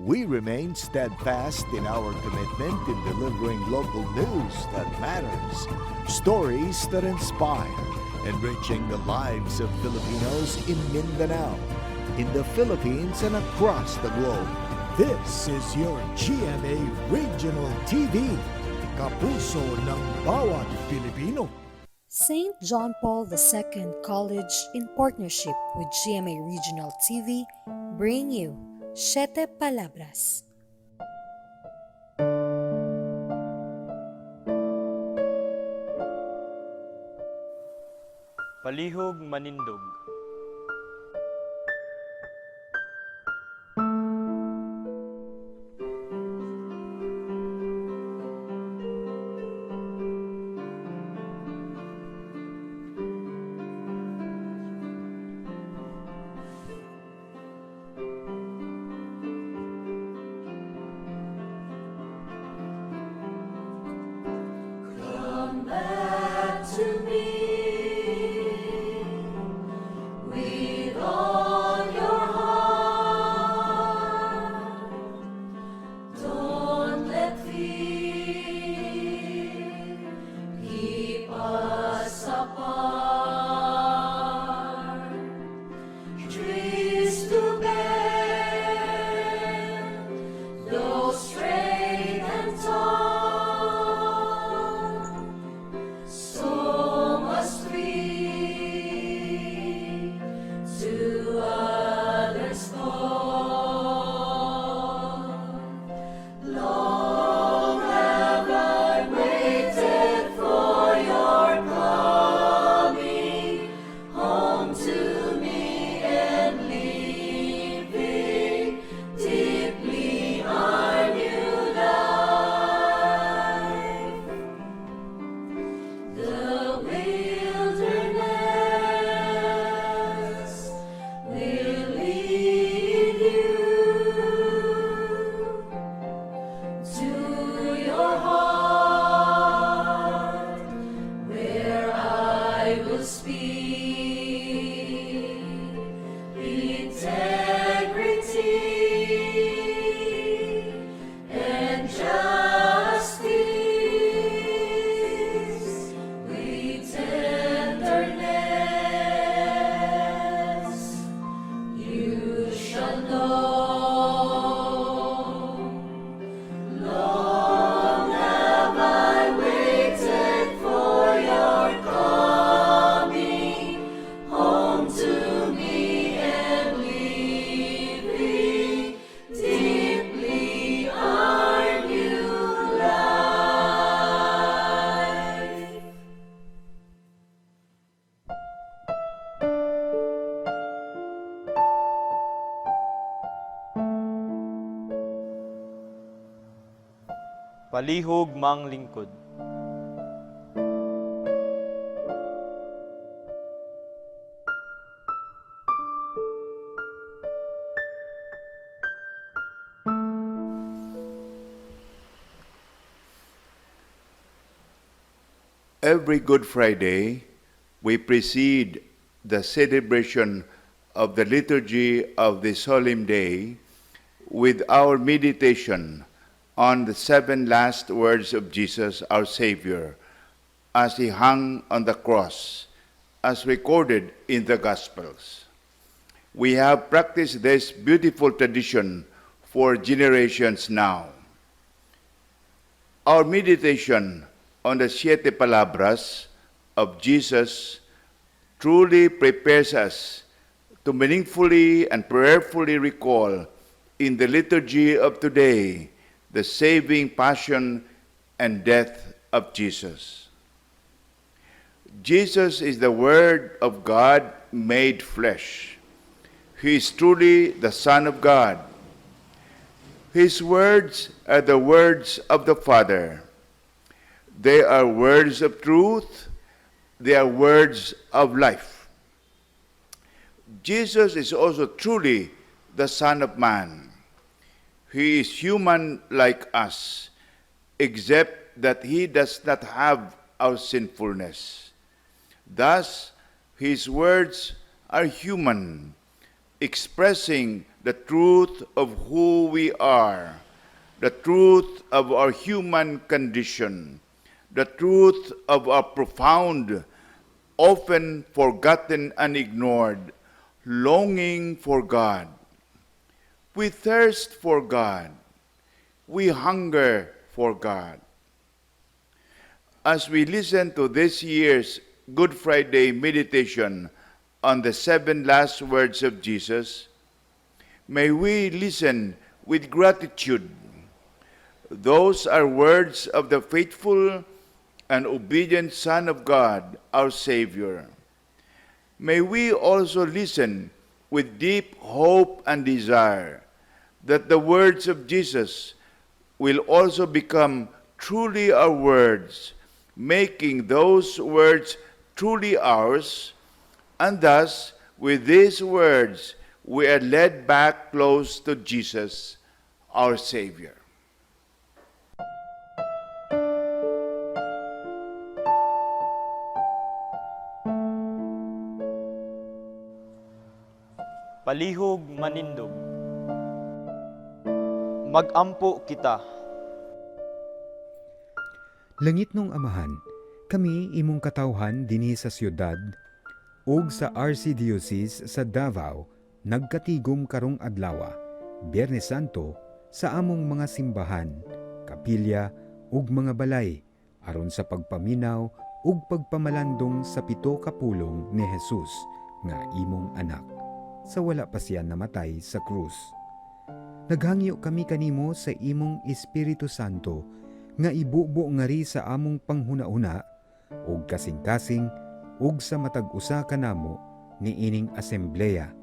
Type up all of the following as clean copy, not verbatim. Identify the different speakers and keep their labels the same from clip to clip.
Speaker 1: We remain steadfast in our commitment in delivering local news that matters, stories that inspire, enriching the lives of Filipinos in Mindanao, in the Philippines, and across the globe. This is your GMA Regional TV, kapuso ng bawat Pilipino.
Speaker 2: St. John Paul II College, in partnership with GMA Regional TV, bring you Siete Palabras.
Speaker 3: Palihog manindog. Palihog mang lingkod.
Speaker 4: Every Good Friday, we precede the celebration of the liturgy of the solemn day with our meditation on the 7 last words of Jesus, our Savior, as he hung on the cross, as recorded in the Gospels. We have practiced this beautiful tradition for generations now. Our meditation on the Siete Palabras of Jesus truly prepares us to meaningfully and prayerfully recall in the liturgy of today the saving passion and death of Jesus. Jesus is the Word of God made flesh. He is truly the Son of God. His words are the words of the Father. They are words of truth. They are words of life. Jesus is also truly the Son of Man. He is human like us, except that he does not have our sinfulness. Thus, his words are human, expressing the truth of who we are, the truth of our human condition, the truth of our profound, often forgotten and ignored, longing for God. We thirst for God. We hunger for God. As we listen to this year's Good Friday meditation on the 7 last words of Jesus, may we listen with gratitude. Those are words of the faithful and obedient Son of God, our Savior. May we also listen with deep hope and desire that the words of Jesus will also become truly our words, making those words truly ours, and thus, with these words, we are led back close to Jesus, our Savior.
Speaker 3: Palihog manindog. Magampo kita.
Speaker 5: Langit nung Amahan, kami imong katawhan dinhi sa siyudad ug sa Archdiocese sa Davao nagkatigom karong adlaw, Biyernes Santo, sa among mga simbahan, kapilya ug mga balay aron sa pagpaminaw ug pagpamalandong sa 7 ka pulong ni Jesus nga imong anak sa wala pa siya namatay sa krus. Naghangyo kami kanimo sa imong Espiritu Santo nga ibubo ngari sa among panghuna-una ug kasing-kasing ug sa matag-usa kanamo ni ining asembleya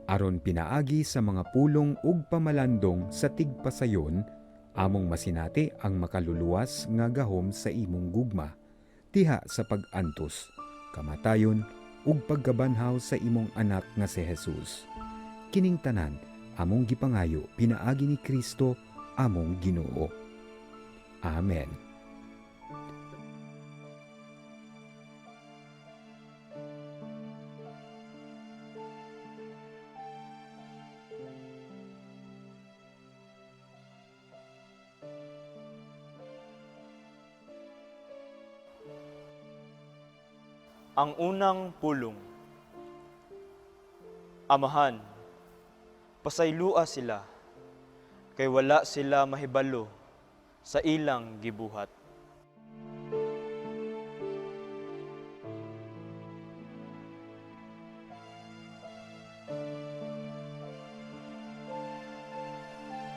Speaker 5: aron pinaagi sa mga pulong ug pamalandong sa tigpasayon among masinati ang makaluluwas nga gahom sa imong gugma diha sa pag-antos, kamatayon ug pagkabanhaw sa imong anak nga si Jesus. Kining tanan among gipangayo pinaagi ni Kristo among Ginoo. Amen.
Speaker 3: Ang unang pulong. Amahan, pasaylua sila, kay wala sila mahibalo sa ilang gibuhat.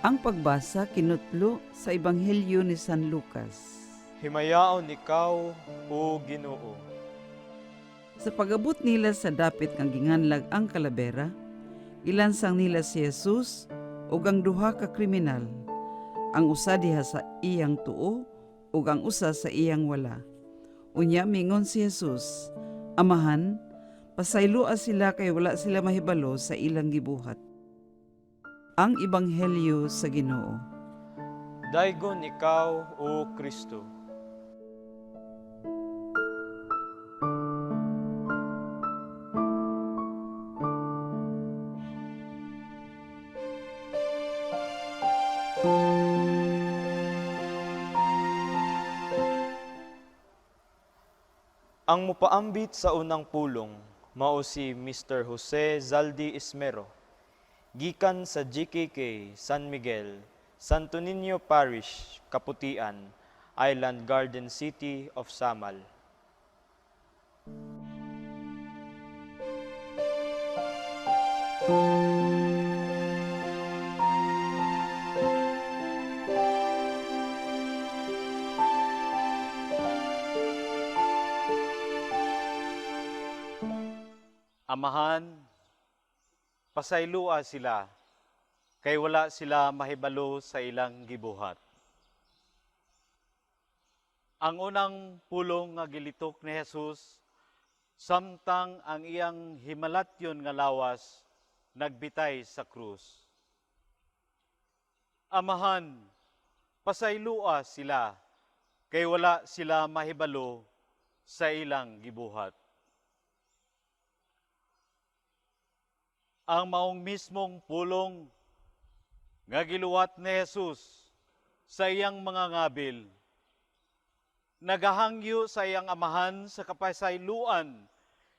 Speaker 6: Ang pagbasa kinutlo sa Ebanghelyo ni San Lucas.
Speaker 3: Himayaon ikaw, o Ginoo.
Speaker 6: Sa pagabot nila sa dapit kang ginganlag ang kalabera, ilansang nila si Jesus ug ang duha ka kriminal, ang usa diha sa iyang tuo ug ang usa sa iyang wala. Unya mingon si Jesus, Amahan, pasaylua sila kay wala sila mahibalo sa ilang gibuhat. Ang Ebanghelyo sa Ginoo.
Speaker 3: Daygon ikaw, o Kristo. Ang mupaambit sa unang pulong mao si Mr. Jose Zaldi Ismero, gikan sa GKK San Miguel, Santo Niño Parish, Kaputian, Island Garden City of Samal.
Speaker 7: Amahan, pasaylua sila, kay wala sila mahibalo sa ilang gibuhat. Ang unang pulong nga gilitok ni Jesus, samtang ang iyang himalatyon nga lawas, nagbitay sa krus. Amahan, pasaylua sila, kay wala sila mahibalo sa ilang gibuhat. ang maong mismong pulong nga giluwat ni Jesus sa iyang mga ngabil. Nagahangyo sa iyang amahan sa kapasayloan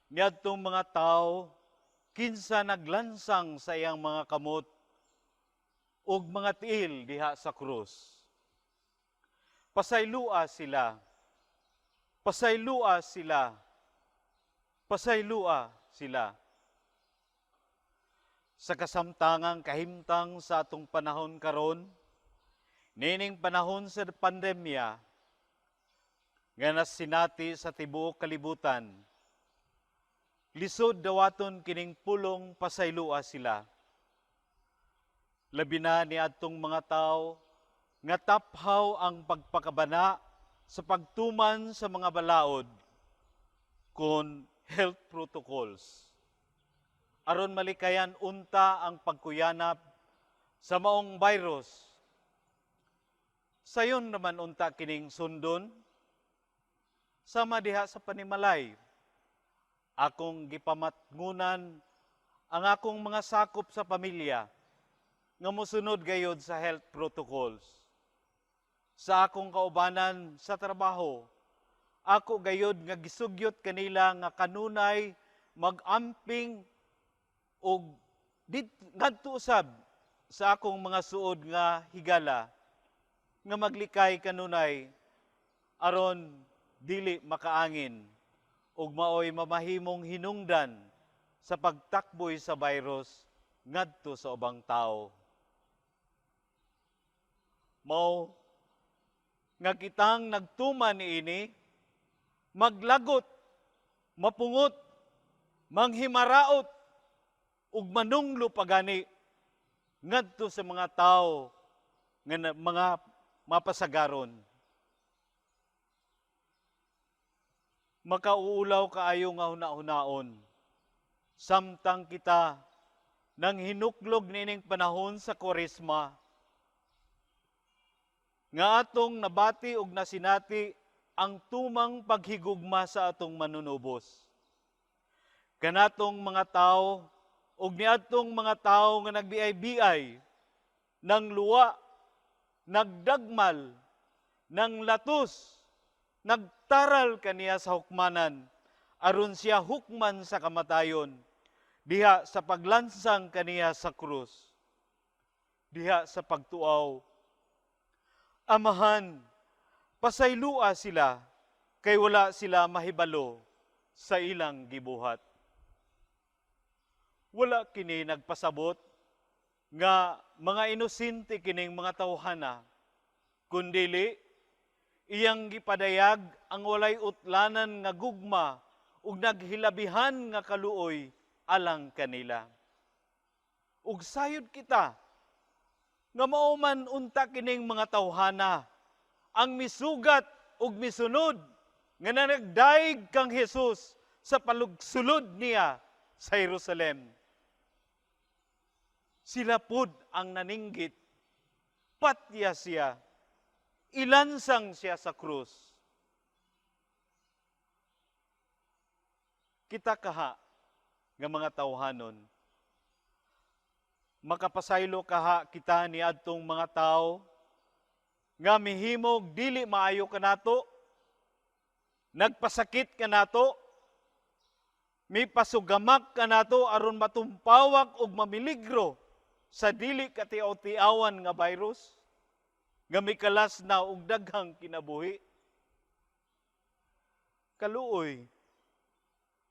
Speaker 7: niadtong mga tao kinsa naglansang sa iyang mga kamot ug mga tiil diha sa krus. Pasaylua sila. Pasaylua sila. Pasaylua sila. Sa kasamtangang kahimtang sa atong panahon karon, nining panahon sa pandemya, nga nasinati sa tibuok kalibutan, lisod dawaton kining pulong pasaylua sila. Labi na ni adtong mga tao nga taphaw ang pagpakabana sa pagtuman sa mga balaod kon health protocols. Aron malikayan unta ang pagkuyanap sa maong virus. Sayon naman unta kining sundon, sama diha sa panimalay. Akong gipamatngunan ang akong mga sakop sa pamilya nga mosunod gayod sa health protocols. Sa akong kaubanan sa trabaho, ako gayod nga gisugyot kanila nga kanunay magamping og ngadto usab sa akong mga suod nga higala nga maglikay kanunay aron dili makaangin ug maoy mamahimong hinungdan sa pagtakboy sa virus ngadto sa ubang tao. Mao nga kitang nagtuman niini maglagot, mapungot, manghimaraot ug manunglo pagani ngadto sa mga tao nga mga mapasagaron. Makauulaw kaayo nga huna-hunaon. Samtang kita nang hinuklog nining panahon sa Kwaresma nga atong nabati ug nasinati ang tumang paghigugma sa atong manunubos. Kanatong mga tao ug niadtong mga tao nga nagbiay-biay nang luwa, nagdagmal, nang latos, nagtaral kaniya sa hukmanan aron siya hukman sa kamatayon diha sa paglansang kaniya sa krus, diha sa pagtuaw. Amahan, pasaylua sila kay wala sila mahibalo sa ilang gibuhat. Wala kini nagpasabot nga mga inosente kining mga tawhana, kundili iyang gipadayag ang walay utlanan nga gugma ug naghilabihan nga kaluoy alang kanila. Ug sayod kita nga mao man unta kining mga tawhana ang misugat ug misunod nga nagdaig kang Hesus sa palugsulod niya sa Jerusalem. Sila pud ang naninggit, patya siya, ilansang siya sa krus. Kita kaha nga mga tawhanon, makapasaylo kaha kita ni adtong mga tao nga mihimog dili maayo kanato, nagpasakit kanato, may pasugamak kanato aron matumpawak og mamiligro sa dili katiaw-tiawan nga virus nga mikalas na og daghang kinabuhi. Kaluoy,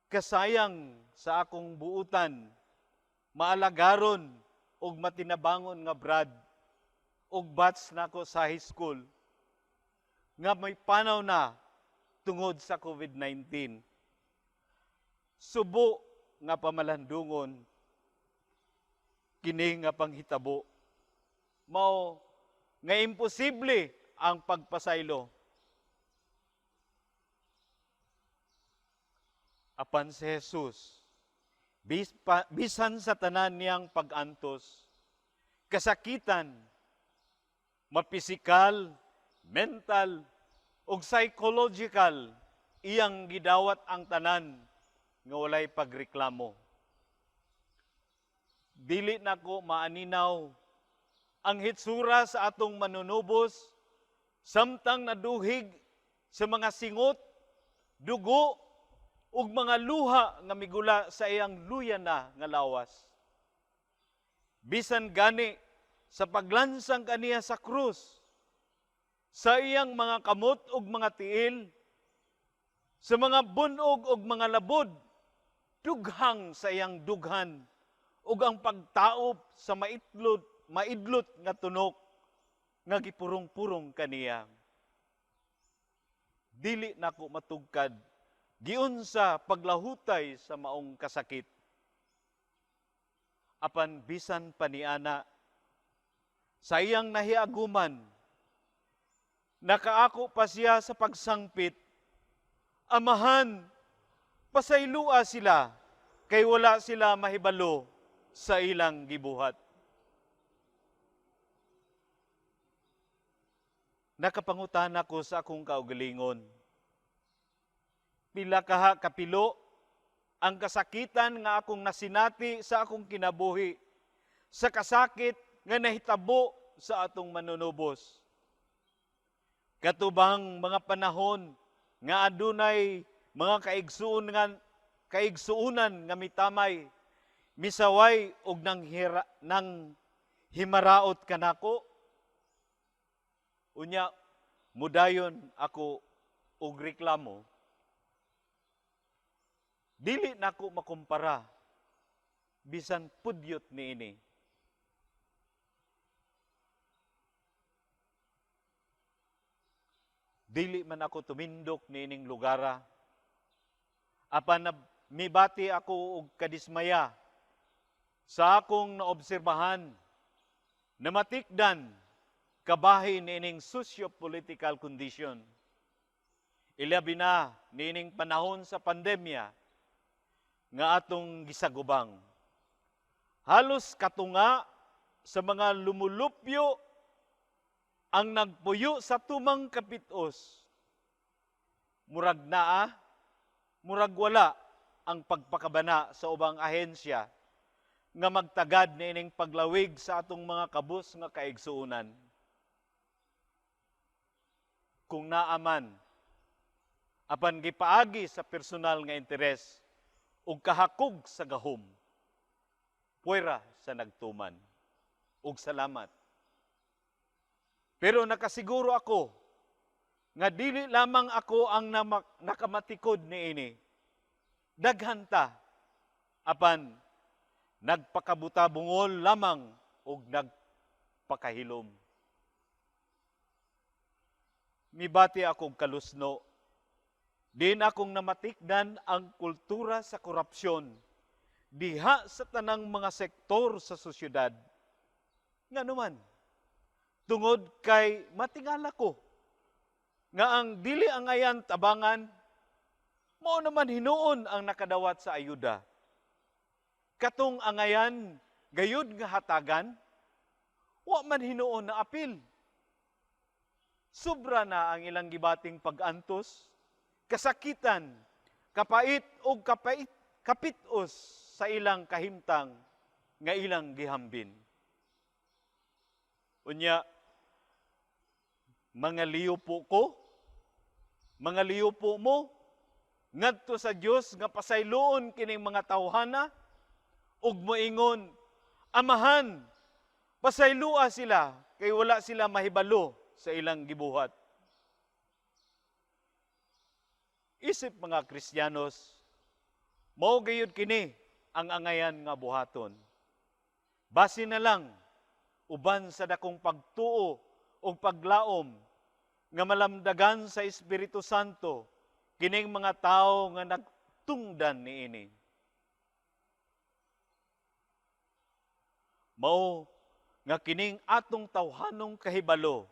Speaker 7: kasayang sa akong buutan, maalagaron og matinabangon nga brad og batch nako sa high school nga may panaw na tungod sa COVID-19. Subo nga pamalandungon kini nga panghitabo. Mao nga imposible ang pagpasaylo. Apan si Jesus, bisan sa tanan niyang pag-antos, kasakitan, mapisikal, mental, ug psychological, iyang gidawat ang tanan nga walay pagreklamo. dili nako maaninaw ang hitsura sa atong manunubos, samtang naduhig sa mga singot, dugo, ug mga luha nga migula sa iyang luya na nga lawas. Bisan gani sa paglansang kaniya sa krus, sa iyang mga kamot ug mga tiil, sa mga bunog ug mga labod, dughang sa iyang dughan, ug ang pagtaop sa maidlot nga tunok nga gipurong-purong kaniya. Dili nako matugkad giunsa paglahutay sa maong kasakit. Apan bisan paniana sa iyang nahiaguman, nakaako pa siya sa pagsangpit, Amahan, pasaylua sila kay wala sila mahibalo sa ilang gibuhat. Nakapangutan ako sa akong kaugalingon. Pila kaha kapilo ang kasakitan nga akong nasinati sa akong kinabuhi, sa kasakit nga nahitabo sa atong manunubos. Katubang mga panahon nga adunay mga kaigsuunan nga mitamay, misaway og nang himaraot kanako. Unya, mudayon ako og reklamo. Dili nako makumpara bisan pudyot niini. Dili man ako tumindok niining lugara. Apan mibati ako og kadismaya sa akong naobserbahan na matikdan kabahin niining socio-political condition. Ilabi na niining panahon sa pandemya nga atong gisagubang. Halos katunga sa mga lumulupyo ang nagpuyo sa tumang kapitos. Murag naa, murag wala ang pagpakabana sa ubang ahensya nga magtagad niining paglawig sa atong mga kabus nga kaigsuunan. Kung naaman, apan gipaagi sa personal nga interes ug kahakog sa gahom, puwera sa nagtuman. Ug salamat. Pero nakasiguro ako nga dili lamang ako ang nakamatikod niini. Daghanta, apan nagpakabuta-bungol lamang ug nagpakahilom. Mibati akong kalusno. Din akong namatikdan ang kultura sa korupsyon diha sa tanang mga sektor sa sosyedad. Nga naman, tungod kay matingala ko nga ang dili ang ayan tabangan, mao naman hinuon ang nakadawat sa ayuda. Katong angayan gayud nga hatagan, wa man hinuon na apil. Sobra na ang ilang gibating pag-antos, kasakitan, kapait o kapitos sa ilang kahimtang nga ilang gihambin. Unya, mga liyupo ko, mga liyupo mo, ngadto sa Dios nga pasayloon kining mga tawhana, ug moingon, Amahan, pasaylua sila kay wala sila mahibalo sa ilang gibuhat. Isip mga Kristiyanos, mao gayud kini ang angayan nga buhaton. Base na lang uban sa dakong pagtuo o paglaom nga malamdagan sa Espiritu Santo kining mga tao nga nagtungdan niini. Mao nga kining atong tawhanong kahibalo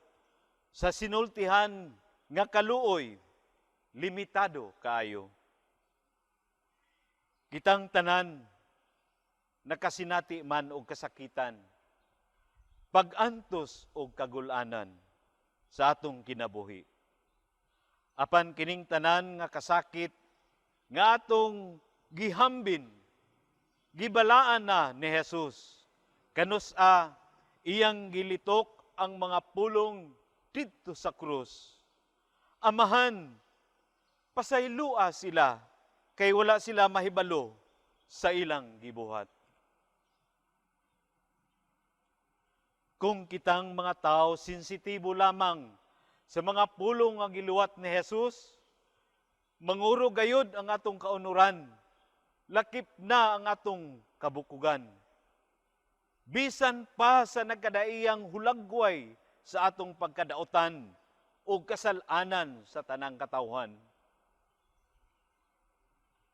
Speaker 7: sa sinultihan nga kaluoy, limitado kaayo. Kitang tanan, nakasinati man og kasakitan, pag-antos og kagulanan sa atong kinabuhi. Apan kining tanan nga kasakit, nga atong gihambin, gibalaan na ni Jesus. Kanus-a iyang gilitok ang mga pulong didto sa krus. Amahan, pasaylua sila, kay wala sila mahibalo sa ilang gibuhat. Kung kitang mga tao sensitibo lamang sa mga pulong nga giluwat ni Jesus, manguro gayud ang atong kaunuran, lakip na ang atong kabukugan. Bisan pa sa nagkadaiyang hulagway sa atong pagkadaotan o kasalanan sa tanang katawhan.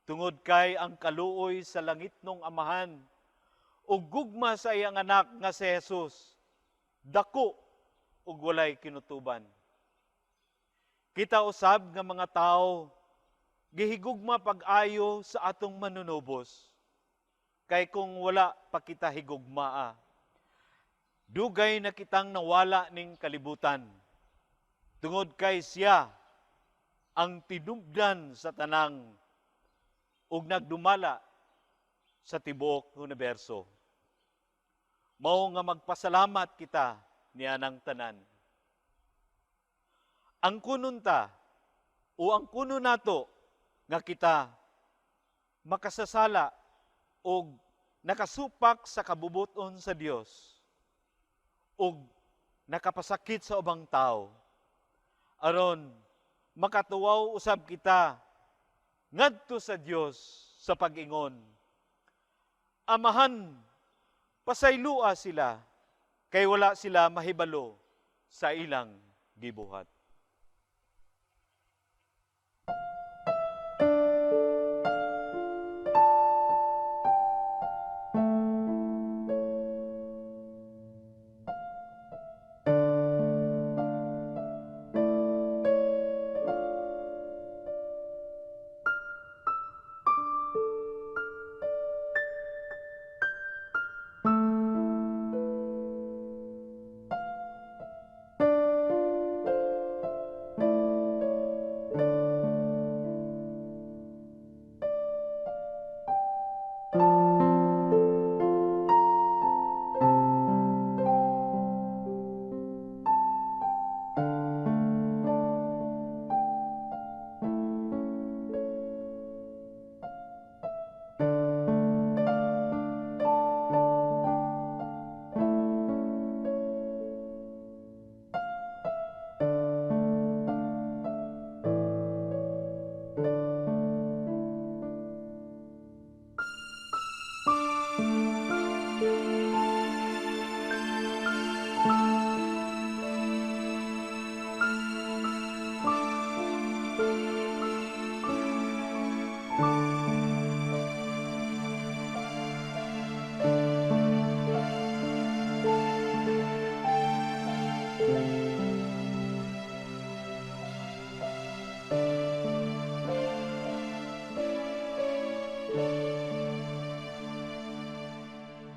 Speaker 7: Tungod kay ang kaluoy sa langit nung amahan, o gugma sa iyang anak nga si Jesus, dako ug walay kinutuban. Kita usab nga mga tao, gihigugma pag-ayo sa atong manunubos. Kay kung wala pa kita higugmaa, dugay na kitang nawala ning kalibutan. Tungod kay siya ang tinubdan sa tanang ug nagdumala sa tibuok universo. Mao nga magpasalamat kita niya ng tanan. Ang kununta o ang kuno nato nga kita makasasala o nakasupak sa kabubuton sa Dios o nakapasakit sa ubang tao, aron makatuwaw usab kita ngadto sa Dios sa pag-ingon, Amahan, pasaylua sila, kay wala sila mahibalo sa ilang gibuhat.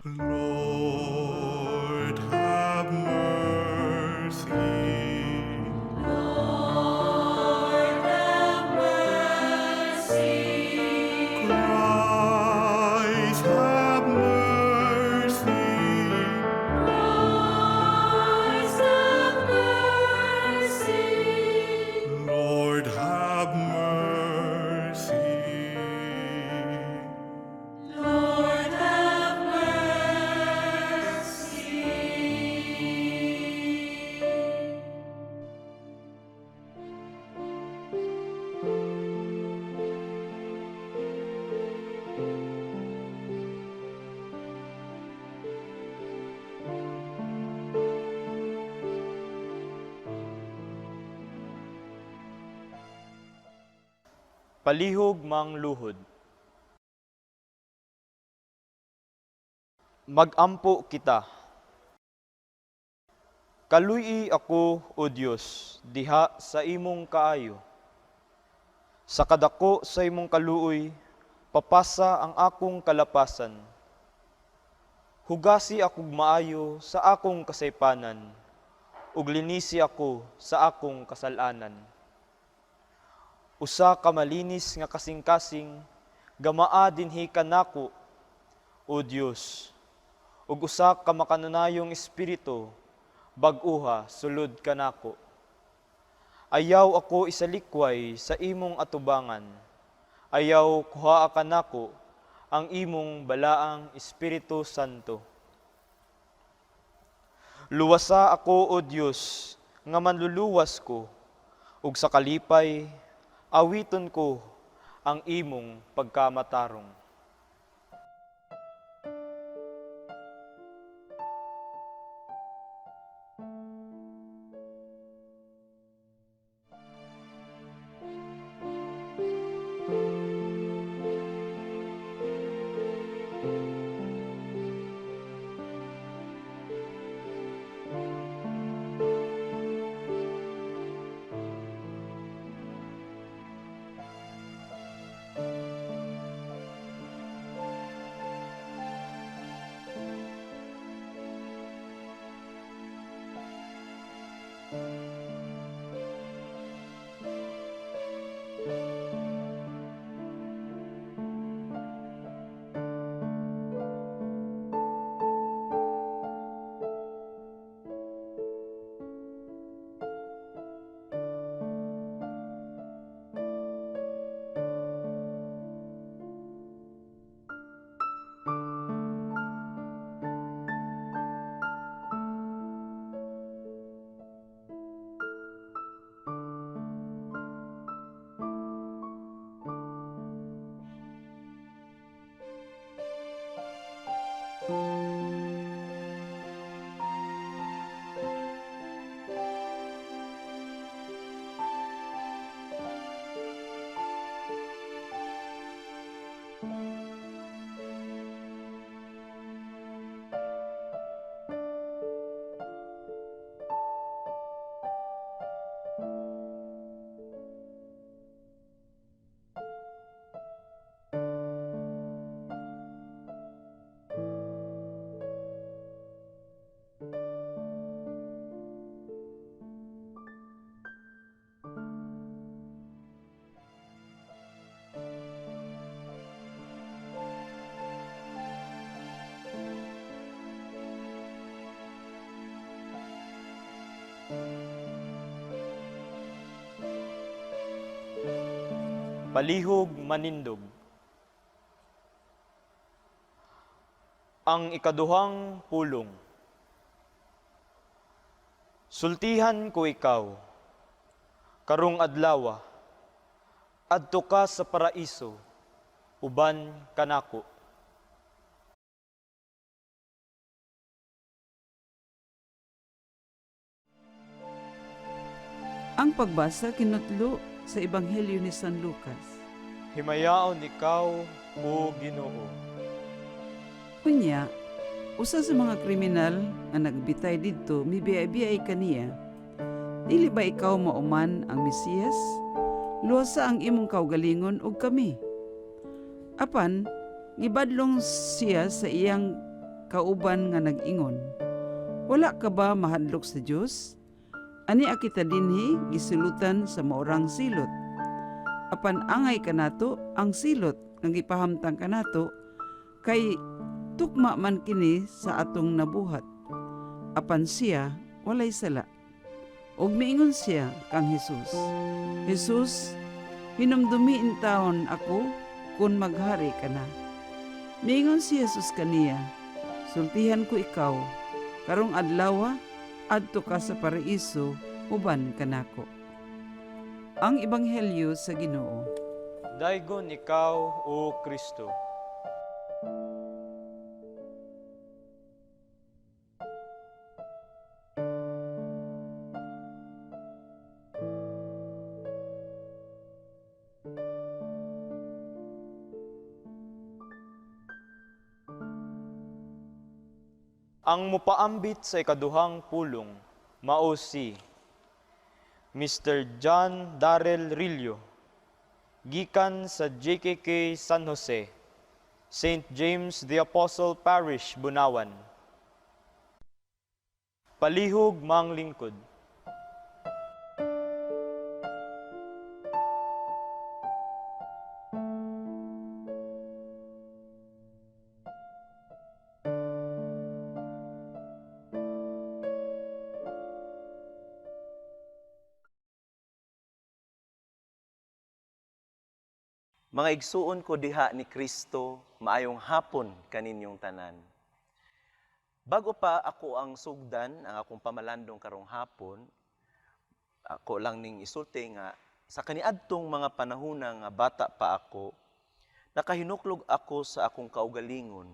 Speaker 8: Lord, have mercy. Christ, have mercy. Lord, have mercy.
Speaker 3: Palihog mang luhod. Magampo kita. Kaluy ako, O Dios, diha sa imong kaayo. Sa kadako sa imong kaluoy, papasa ang akong kalapasan. Hugasi akong maayo sa akong kasaypanan, ug linisi ako sa akong kasalanan. Usa ka malinis nga kasing-kasing, gamaa dinhi kanako, O Dios, ug usa ka makanunayong espiritu bag-uha sulod kanako. Ayaw ako isalikway sa imong atubangan. Ayaw kuhaa kanako ang imong balaang Espiritu Santo. Luwasa ako, O Dios, nga manluluwas ko, ug sa kalipay awiton ko ang imong pagkamatarong. Palihog manindog. Ang ikaduhang pulong. Sultihan ko ikaw, karong adlawa, adto ka sa paraiso, uban kanako.
Speaker 6: Ang pagbasa kinutlo sa Ebanghelyo ni San Lucas.
Speaker 3: Himayaon ikaw, O Ginoo.
Speaker 6: Kunya, usa sa mga kriminal nga nagbitay didto mibiyay-biyay kaniya. Dili ba ikaw mauman ang Mesiyas? Luwasa ang imong kaugalingon og kami. Apan, gibadlong siya sa iyang kauban nga nag-ingon, wala ka ba mahadlok sa Dios? Ani akita dinhi gisulutan sa maorang silot. Apan angay kanato ang silot nga gipahamtang kanato kay tukma man kini sa atong nabuhat. Apan siya walay sala. Og miingon siya kang Hesus, Jesus, hinumdumi in taon ako kun maghari ka na. Miingon si Jesus kaniya, sultihan ko ikaw, karong adlawa, adto ka sa paraiso, uban kanako. Ang Ebanghelyo sa Ginoo.
Speaker 3: Daygon ikaw, O Kristo. Ang mupaambit sa ikaduhang pulong, mao si Mr. John Darrell Rillo, gikan sa JKK San Jose, St. James the Apostle Parish, Bunawan. Palihog mang lingkod.
Speaker 9: Mga igsuon ko diha ni Kristo, maayong hapon kaninyong tanan. Bago pa ako ang sugdan, ang akong pamalandong karong hapon, ako lang ning isulti nga, sa kaniadtong mga panahuna nga bata pa ako, nakahinuklog ako sa akong kaugalingon.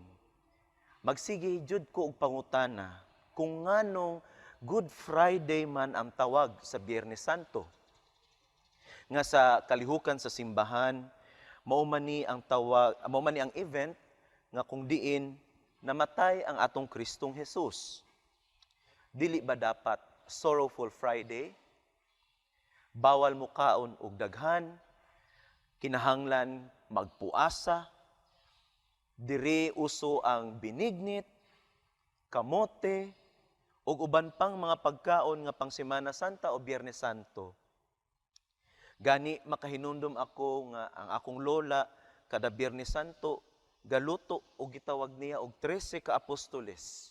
Speaker 9: Magsige jud ko og pangutana, kung nganong Good Friday man ang tawag sa Biyernes Santo. Nga sa kalihukan sa simbahan, mao man ni ang event nga kung diin namatay ang atong Kristong Jesus. Dili ba dapat Sorrowful Friday? Bawal mo kaon og daghan, kinahanglan magpuasa, diri uso ang binignit, kamote, ug uban pang mga pagkaon nga pang Semana Santa o Biyernes Santo. Gani makahinumdum ako nga ang akong lola kada Biyernes Santo galuto o gitawag niya og 13 ka apostoles.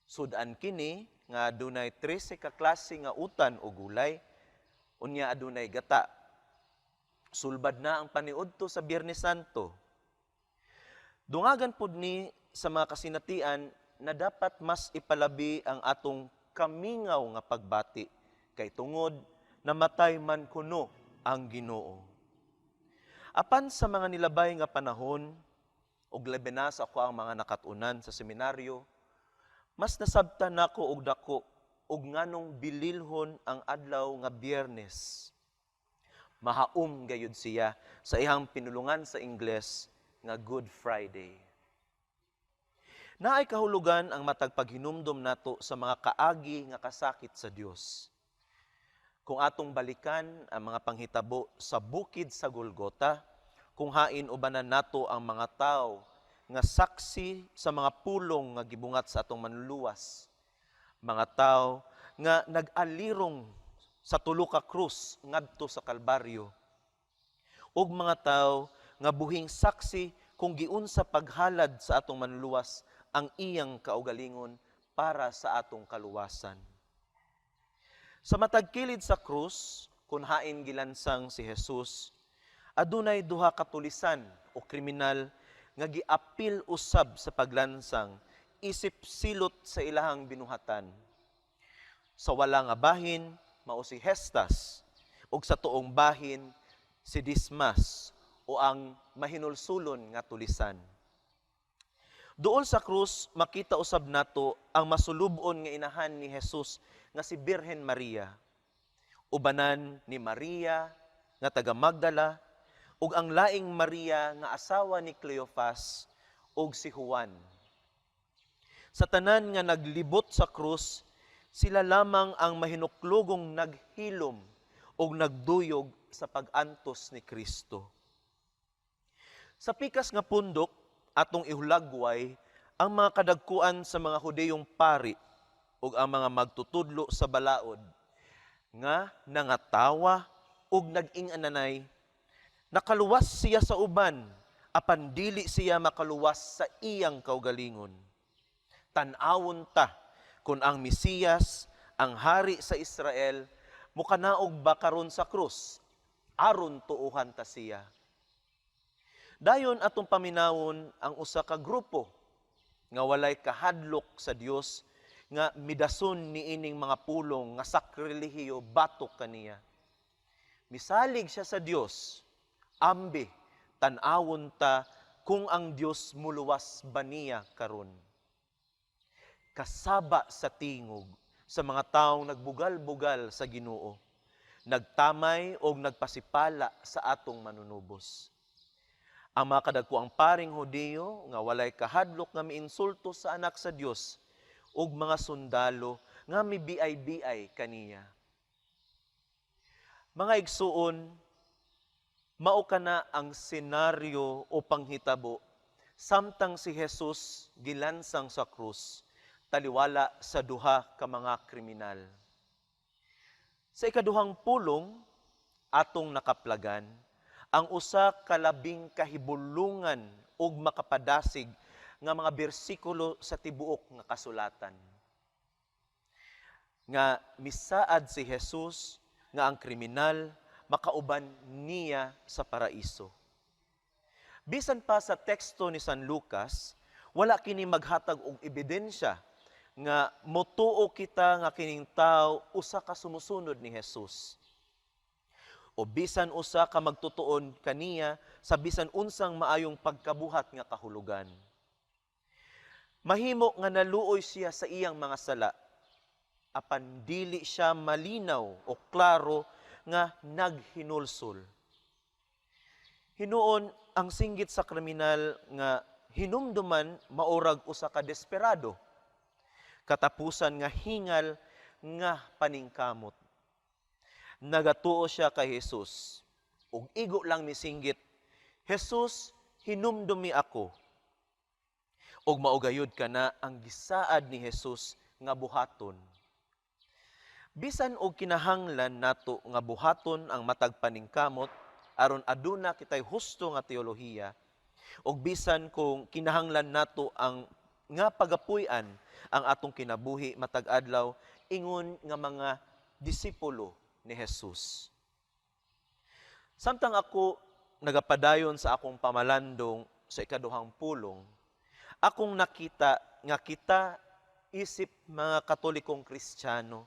Speaker 9: Sudan kini nga adunay 13 ka klase nga utan o gulay, unya adunay gata. Sulbad na ang paniudto sa Biyernes Santo. Dungagan pud ni sa mga kasinatian na dapat mas ipalabi ang atong kamingaw nga pagbati kay tungod namatay man kuno ang Ginoo. Apan sa mga nilabay nga panahon, ug labi na sa ako ang mga nakatunan sa seminaryo, mas nasabtan nako og dako ug nganong bililhon ang adlaw nga Biyernes. Mahaom gayud siya sa ihang pinulungan sa Ingles nga Good Friday. Naay kahulugan ang matag paghinumdom nato sa mga kaagi nga kasakit sa Dios. Kung atong balikan ang mga panghitabo sa bukid sa Golgota, kung hain ubanan nato ang mga tao nga saksi sa mga pulong nga gibungat sa atong manluluwas. Mga tao nga nag-alirong sa tulo ka krus ngadto sa Kalbaryo. Ug mga tao nga buhing saksi kung giunsa paghalad sa atong manluluwas ang iyang kaugalingon para sa atong kaluwasan. Sa matag kilid sa krus, kung hain gilansang si Jesus, adunay duha ka tulisan o kriminal nga giapil usab sa paglansang isip silot sa ilahang binuhatan. Sa wala nga bahin, mao si Hestas, ug sa tuong bahin, si Dismas, o ang mahinulsulon nga tulisan. Dool sa krus, makita usab nato ang masulubon nga inahan ni Jesus nga si Birhen Maria. Ubanan ni Maria nga taga Magdala, ug ang laing Maria nga asawa ni Cleophas, ug si Juan. Sa tanan nga naglibot sa krus, sila lamang ang mahinuklugong naghilom ug nagduyog sa pag-antos ni Kristo. Sa pikas nga pundok, atong ihulagway ang mga kadagkuan sa mga Hudeyong pari ug ang mga magtutudlo sa balaod nga nangatawa ug nag-ing-ananay, nakaluwas siya sa uban apan dili siya makaluwas sa iyang kaugalingon. Tan-awon ta kun ang Mesiyas, ang hari sa Israel, mukanaog ba karon sa krus aron tuuhan ta siya. Dayon atong paminawon ang usa ka grupo nga walay kahadlok sa Dios nga midason niining mga pulong nga sakrelihiyo batok kaniya. Misalig siya sa Dios, ambi tan-awon ta kung ang Dios muluwas ba niya karon. Kasaba sa tingog sa mga taong nagbugal-bugal sa Ginoo, nagtamay o nagpasipala sa atong manunubos. Ang mga kadagkuang paring Hudiyo nga walay kahadlok nga miinsulto sa anak sa Dios ug mga sundalo nga mibiay-biay kaniya. Mga igsuon, mao kana ang senaryo o panghitabo samtang si Jesus gilansang sa krus taliwala sa duha ka mga kriminal. Sa ikaduhang pulong atong nakaplagan ang usa ka labing kahibulungan ug makapadasig nga mga bersikulo sa tibuok nga kasulatan. Nga misaad si Jesus nga ang kriminal makauban niya sa paraiso. Bisan pa sa teksto ni San Lucas, wala kini maghatag og ebidensya nga motuo kita nga kining tawo usa ka sumusunod ni Jesus. O bisan usa ka magtutuon kaniya sa bisan unsang maayong pagkabuhat nga kahulugan. Mahimo nga naluoy siya sa iyang mga sala, apan dili siya malinaw o klaro nga naghinulsol. Hinuon ang singgit sa kriminal nga hinumduman maurag usa ka desperado, katapusan nga hingal nga paningkamot. Nagatuo siya kay Jesus, ug igo lang misinggit, Jesus, hinumdumi ako. Ug maugayod ka na ang gisaad ni Jesus nga buhaton. Bisan og kinahanglan nato nga buhaton ang matag paningkamot, aron aduna kitay husto nga teolohiya, ug bisan kung kinahanglan nato ang nga pagapuy-an ang atong kinabuhi matag adlaw, ingon nga mga disipulo ni Jesus. Samtang ako nagapadayon sa akong pamalandong sa ikaduhang pulong, akong nakita nga kita isip mga Katolikong Kristiyano,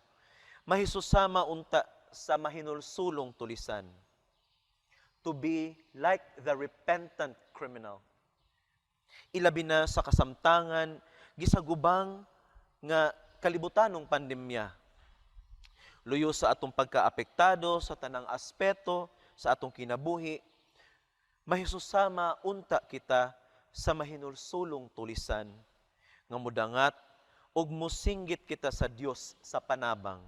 Speaker 9: mahisusama unta sa mahinulsulong tulisan. To be like the repentant criminal. Ilabi na sa kasamtangan, gisagubang nga kalibutanong pandemya. Luyo sa atong pagkaapektado sa tanang aspeto sa atong kinabuhi, mahisusama unta kita sa mahinulsulong tulisan nga mudangat ug musinggit kita sa Dios sa panabang,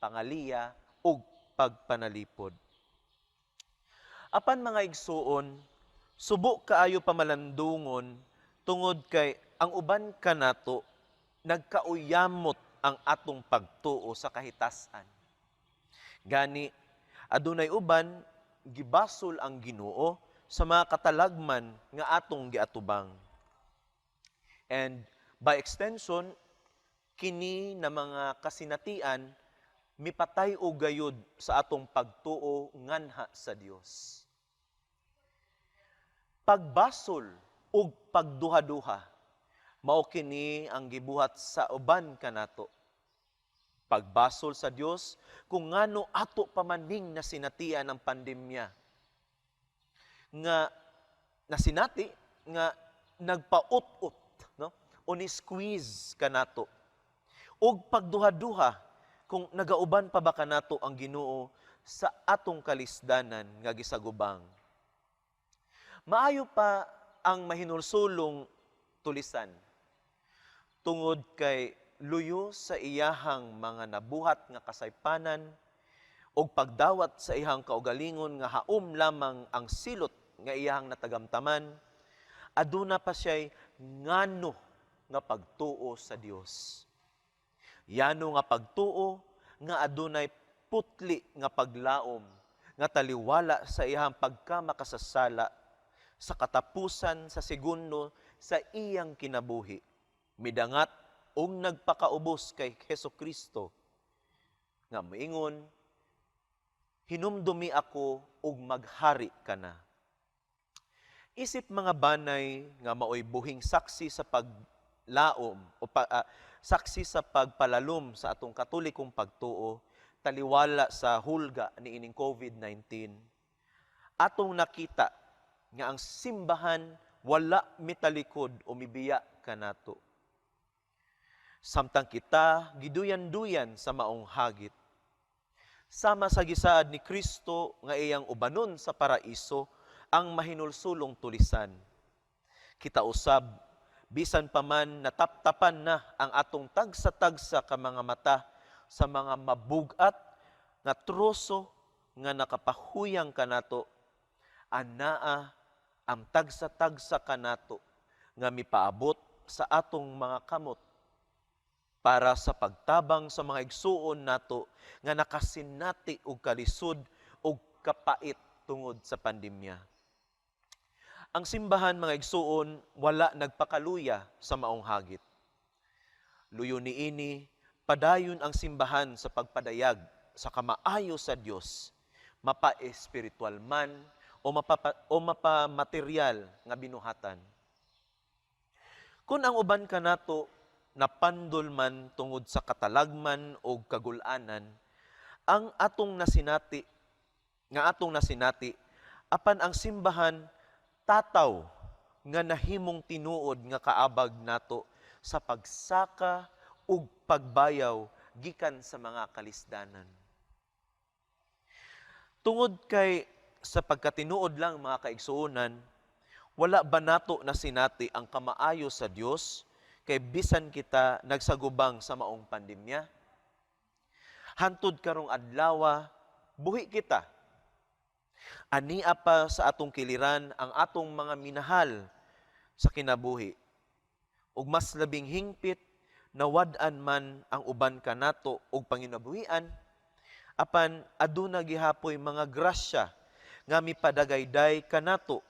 Speaker 9: pangaliya ug pagpanalipod. Apan mga igsuon, subo kaayo pamalandungon tungod kay ang uban kanato nagkauyamot ang atong pagtuo sa kahitasan. Gani, adunay uban, gibasol ang Ginoo sa mga katalagman nga atong giatubang. And by extension, kini na mga kasinatian, mipatay o gayud sa atong pagtuo nganha sa Dios. Pagbasol ug pagduha-duha, mao kini ang gibuhat sa uban kanato. Pagbasol sa Dios kung ngano ato pamaning nasinatian ang pandemya. Nga nasinati nga nagpaut-ut, no? O ni-squeeze kanato. Ug pagduha-duha kung nagauban pa ba kanato ang Ginoo sa atong kalisdanan nga gisagubang. Maayo pa ang mahinulsulong tulisan tungod kay luyo sa iyahang mga nabuhat nga kasaypanan o pagdawat sa iyahang kaugalingon nga haom lamang ang silot nga iyahang natagamtaman, aduna pa siya'y ngano nga pagtuo sa Dios. Yano nga pagtuo nga adunay putli nga paglaom nga taliwala sa iyahang pagkamakasasala sa katapusan sa segundo sa iyang kinabuhi. Midangat og nagpakaubos kay Hesukristo nga moingon, hinumdumi ako ug maghari ka na. Isip mga banay nga maoy buhing saksi sa paglaom o saksi sa pagpalalom sa atong katolikong pagtuo, taliwala sa hulga ni ining COVID-19, atong nakita nga ang simbahan wala mitalikod o mibiya kanato. Samtang kita giduyan-duyan sa maong hagit. Sama sa gisaad ni Kristo nga iyang ubanon sa paraiso ang mahinulsulong tulisan. Kita usab, bisan pa man nataptapan na ang atong tagsa-tagsa ka mga mata sa mga mabugat nga troso nga nakapahuyang kanato, anaa ang tagsa-tagsa kanato nga mipaabot sa atong mga kamot para sa pagtabang sa mga igsuon nato nga nakasinati og kalisod og kapait tungod sa pandemya. Ang simbahan, mga igsuon, wala nagpakaluya sa maong hagit. Luyo niini, padayon ang simbahan sa pagpadayag sa kamaayo sa Dios, mapa-espiritual man o mapamaterial nga binuhatan. Kung ang uban ka nato napandol man tungod sa katalagman o kagulanan, ang atong nasinati, apan ang simbahan tataw nga nahimong tinuod nga kaabag nato sa pagsaka ug pagbayaw gikan sa mga kalisdanan. Tungod kay sa pagkatinuod lang mga kaigsuonan, wala ba nato na sinati ang kamaayo sa Dios kay bisan kita nagsagubang sa maong pandemya? Hantud karong adlaw, buhi kita. Ania pa sa atong kiliran ang atong mga minahal sa kinabuhi. Ug mas labing hingpit nawad-an man ang uban kanato og panginabuhian, apan aduna gihapoy mga grasya nga mipadagayday kanato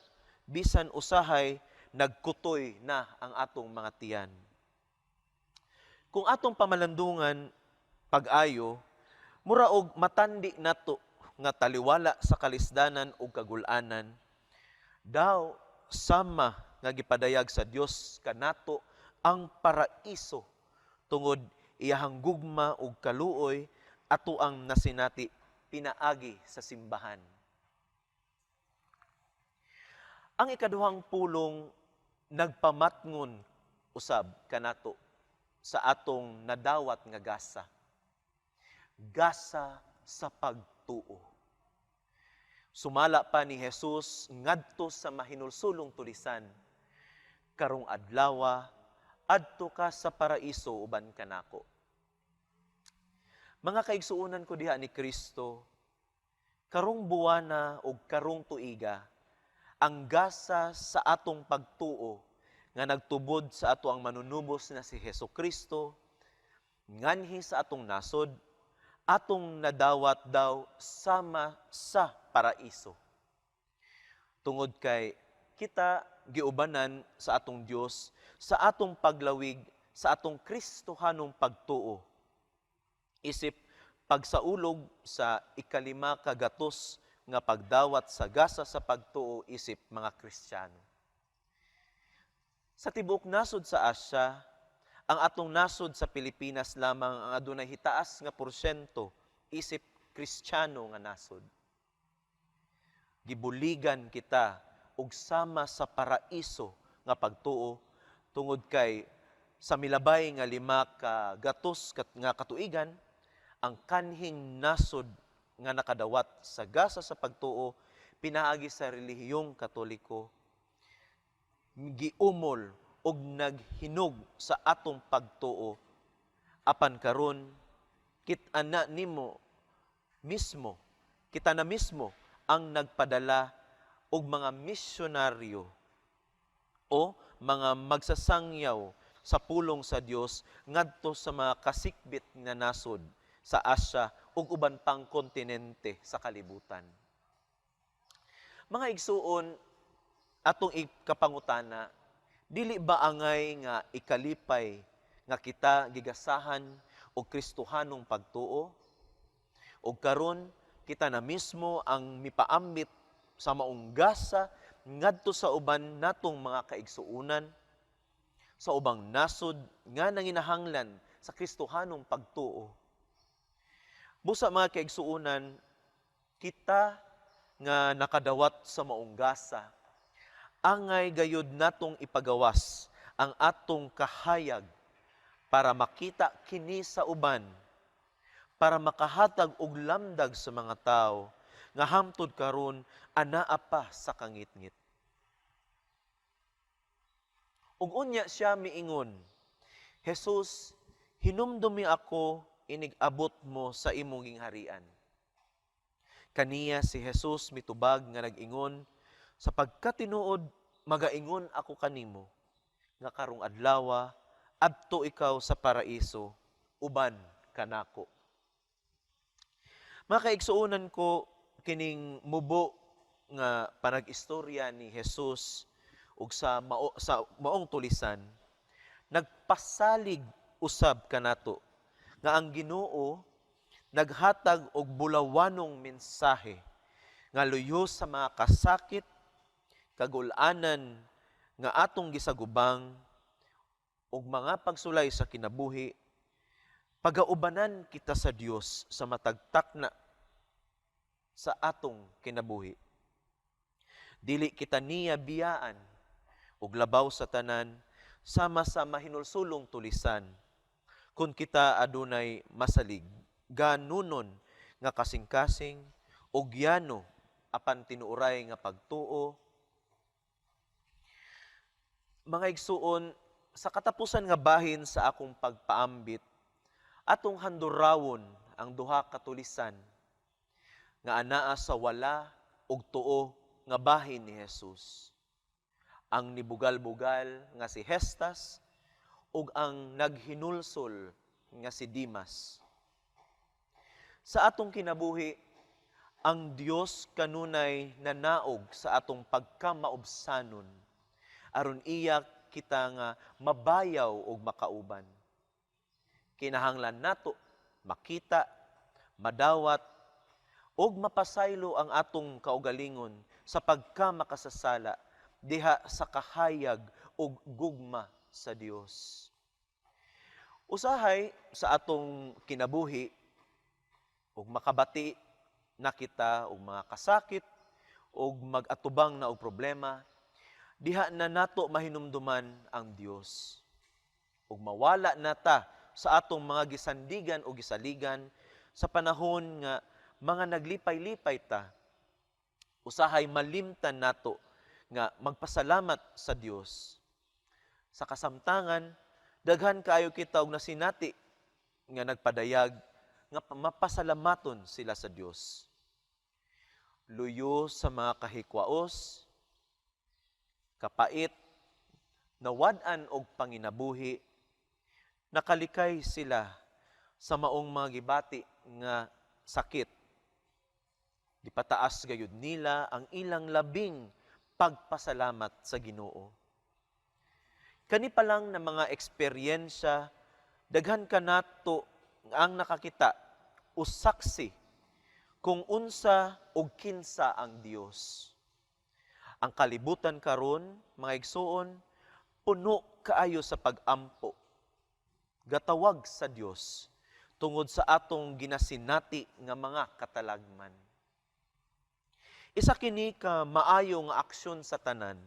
Speaker 9: bisan usahay nagkutoy na ang atong mga tiyan. Kung atong pamalandungan pag-ayo, mura og matandi nato nga taliwala sa kalisdanan ug kagulanan, daw sama nga gipadayag sa Dios kanato ang paraiso tungod iyahang gugma ug kaluoy ato ang nasinati pinaagi sa simbahan. Ang ikaduhang pulong nagpamatngon usab kanato sa atong nadawat nga gasa. Gasa sa pagtuo. Sumala pa ni Jesus ngadto sa mahinulsulong tulisan, karong adlaw adto ka sa paraiso uban kanako. Mga kaigsuonan ko diha ni Kristo, karong buwana o karong tuiga, ang gasa sa atong pagtuo nga nagtubod sa ato ang manunubos na si Hesus Kristo, nganhi sa atong nasod, atong nadawat daw sama sa paraiso. Tungod kay kita giubanan sa atong Dios, sa atong paglawig, sa atong Kristohanong pagtuo. Isip pagsaulog sa ikalima kagatos nga pagdawat sa gasa sa pagtuo isip mga Kristiyano. Sa tibuok nasod sa Asya, ang atong nasod sa Pilipinas lamang ang adunay hitaas nga porsyento isip Kristiyano nga nasod. Gibuligan kita og sama sa paraiso nga pagtuo tungod kay sa milabay nga 5 ka gatos nga katuigan, ang kanhing nasod nga nakadawat sa gasa sa pagtuo pinaagi sa relihiyong Katoliko, giumol og naghinog sa atong pagtuo apan karon kita na mismo ang nagpadala og mga misyonaryo o mga magsasangyaw sa pulong sa Dios ngadto sa mga kasikbit nga nasod sa Asya ug uban pang kontinente sa kalibutan. Mga igsuon, atong ikapangutana, dili ba angay nga ikalipay nga kita gigasahan og Kristohanong pagtuo? Og karon kita na mismo ang mipaambit sa maong gasa ngadto sa uban natong mga kaigsuonan, sa ubang nasod nga nanginahanglan sa Kristohanong pagtuo. Busa mga kaigsuonan, kita nga nakadawat sa maong gasa, angay gayud natong ipagawas ang atong kahayag para makita kini sa uban, para makahatag og lamdag sa mga tao nga hamtod karon anaa pa sa kangitngit. Ug unya siya miingon, Jesus, hinumdumi ako inig-abot mo sa imong gingharian. Kaniya si Jesus mitubag nga nag-ingon, sa pagkatinuod magaingon ako kanimo, nga karong adlaw adto ikaw sa paraiso, uban kanako. Mga kaigsuonan ko, kining mubo nga panag-istorya ni Jesus ug sa maong tulisan, nagpasalig usab kanato nga ang Ginoo naghatag og bulawanong mensahe nga luyo sa mga kasakit, kagulanan nga atong gisagubang ug mga pagsulay sa kinabuhi, pagaubanan kita sa Dios sa matagtak na sa atong kinabuhi. Dili kita niya biyaan ug labaw sa tanan sama sa mahinulsulong tulisan kun kita adunay masalig ganunon nga kasing-kasing ug yano apan tinuoray nga pagtuo. Mga igsuon, sa katapusan nga bahin sa akong pagpaambit, atong handurawon ang duha ka tulisan nga anaa sa wala ug tuo nga bahin ni Jesus. Ang nibugal-bugal nga si Hestas ug ang naghinulsol nga si Dimas. Sa atong kinabuhi, ang Dios kanunay nanaog sa atong pagkamaubsanon aron iya kita nga mabayaw ug makauban. Kinahanglan nato makita, madawat ug mapasaylo ang atong kaugalingon sa pagkamakasasala diha sa kahayag ug gugma sa Dios. Usahay sa atong kinabuhi ug makabati na kita og mga kasakit ug mag-atubang na og problema, diha na nato mahinumduman ang Dios. Ug mawala na ta sa atong mga gisandigan o gisaligan sa panahon nga mga naglipay-lipay ta. Usahay malimtan nato nga magpasalamat sa Dios. Sa kasamtangan, daghan kaayo kita og nasinati nga nagpadayag nga mapasalamaton sila sa Dios. Luyo sa mga kahikwaos, kapait, nawad-an og panginabuhi, nakalikay sila sa maong mga gibati nga sakit. Dipataas gayud nila ang ilang labing pagpasalamat sa Ginoo. Kani pa lang na mga eksperyensya, daghan kanato ang nakakita o saksi kung unsa og kinsa ang Dios. Ang kalibutan karon, mga igsuon, puno kaayo sa pag-ampo. Gatawag sa Dios tungod sa atong ginasinati nga mga katalagman. Isa kini ka maayo nga aksyon sa tanan.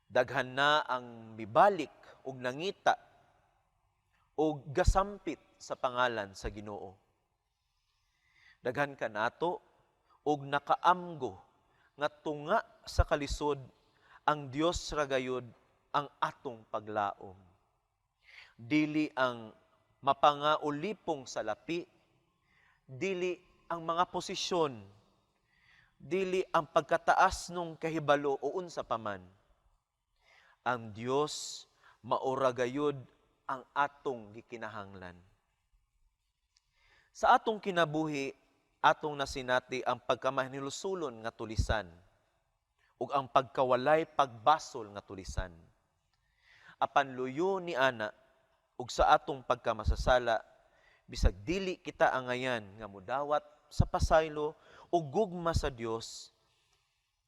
Speaker 9: Daghan na ang mibalik ug nangita ug gasampit sa pangalan sa Ginoo. Daghan kanato ug nakaamgo nga tunga sa kalisod ang Dios ra gayud ang atong paglaom. Dili ang mapangaulipong salapi, dili ang mga posisyon, dili ang pagkataas nung kahibalo o unsa paman. Ang Dios maura gayud ang atong gikinahanglan. Sa atong kinabuhi, atong nasinati ang pagkamahinilusulon nga tulisan ug ang pagkawalay pagbasol nga tulisan. Apan luyo ni ana ug sa atong pagkamasasala, bisag dili kita angayan nga mudawat sa pasaylo ug gugma sa Dios,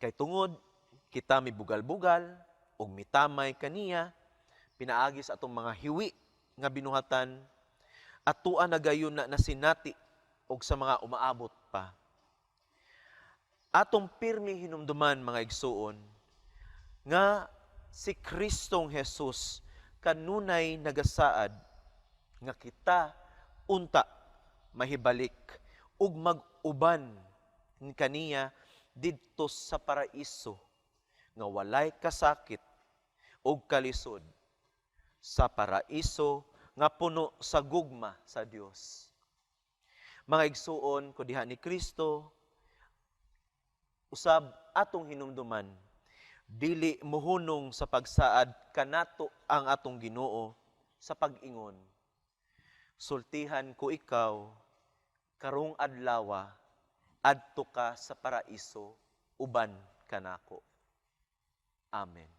Speaker 9: kay tungod kita mibugal-bugal ug mitamay kaniya, pinaagi sa atong mga hiwi nga binuhatan, at tuan na gayon na nasinati og sa mga umaabot pa. Atong pirmi hinumduman, mga igsuon, nga si Kristong Jesus kanunay nagasaad nga kita unta mahibalik ug mag-uban ni kaniya didto sa paraiso nga walay kasakit ug kalisod, sa paraiso nga puno sa gugma sa Dios. Mga igsuon, ko diha ni Kristo, usab atong hinumduman, dili muhunong sa pagsaad kanato ang atong Ginoo sa pag-ingon. Sultihan ko ikaw, karong adlawa, adto ka sa paraiso, uban kanako. Amen.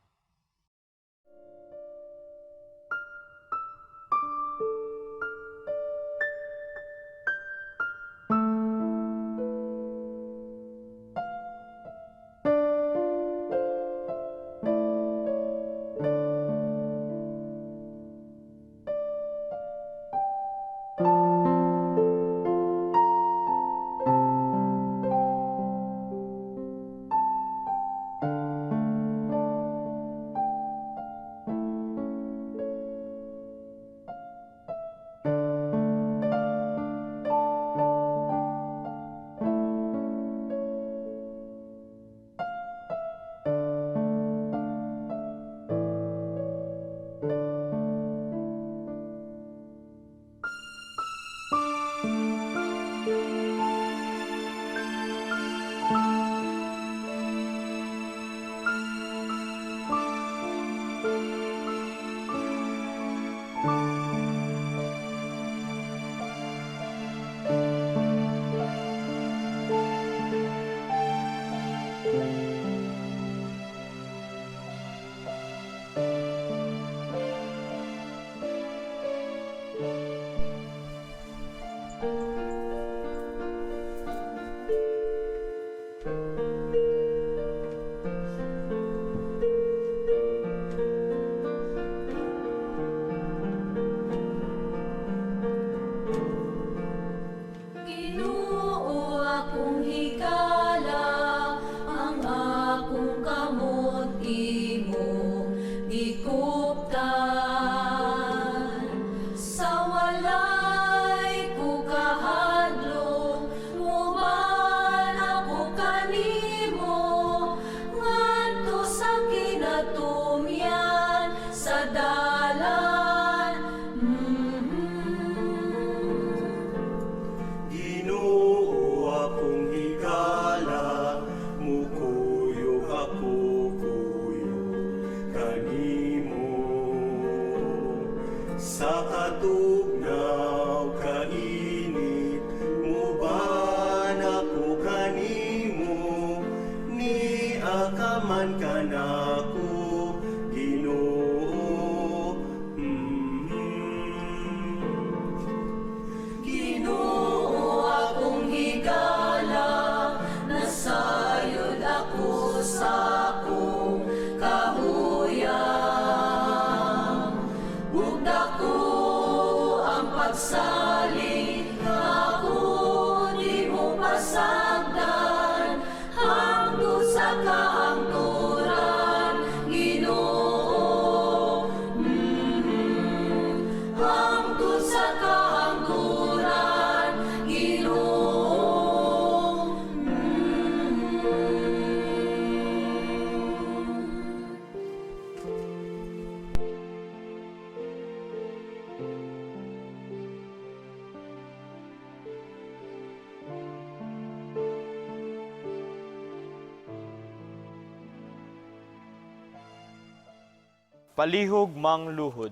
Speaker 3: Palihog mang luhod.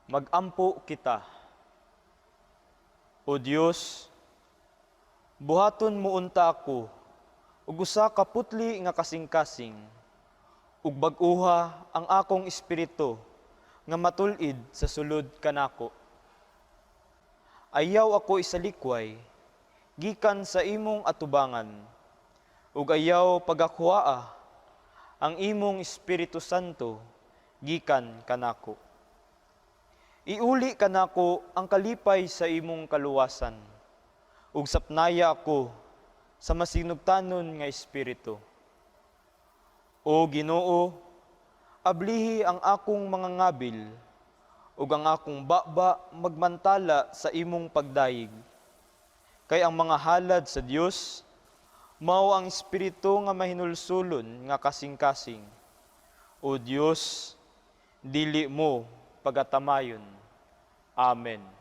Speaker 3: Magampo kita. O Dios, buhaton mo unta ako, ug usa ka putli nga kasing-kasing, ug bag-uha ang akong espiritu nga matulid sa sulod kanako. Ayaw ako isalikway, gikan sa imong atubangan, ug ayaw pagakuhaa ang imong Espiritu Santo gikan kanako. Iuli kanako ang kalipay sa imong kaluwasan, ug sapnaya ako sa masinugtanon nga espiritu. O Ginoo, ablihi ang akong mga ngabil, ug ang akong baba magmantala sa imong pagdayig. Kay ang mga halad sa Dios mao ang espiritu nga mahinulsulon nga kasing-kasing. O Dios, dili mo pagatamayon. Amen.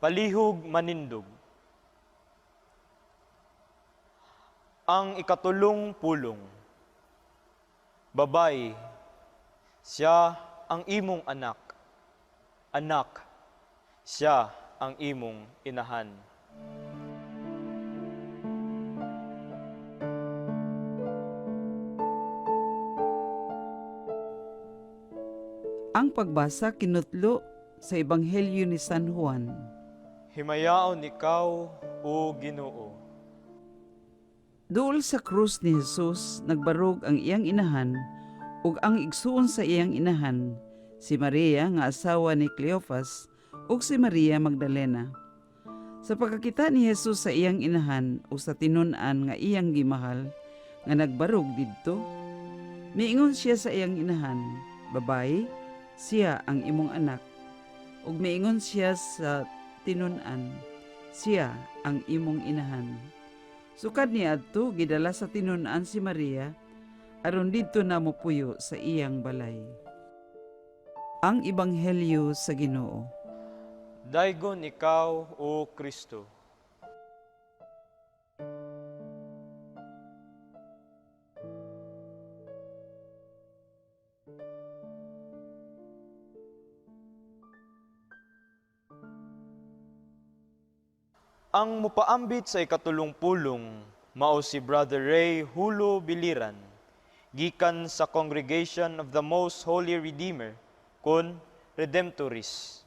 Speaker 3: Palihog manindog. Ang ikatulong pulong. Babay, siya ang imong anak. Anak, siya ang imong inahan.
Speaker 6: Ang pagbasa kinutlo sa Ebanghelyo ni San Juan.
Speaker 3: Himayaon ikaw, o Ginoo.
Speaker 6: Duol sa krus ni Jesus, nagbarog ang iyang inahan ug ang igsuon sa iyang inahan, si Maria nga asawa ni Cleophas ug si Maria Magdalena. Sa pagkakita ni Jesus sa iyang inahan ug sa tinun-an nga iyang gimahal nga nagbarog didto, miingon siya sa iyang inahan, "Babae, siya ang imong anak." Ug miingon siya sa tinun-an, "Siya ang imong inahan." Sukad niadto gidala sa tinun-an si Maria aron didto na mopuyo sa iyang balay. Ang Ebanghelyo sa Ginoo.
Speaker 3: Daygon ikaw, o Kristo. Ang mupaambit sa ikatulong pulong, mao si Brother Ray Hulo Biliran, gikan sa Congregation of the Most Holy Redeemer, kun Redemptoris.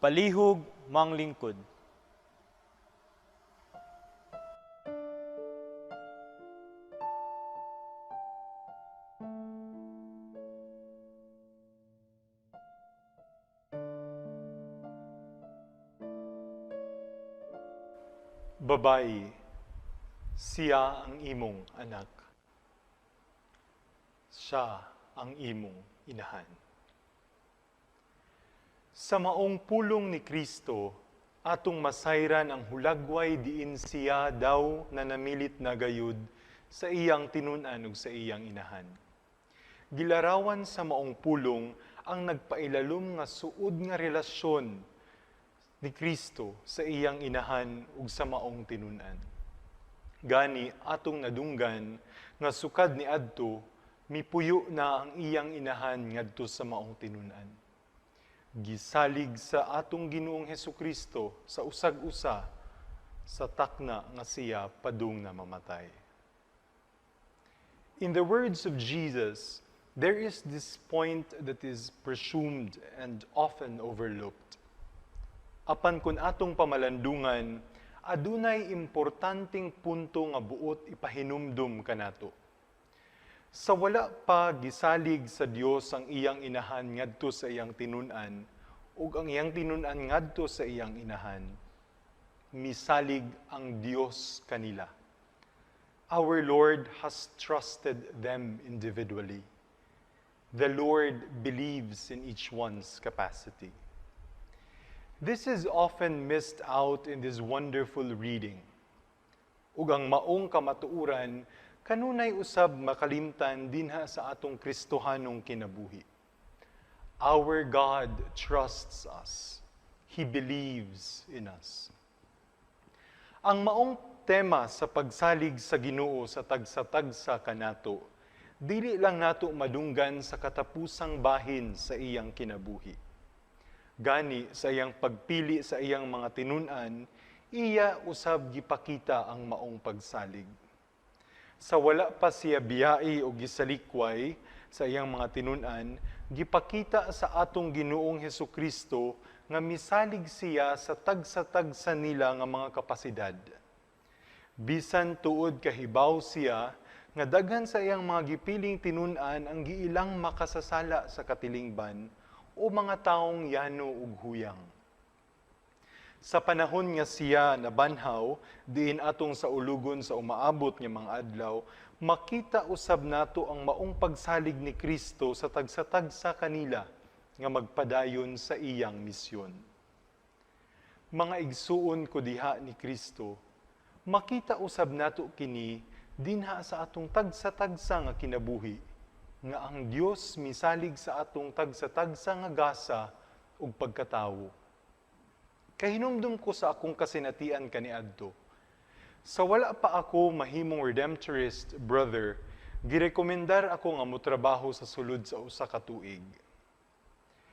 Speaker 3: Palihog manglingkod.
Speaker 8: Babae, siya ang imong anak. Siya ang imong inahan. Sa maong pulong ni Kristo, atong masayran ang hulagway diin siya daw na namilit na gayud sa iyang tinun-an ug sa iyang inahan. Gilarawan sa maong pulong ang nagpailalom nga suod nga relasyon ni Kristo sa iyang inahan ug sa maong tinun-an. Gani atong nadunggan nga sukad ni adto mipuyo na ang iyang inahan ngadto sa maong tinun-an. Gisalig sa atong Ginoong Hesukristo sa usag-usa sa takna nga siya padung na mamatay. In the words of Jesus, there is this point that is presumed and often overlooked. Apan kun atong pamalandungan, adunay importanteng punto nga buot ipahinumdum kanato. Sa wala pa gisalig sa Dios ang iyang inahan ngadto sa iyang tinun-an ug ang iyang tinun-an ngadto sa iyang inahan, misalig ang Dios kanila. Our Lord has trusted them individually. The Lord believes in each one's capacity. This is often missed out in this wonderful reading. Ug ang maong kamatuuran kanunay usab makalimtan dinha sa atong Kristohanong kinabuhi. Our God trusts us. He believes in us. Ang maong tema sa pagsalig sa Ginoo sa tagsa-tagsa kanato, dili lang nato madunggan sa katapusang bahin sa iyang kinabuhi. Gani sa iyang pagpili sa iyang mga tinun-an, iya usab gipakita ang maong pagsalig. Sa wala pa siya biyai o gisalikway sa iyang mga tinun-an, gipakita sa atong Ginoong Hesukristo nga misalig siya sa tagsa-tagsa nila nga mga kapasidad. Bisan tuod kahibaw siya nga daghan sa iyang mga gipiling tinun-an ang giilang makasasala sa katilingban o mga taong yano ug huyang. Sa panahon nga siya nabanhaw, diin atong sa ulugon sa umaabot nga mga adlaw, makita usab nato ang maong pagsalig ni Kristo sa tagsa-tagsa kanila nga magpadayon sa iyang misyon. Mga igsuon ko diha ni Kristo, makita usab nato kini dinha sa atong tagsa-tagsa nga kinabuhi, nga ang Dios misalig sa atong tagsa-tagsa nga gasa ug pagkatawo. Kahinumdum ko sa akong kasinatian kaniadto. Sa wala pa ako mahimong redemptorist, brother, girekomendar ako nga motrabaho sa sulod sa usa ka tuig.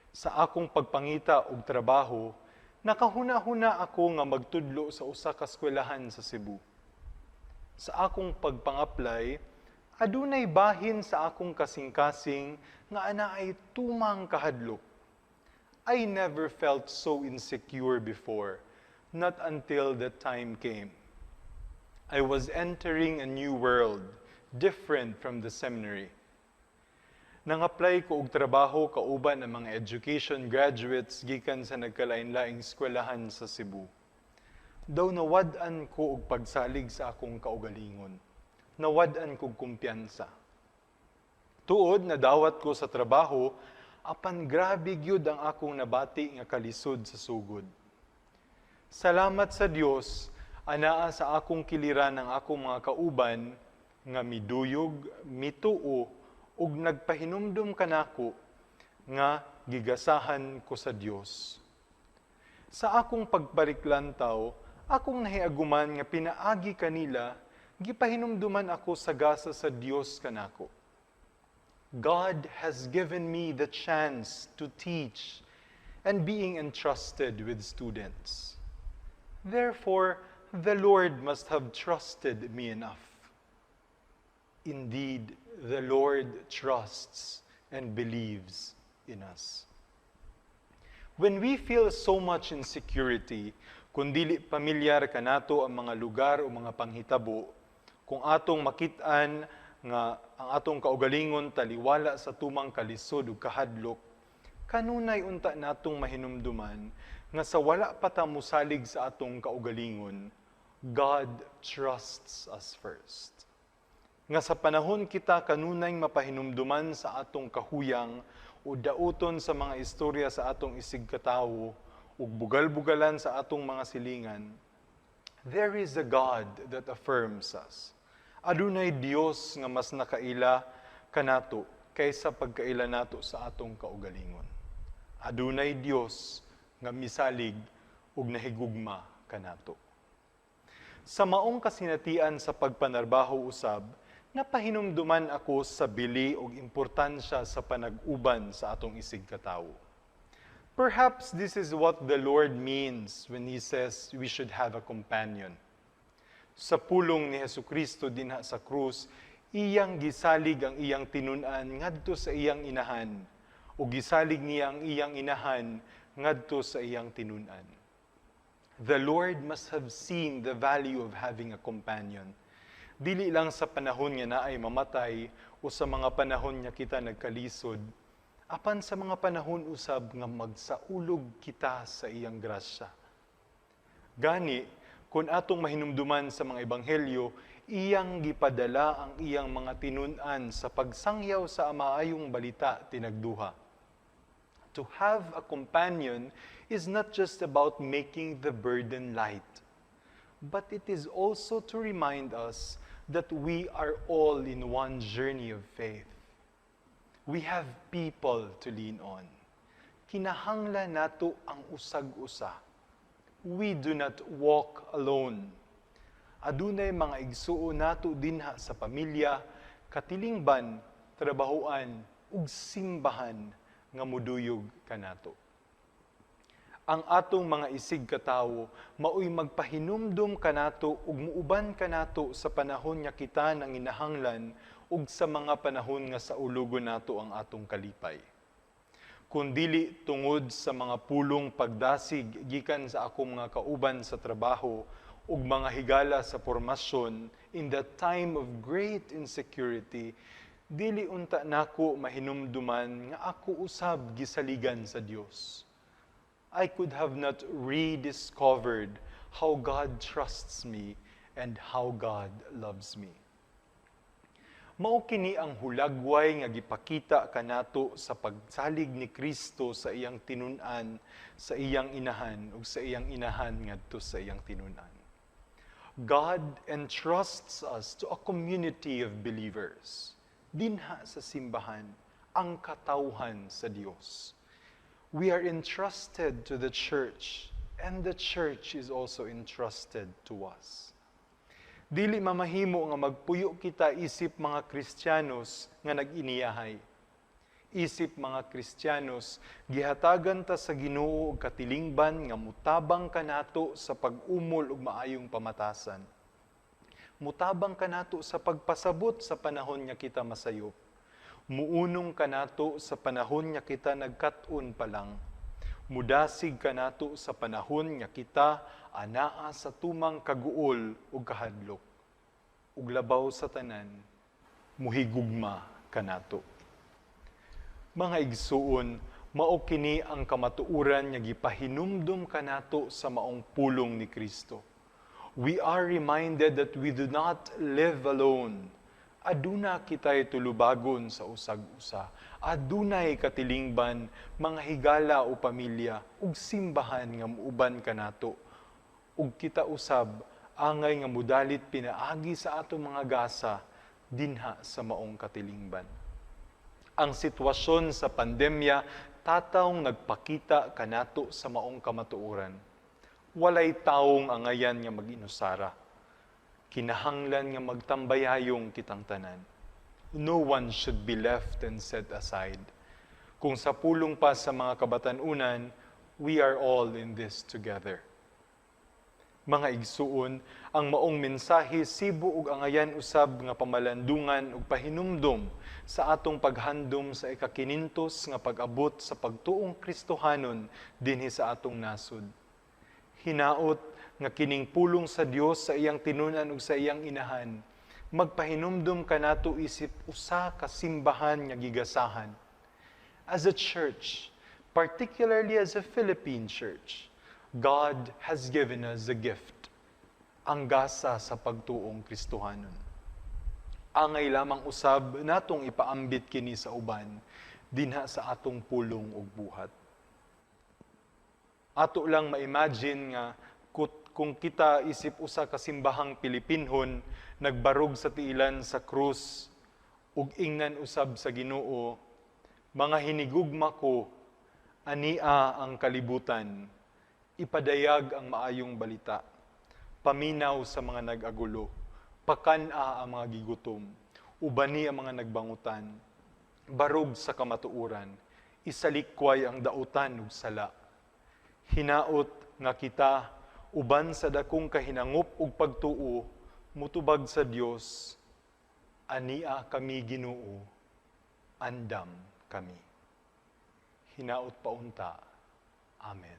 Speaker 8: Sa akong pagpangita og trabaho, nakahuna-huna ako nga magtudlo sa usa ka eskwelahan sa Cebu. Sa akong pagpang-apply, adunay bahin sa akong kasing-kasing nga anaay tumang kahadlok. I never felt so insecure before, not until that time came. I was entering a new world, different from the seminary. Nang-apply ko og trabaho kauban ang mga education graduates gikan sa nagkalain-laing eskwelahan sa Cebu. Daw nawad-an ko og pagsalig sa akong kaugalingon. Nawad-an ko kumpiyansa. Tuod na dawat ko sa trabaho, apan grabe gyud ang akong nabati nga kalisod sa sugod. Salamat sa Dios, anaa sa akong kiliran ang akong mga kauban nga miduyog, mituo ug nagpahinumdum kanako nga gigasahan ko sa Dios. Sa akong pagbariklantaw, akong nahiaguman nga pinaagi kanila, gipahinumduman ako sa gasa sa Dios kanako. God has given me the chance to teach and being entrusted with students. Therefore, the Lord must have trusted me enough. Indeed, the Lord trusts and believes in us. When we feel so much insecurity, kung dili pamilyar kanato ang mga lugar o mga panghitabo, kung atong makit-an nga ang atong kaugalingon taliwala sa tumang kalisod ug kahadlok, kanunay unta natong mahinumduman nga sa wala pa ta mosalig sa atong kaugalingon, God trusts us first. Nga sa panahon kita kanunay mapahinumduman sa atong kahuyang o dauton sa mga istorya sa atong isig katawo ug bugal-bugalan sa atong mga silingan, there is a God that affirms us. Adunay Dios nga mas nakaila kanato kaysa pagkaila nato sa atong kaugalingon. Adunay Dios nga misalig ug nahigugma kanato. Sa maong kasinatian sa pagpanarbaho usab, napahinumduman ako sa bili ug importansya sa panag-uban sa atong isig katawo. Perhaps this is what the Lord means when He says we should have a companion. Sa pulong ni Jesucristo dinha sa krus, iyang gisalig ang iyang tinun-an ngadto sa iyang inahan, o gisalig niya ang iyang inahan ngadto sa iyang tinun-an. The Lord must have seen the value of having a companion. Dili lang sa panahon niya na ay mamatay o sa mga panahon niya kita nagkalisod, apan sa mga panahon usab nga magsaulog kita sa iyang grasya. Gani, kung atong mahinumduman sa mga ebanghelyo, iyang gipadala ang iyang mga tinun-an sa pagsangyaw sa maayong balita tinagduha. To have a companion is not just about making the burden light, but it is also to remind us that we are all in one journey of faith. We have people to lean on. Kinahanglan nato ang usag-usa. We do not walk alone. Adunay mga igsuo nato dinha sa pamilya, katilingban, trabahoan, ug simbahan nga muduyog kanato. Ang atong mga isig katawo maoy magpahinumdum kanato ug muuban kanato sa panahon nga kita nang inahanglan ug sa mga panahon nga sa ulugon nato ang atong kalipay. Kung dili tungod sa mga pulong pagdasig gikan sa akong mga kauban sa trabaho ug mga higala sa pormasyon in the time of great insecurity, dili unta nako mahinumduman nga ako usab gisaligan sa Dios. I could have not rediscovered how God trusts me and how God loves me. Mao kini ang hulagway nga gipakita kanato sa pagsalig ni Kristo sa iyang tinun-an, sa iyang inahan ug sa iyang inahan ngadto sa iyang tinun-an. God entrusts us to a community of believers. dinha sa simbahan ang katawhan sa Dios. We are entrusted to the church, and the church is also entrusted to us. Dili mamahimo nga magpuyo kita isip mga Kristiyanos nga nag-iniyahay. Isip mga Kristiyanos, gihatagan ta sa Ginoo og katilingban nga mutabang kanato sa pag-umol ug maayong pamatasan. Mutabang kanato sa pagpasabot sa panahon nga kita masayop. Muunong kanato sa panahon nga kita nagkat-on pa lang. Mudasig kanato sa panahon nga kita anaa sa tumang kaguol ug kahadlok. Ug labaw sa tanan, muhigugma kanato. Mga igsuon, mao kini ang kamatuoran nga gipahinumdum kanato sa maong pulong ni Kristo. We are reminded that we do not live alone. Aduna kita'y tulubagon sa usag-usa. Adunay katilingban, mga higala o pamilya, ug simbahan nga muuban kanato. Ug kita usab, angay nga mudalit pinaagi sa atong mga gasa, dinha sa maong katilingban. Ang sitwasyon sa pandemya, tatawng nagpakita kanato sa maong kamatuoran. Walay taong angayan nga mag-inusara. Kinahanglan nga magtambayayong kitang tanan. No one should be left and set aside. Kung sa pulong pa sa mga kabatanunan, we are all in this together. Mga igsuon, ang maong mensahe sibo ug angayan usab nga pamalandungan ug pahinumdom sa atong paghandom sa ikakinintos nga pag-abot sa pagtuong Kristohanon dinhi sa atong nasod. Hinaot nga kining pulong sa Dios sa iyang tinunan ug sa iyang inahan, magpahinumdum kanato isip usa ka simbahan nga gigasahan. As a church, particularly as a Philippine church, God has given us a gift, ang gasa sa pagtuong Kristohanon. Angay lamang usab natong ipaambit kini sa uban dinha sa atong pulong ug buhat. Ato lang ma-imagine nga kung kita isip usa ka simbahang Pilipinhon nagbarog sa tiilan sa krus ug ingnan usab sa Ginoo, mga hinigugma ko, ania ang kalibutan, ipadayag ang maayong balita, paminaw sa mga nag-agulo, pakana ang mga gigutom, ubani ang mga nagbangutan, barog sa kamatuuran, isalikway ang dautan ug sala. Hinaot nga kita, uban sa dakong kahinangop ug pagtuo, mutubag sa Dios, ania kami Ginoo, andam kami. Hinaot paunta. Amen.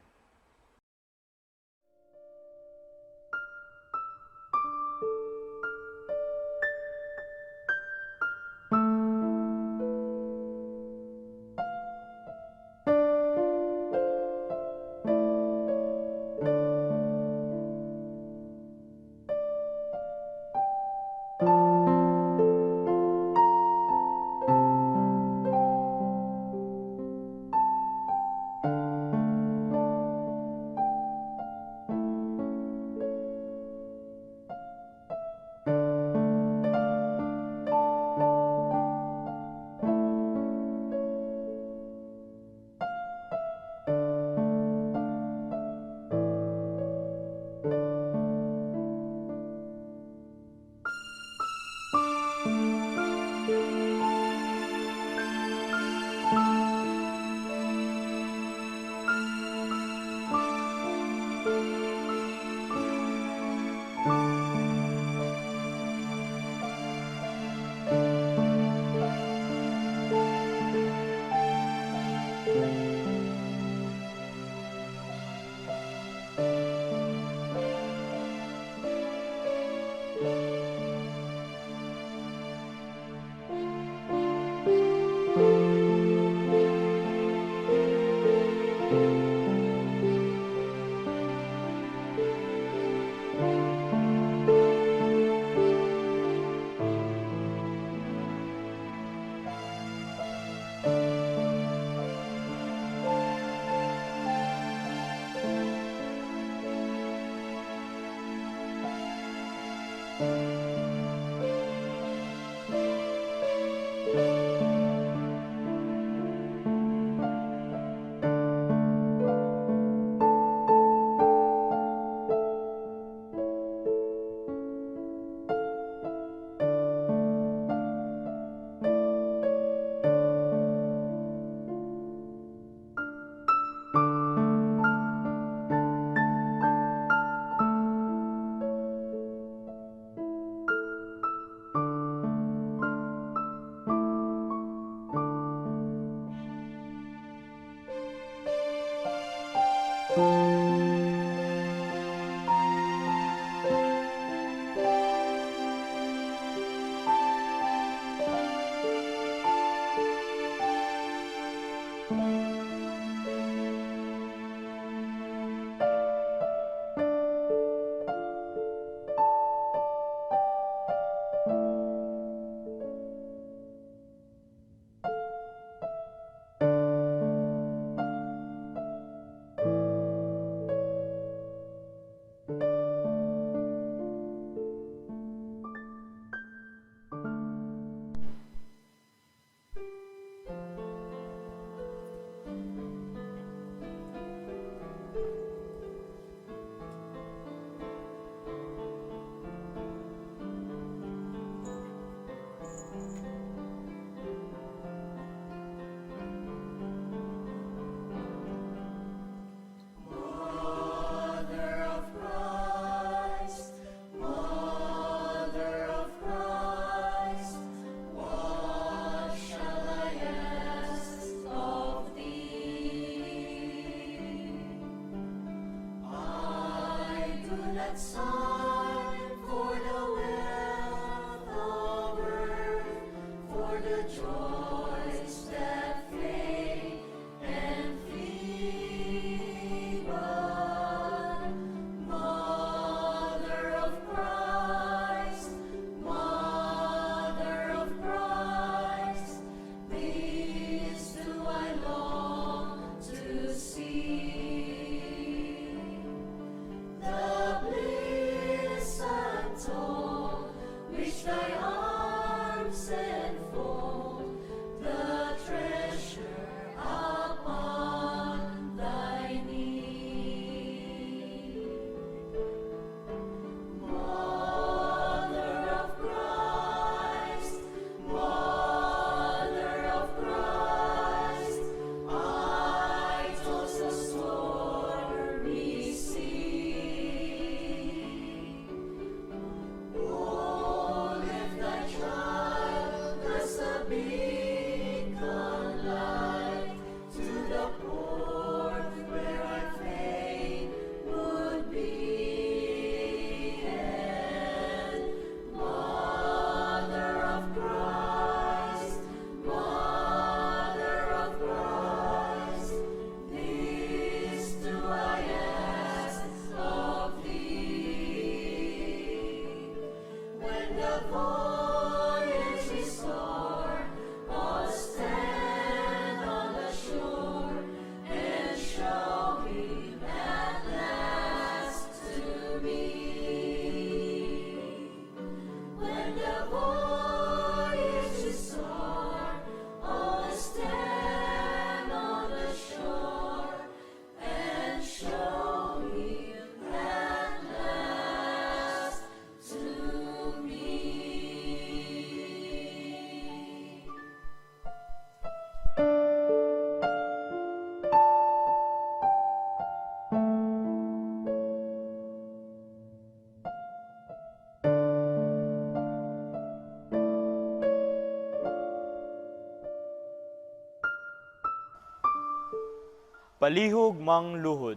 Speaker 3: Palihog mang luhod.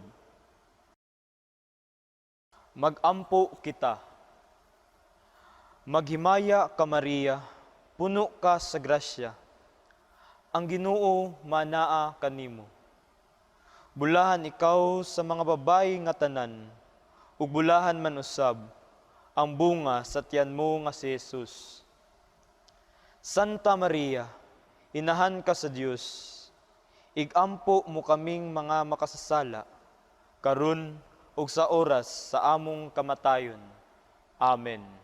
Speaker 3: Magampo kita. Maghimaya ka Maria, puno ka sa grasya. Ang Ginoo manaa kanimo. Bulahan ikaw sa mga babayi nga tanan, ug bulahan man usab ang bunga sa tiyan mo nga si Jesus. Santa Maria, inahan ka sa Dios. Igampo mo kaming mga makasasala, karon ug sa oras sa among kamatayon. Amen.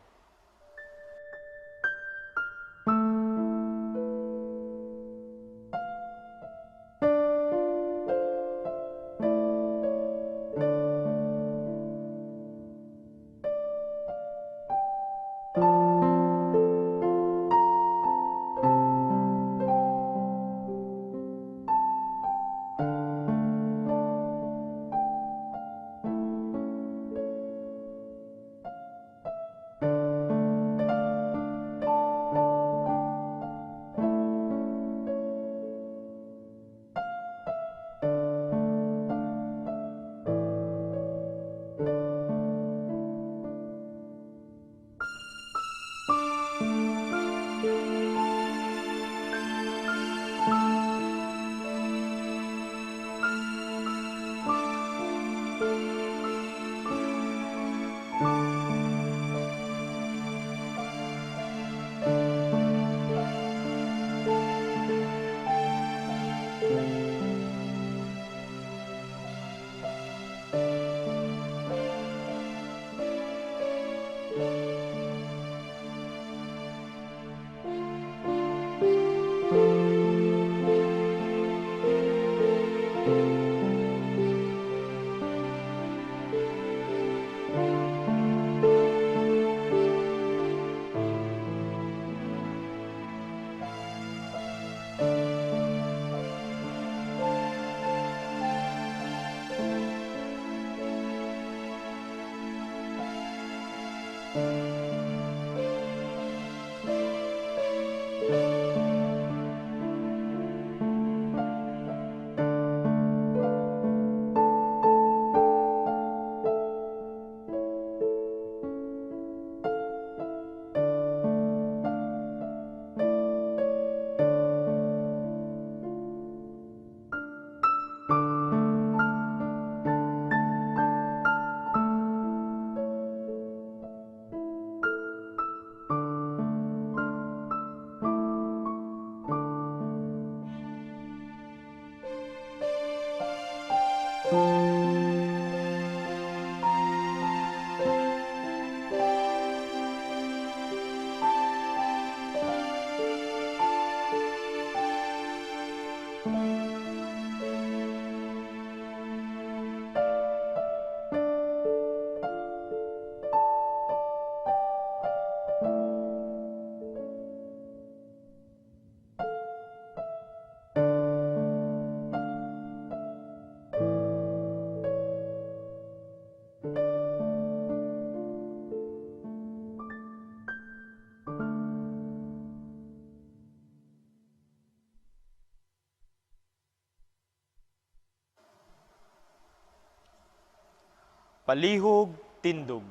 Speaker 3: Palihog tindog.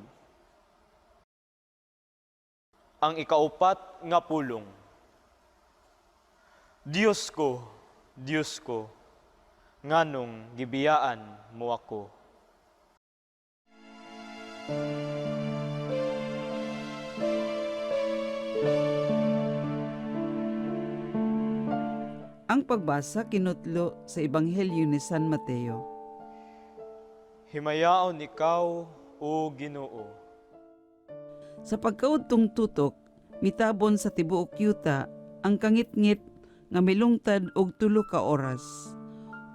Speaker 3: Ang ikaupat nga pulong. Diyos ko, nganong gibiyaan mo ako.
Speaker 6: Ang pagbasa kinutlo sa Ebanghelyo ni San Mateo.
Speaker 3: Himayaon ikaw, o Ginoo.
Speaker 6: Sa pagkaudtong tutok, mitabon sa tibuok yuta ang kangit-ngit nga milungtad og 3 ka oras.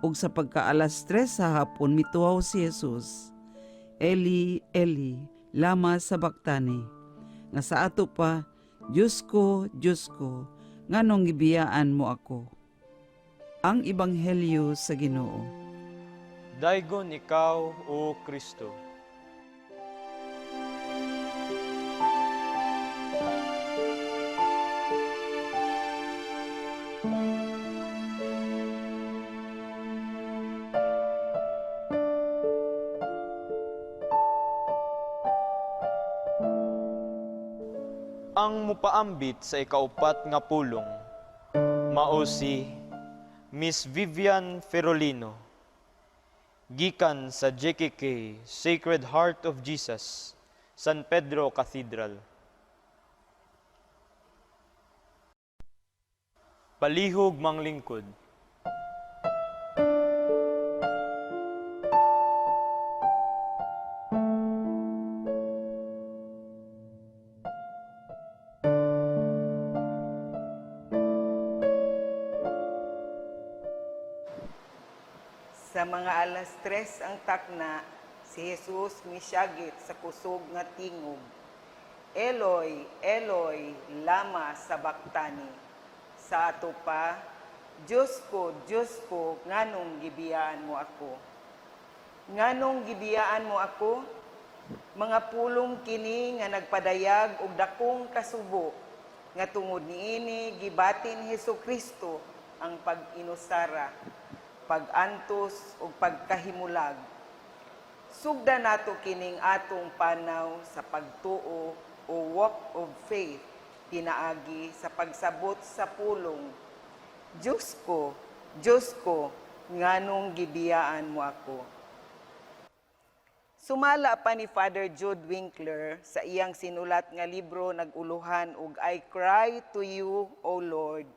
Speaker 6: Ug sa pagkaalas 3 sa hapon mituaw si Jesus. Eli, Eli, lama sabachthani. Nga sa ato pa, Diyos ko, nganong gibiyaan mo ako. Ang Ebanghelyo sa Ginoo.
Speaker 3: Daygon ikaw, o Kristo. Ang mupaambit sa ikaupat nga pulong, mao si Miss Vivian Ferolino, gikan sa JKK Sacred Heart of Jesus, San Pedro Cathedral. Palihog manglingkod.
Speaker 10: Sa mga alas 3 ang takna, si Jesus misyagit sa kusog nga tingog. Eloi, Eloi, lama sabachthani. Sa ato pa, Diyos ko, nganong gibiyaan mo ako? Nganong gibiyaan mo ako? Mga pulong kini nga nagpadayag og dakong kasubo, nga tungod niini gibatin Hesukristo ang pag-inusara, pag-antos o pagkahimulag. Sugda nato kining atong panaw sa pagtuo o walk of faith pinaagi sa pagsabot sa pulong. Diyos ko, nganong gibiyaan mo ako. Sumala pa ni Father Jude Winkler sa iyang sinulat nga libro naguluhan og I Cry to You, O Lord.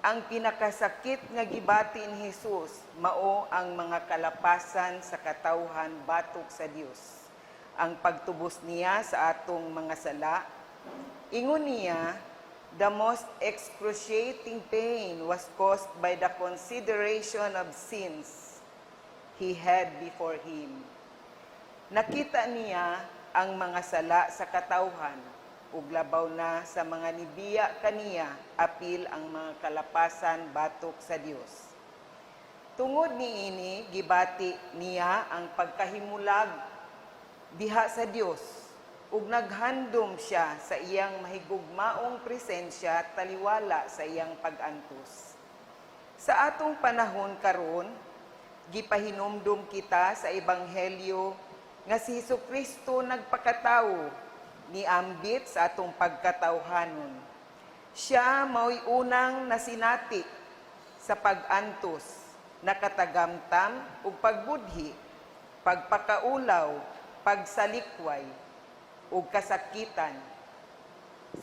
Speaker 10: Ang pinakasakit nga gibati ni Jesus mao ang mga kalapasan sa katawhan batok sa Dios. Ang pagtubos niya sa atong mga sala, ingon niya, the most excruciating pain was caused by the consideration of sins he had before him. Nakita niya ang mga sala sa katawhan, ug labaw na sa mga nibiya kaniya, apil ang mga kalapasan batok sa Dios. Tungod niini, gibati niya ang pagkahimulag diha sa Dios, ug naghandom siya sa iyang mahigugmaong presensya taliwala sa iyang pag-antos. Sa atong panahon karon, gipahinumdum kita sa ebanghelyo nga si Hesukristo nagpakatawo niambit sa atong pagkatawhanon. Siya mao'y unang nasinati sa pag-antos, nakatagamtam ug pagbudhi, pagpakaulaw, pagsalikway ug kasakitan.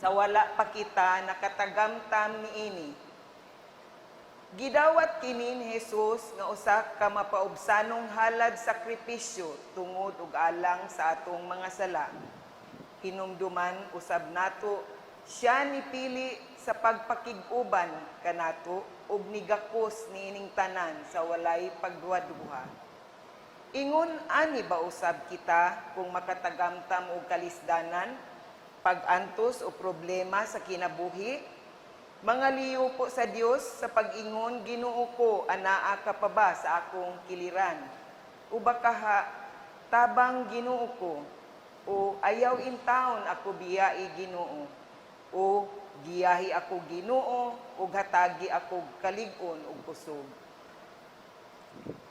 Speaker 10: Sa wala pa kita nakatagamtam niini. Gidawat kini ni Jesus nga usa ka mapaubsanong halad sakripisyo tungod ug alang sa atong mga sala. Hinumduman usab nato siya nipili sa pagpakig-uban kanato ug nigakos niining tanan sa walay pagduha-duha. Ingon ani ba usab kita kung makatagamtam og kalisdanan, pag-antos o problema sa kinabuhi? Mga liyo po sa Dios sa pag-ingon, Ginoo ko, anaa ka pa ba sa akong kiliran? O baka tabang Ginoo ko, o ayaw in taon ako biyai Ginoo, o giyahi ako Ginoo, o hatagi ako kalig-on o kusog.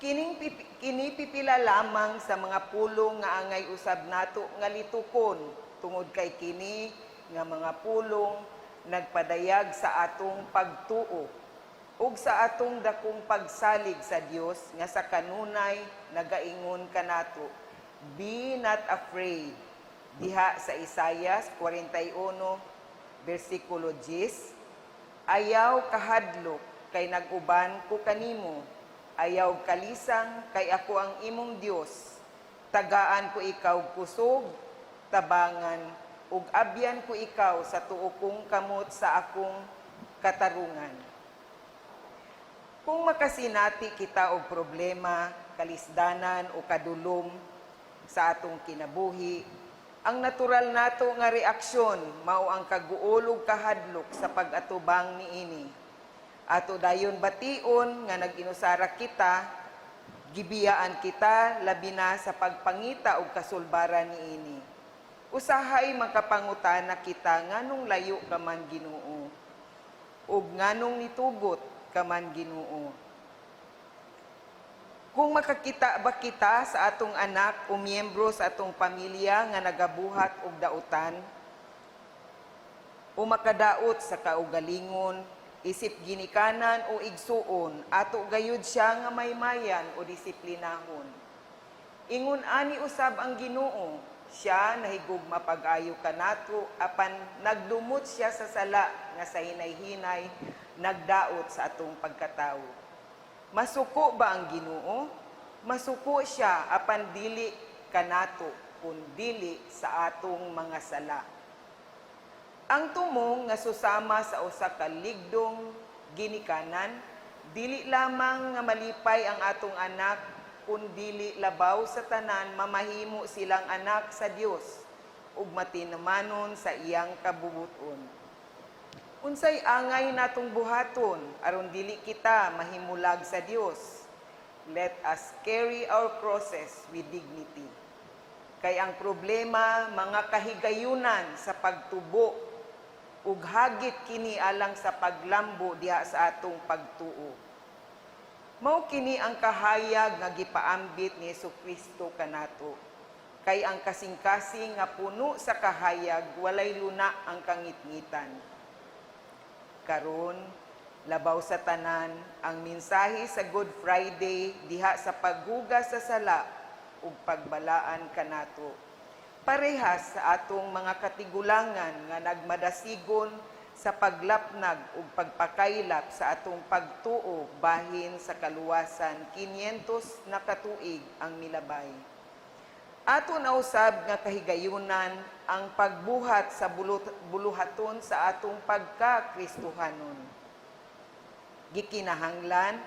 Speaker 10: Kini pipila lamang sa mga pulong nga angay usab nato nga litukon tungod kay kini nga mga pulong nagpadayag sa atong pagtuo ug sa atong dakong pagsalig sa Dios nga sa kanunay nagaingon kanato, be not afraid. Diha sa Isaias 41 bersikulo 10, ayaw kahadlok kay nag-uban ko kanimo. Ayaw kalisang kay ako ang imong Dios. Tagaan ko ikaw kusog, tabangan, ug abyan ko ikaw sa tuo kong kamot sa akong katarungan. Kung makasinati kita og problema, kalisdanan o kadulom sa atong kinabuhi, ang natural nato nga reaksyon mao ang kaguol ug kahadlok sa pag-atubang niini. Ato dayon bation nga nag-inusara kita, gibiyaan kita labi na sa pagpangita og kasulbaran niini. Usahay makapangutana kita nganong layo ka man Ginoo, ug nganong nitugot ka man Ginoo. Kung makakita ba kita sa atong anak o miyembro sa atong pamilya nga nagabuhat og dautan, o makadaot sa kaugalingon, isip ginikanan o igsuon, ato gayud siya nga maymayan o disiplinahon. Ingon ani usab ang Ginoo, siya nahigugma pag-ayo kanato apan nagdumot siya sa sala nga sa hinay-hinay nagdaot sa atong pagkatawo. Masuko ba ang Ginoo? Masuko siya apan dili kanato kun dili sa atong mga sala. Ang tumong nga susama sa usa ka ligdong ginikanan, dili lamang nga malipay ang atong anak, kun dili labaw sa tanan mamahimo silang anak sa Dios ug matinamanon sa iyang kabubuton. Unsay angay natong buhaton aron dili kita mahimulag sa Dios? Let us carry our crosses with dignity. Kay ang problema mga kahigayunan sa pagtubo ug hagit kini alang sa paglambo diha sa atong pagtuo. Mao kini ang kahayag nga gipaambit ni Hesukristo kanato. Kay ang kasing-kasing nga puno sa kahayag walay luna ang kangitngitan. Karon labaw sa tanan ang mensahe sa Good Friday diha sa paghugas sa sala ug pagbalaan kanato. Parehas sa atong mga katigulangan nga nagmadasigon sa paglapnag ug pagpakaylap sa atong pagtuo bahin sa kaluwasan 500 na katuig ang milabay. Ato na usab nga kahigayunan ang pagbuhat sa buluhaton sa atong pagka-Kristohanon. Gikinahanglan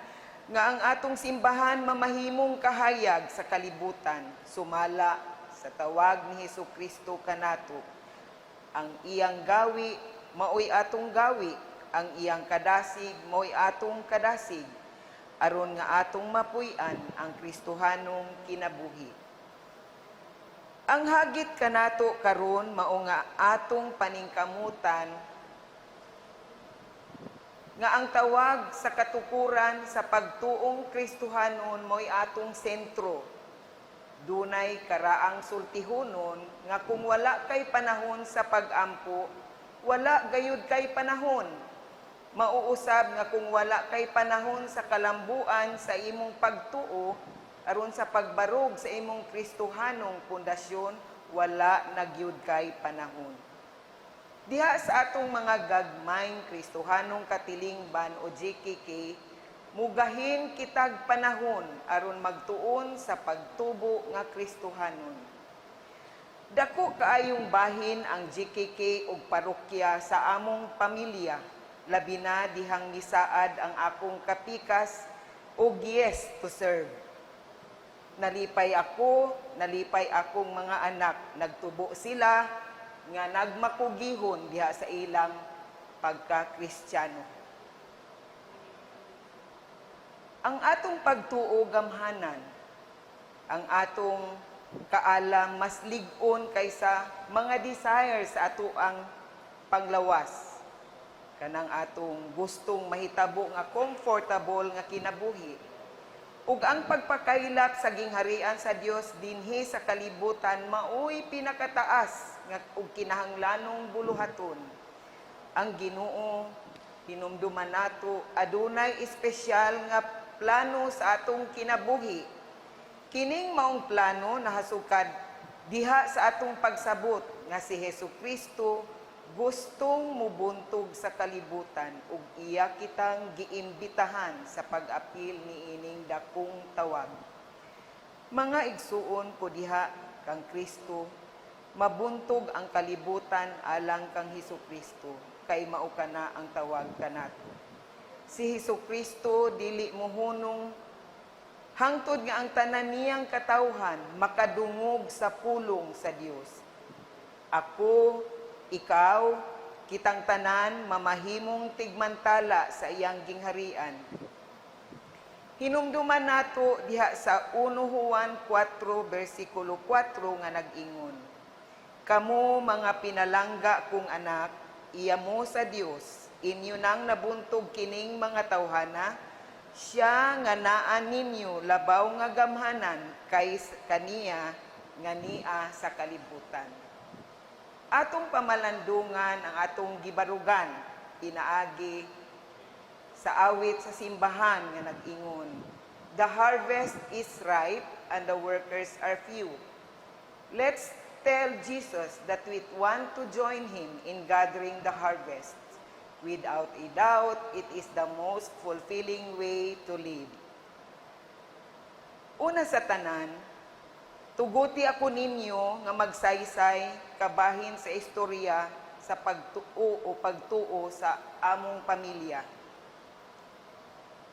Speaker 10: nga ang atong simbahan mamahimong kahayag sa kalibutan, sumala sa tawag ni Hesukristo kanato. Ang iyang gawi maoy atong gawi, ang iyang kadasig maoy atong kadasig, aron nga atong mapuy-an ang Kristohanong kinabuhi. Ang hagit kanato karon mao nga atong paningkamutan nga ang tawag sa katukuran sa pagtuong Kristohanon mo'y atong sentro. Dunay karaang sultihonon nga kung wala kay panahon sa pag-ampo, wala gayud kay panahon. Mauusab nga kung wala kay panahon sa kalambuan sa imong pagtuo, aron sa pagbarog sa imong Kristohanong pundasyon, wala nagyud kay panahon. Diha sa atong mga gagmayng Kristohanong katilingban o GKK, mugahin kitag panahon aron magtuon sa pagtubo nga Kristohanon. Dako kaayong bahin ang GKK ug parokya sa among pamilya, labi na dihang misaad ang akong kapikas og yes to serve. Nalipay akong mga anak, nagtubo sila nga nagmakugihon diha sa ilang pagka-Kristiyano. Ang atong pagtuo gamhanan, ang atong kaalam mas lig-on kaysa mga desires sa ato ang panglawas. Kanang atong gustong mahitabo nga comfortable nga kinabuhi. Ug ang pagpakaylap sa gingharian sa Dios dinhi sa kalibutan maoy pinakataas nga ug kinahanglanong buluhaton. Ang Ginoo hinumduman nato adunay espesyal nga plano sa atong kinabuhi. Kining maong plano nahasukad diha sa atong pagsabot nga si Hesukristo gustong mubuntog sa kalibutan ug iya kitang giimbitahan sa pag-apil niining dakong tawag. Mga igsuon ko diha kang Kristo, mabuntog ang kalibutan alang kang Hesukristo, kay mao kana ang tawag kanato. Si Hesukristo dili mohunong hangtod nga ang tanan niyang katawhan makadungog sa pulong sa Dios. Ako, ikaw, kitang tanan mamahimong tigmantala sa iyang gingharian. Hinumduman nato diha sa 1 Juan 4 versikulo 4 nga nag-ingon, "Kamo mga pinalangga kong anak, iya mo sa Dios, inyo nang nabuntog kining mga tawhana, siya nga naan ninyo labaw nga gamhanan kay kaniya nga niya sa kalibutan." Atong pamalandungan ang atong gibarugan, pinaagi sa awit sa simbahan nga nag-ingon, "The harvest is ripe and the workers are few." Let's tell Jesus that we want to join Him in gathering the harvest. Without a doubt, it is the most fulfilling way to live. Una sa tanan, tuguti ako ninyo nga magsaysay kabahin sa istorya sa pagtuo sa among pamilya.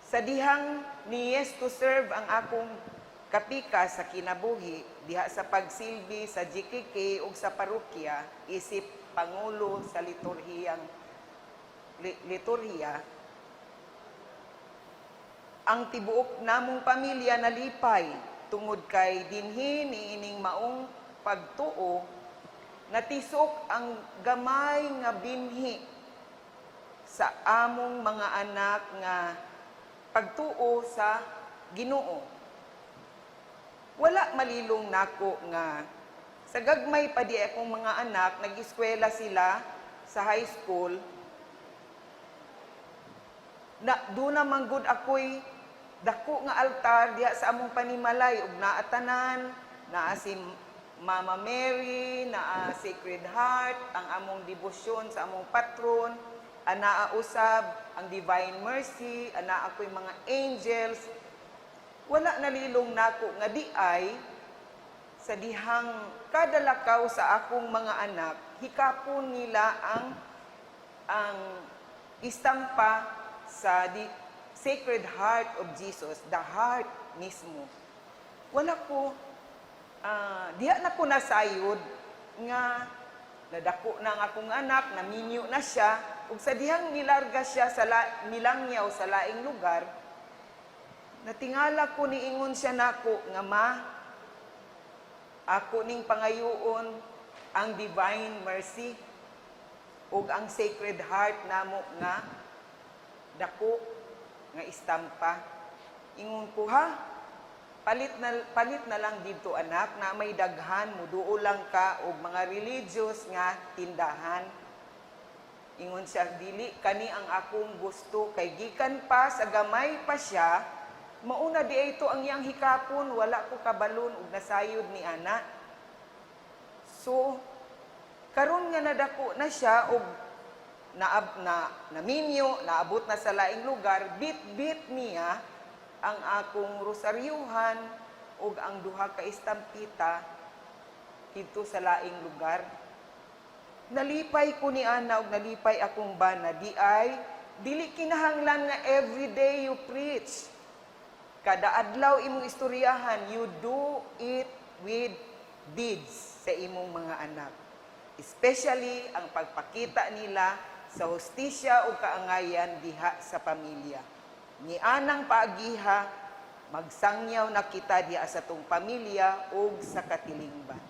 Speaker 10: Sa dihang ni yes to serve ang akong kapikas sa kinabuhi, diha sa pagsilbi sa GKK ug sa parokya, isip pangulo sa liturhiya, ang tibuok namong pamilya nalipay tungod kay dinhi niining maong pagtuo, natisok ang gamay nga binhi sa among mga anak nga pagtuo sa Ginoo. Wala malilong nako nga sa gagmay pa di akong mga anak, nag-eskwela sila sa high school, na doon naman good ako'y dako nga altar diha sa among panimalay ug naa tanan, naa si Mama Mary, naa Sacred Heart, ang among debosyon sa among patron, anaa usab ang Divine Mercy, anaa ako'y mga angels. Wala nalilong nako nga di ay sa dihang kada lakaw sa akong mga anak, hikapon nila ang istampa sa Sacred Heart of Jesus, the heart mismo. Wala ko, diha na ko nasayod nga nadako na ang akong anak, naminyo na siya, ug sa dihang nilarga siya nilangyaw sa laing lugar, natingala ko niingon siya nako nga, "Ma, Ako ning pangayuon ang Divine Mercy ug ang Sacred Heart namo nga dako nga istampa. Ingon ko ha, palit na lang dito anak na may daghan muduo lang ka og mga religious nga tindahan. Ingon siya, dili kani ang akong gusto kay gikan pa sa gamay pa siya, mauna di ito ang iyang hikapon, wala ko kabalon ug nasayod ni ana. So karon nga nadako na siya og naminyo, naabot na sa laing lugar, bit niya ang akong rosaryuhan ug ang duha ka istampita dito sa laing lugar. Nalipay ko ni ana ug nalipay akong bana di ay dili kinahanglan nga everyday you preach. Kada adlaw imong istoryahan, you do it with deeds sa imong mga anak. Especially ang pagpakita nila sa hustisya o kaangayan diha sa pamilya. Ni anang paagiha, magsangyaw na kita diha sa tong pamilya o sa katilingban.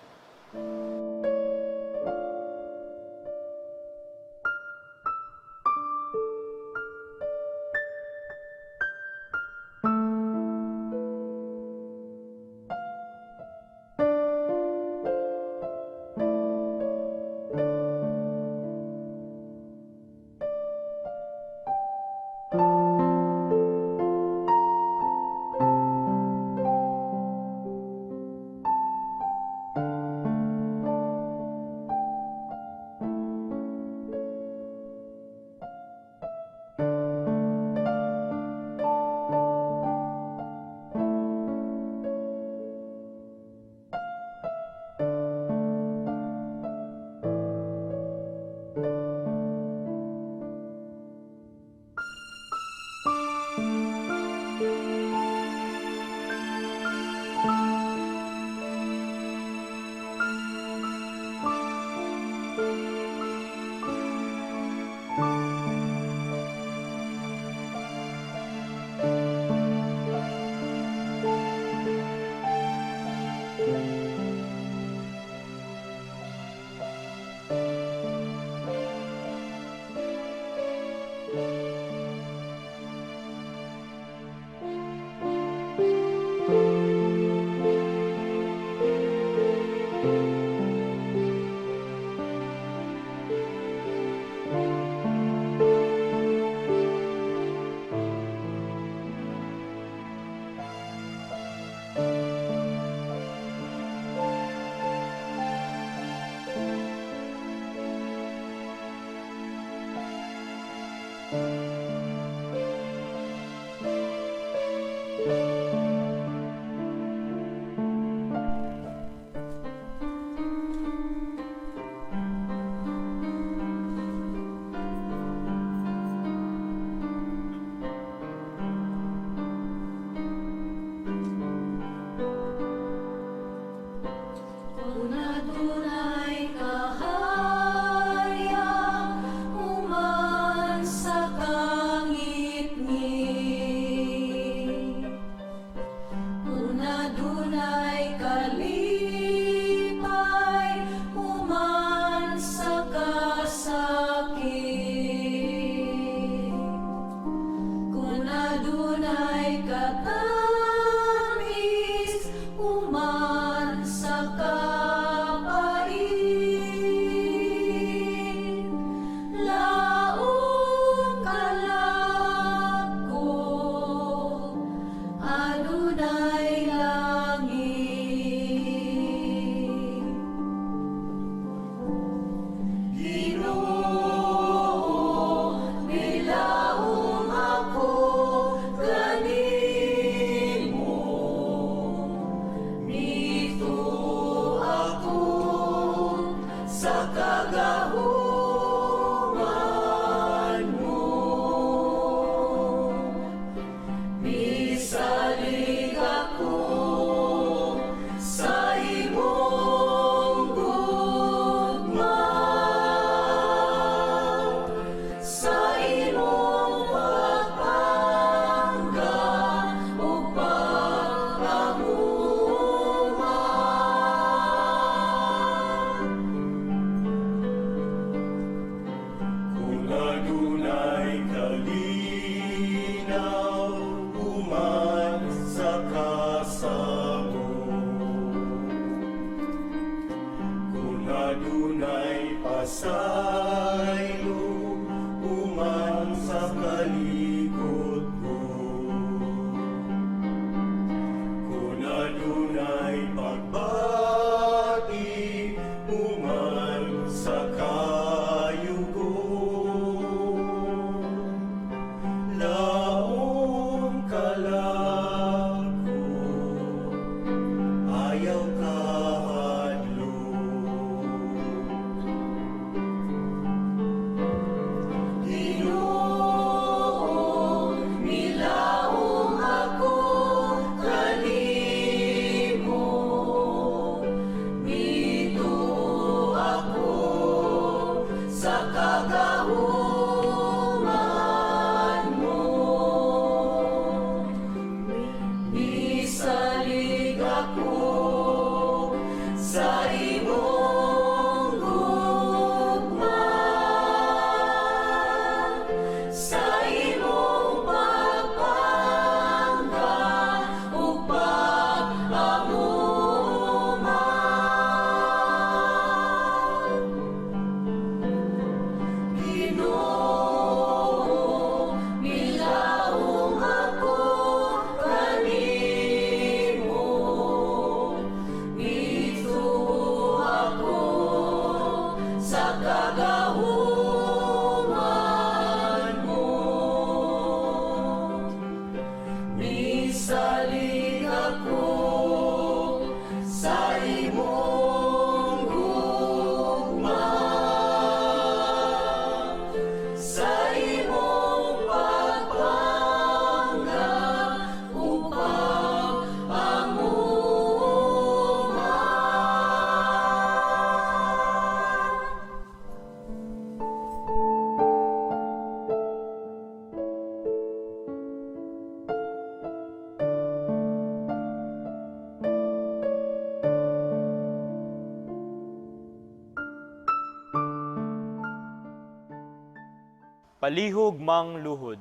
Speaker 3: Palihog mang luhod.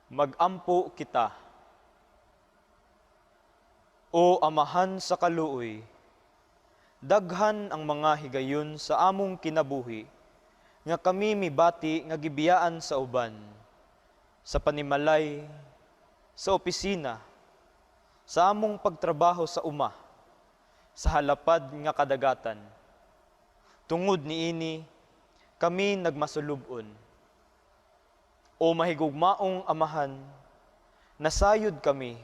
Speaker 3: Magampo kita. O Amahan sa kaluoy, daghan ang mga higayon sa among kinabuhi, nga kami mibati nga gibiyaan sa uban, sa panimalay, sa opisina, sa among pagtrabaho sa uma, sa halapad nga kadagatan. Tungod niini, kami nagmasulubon. O mahigugmaong Amahan, nasayod kami,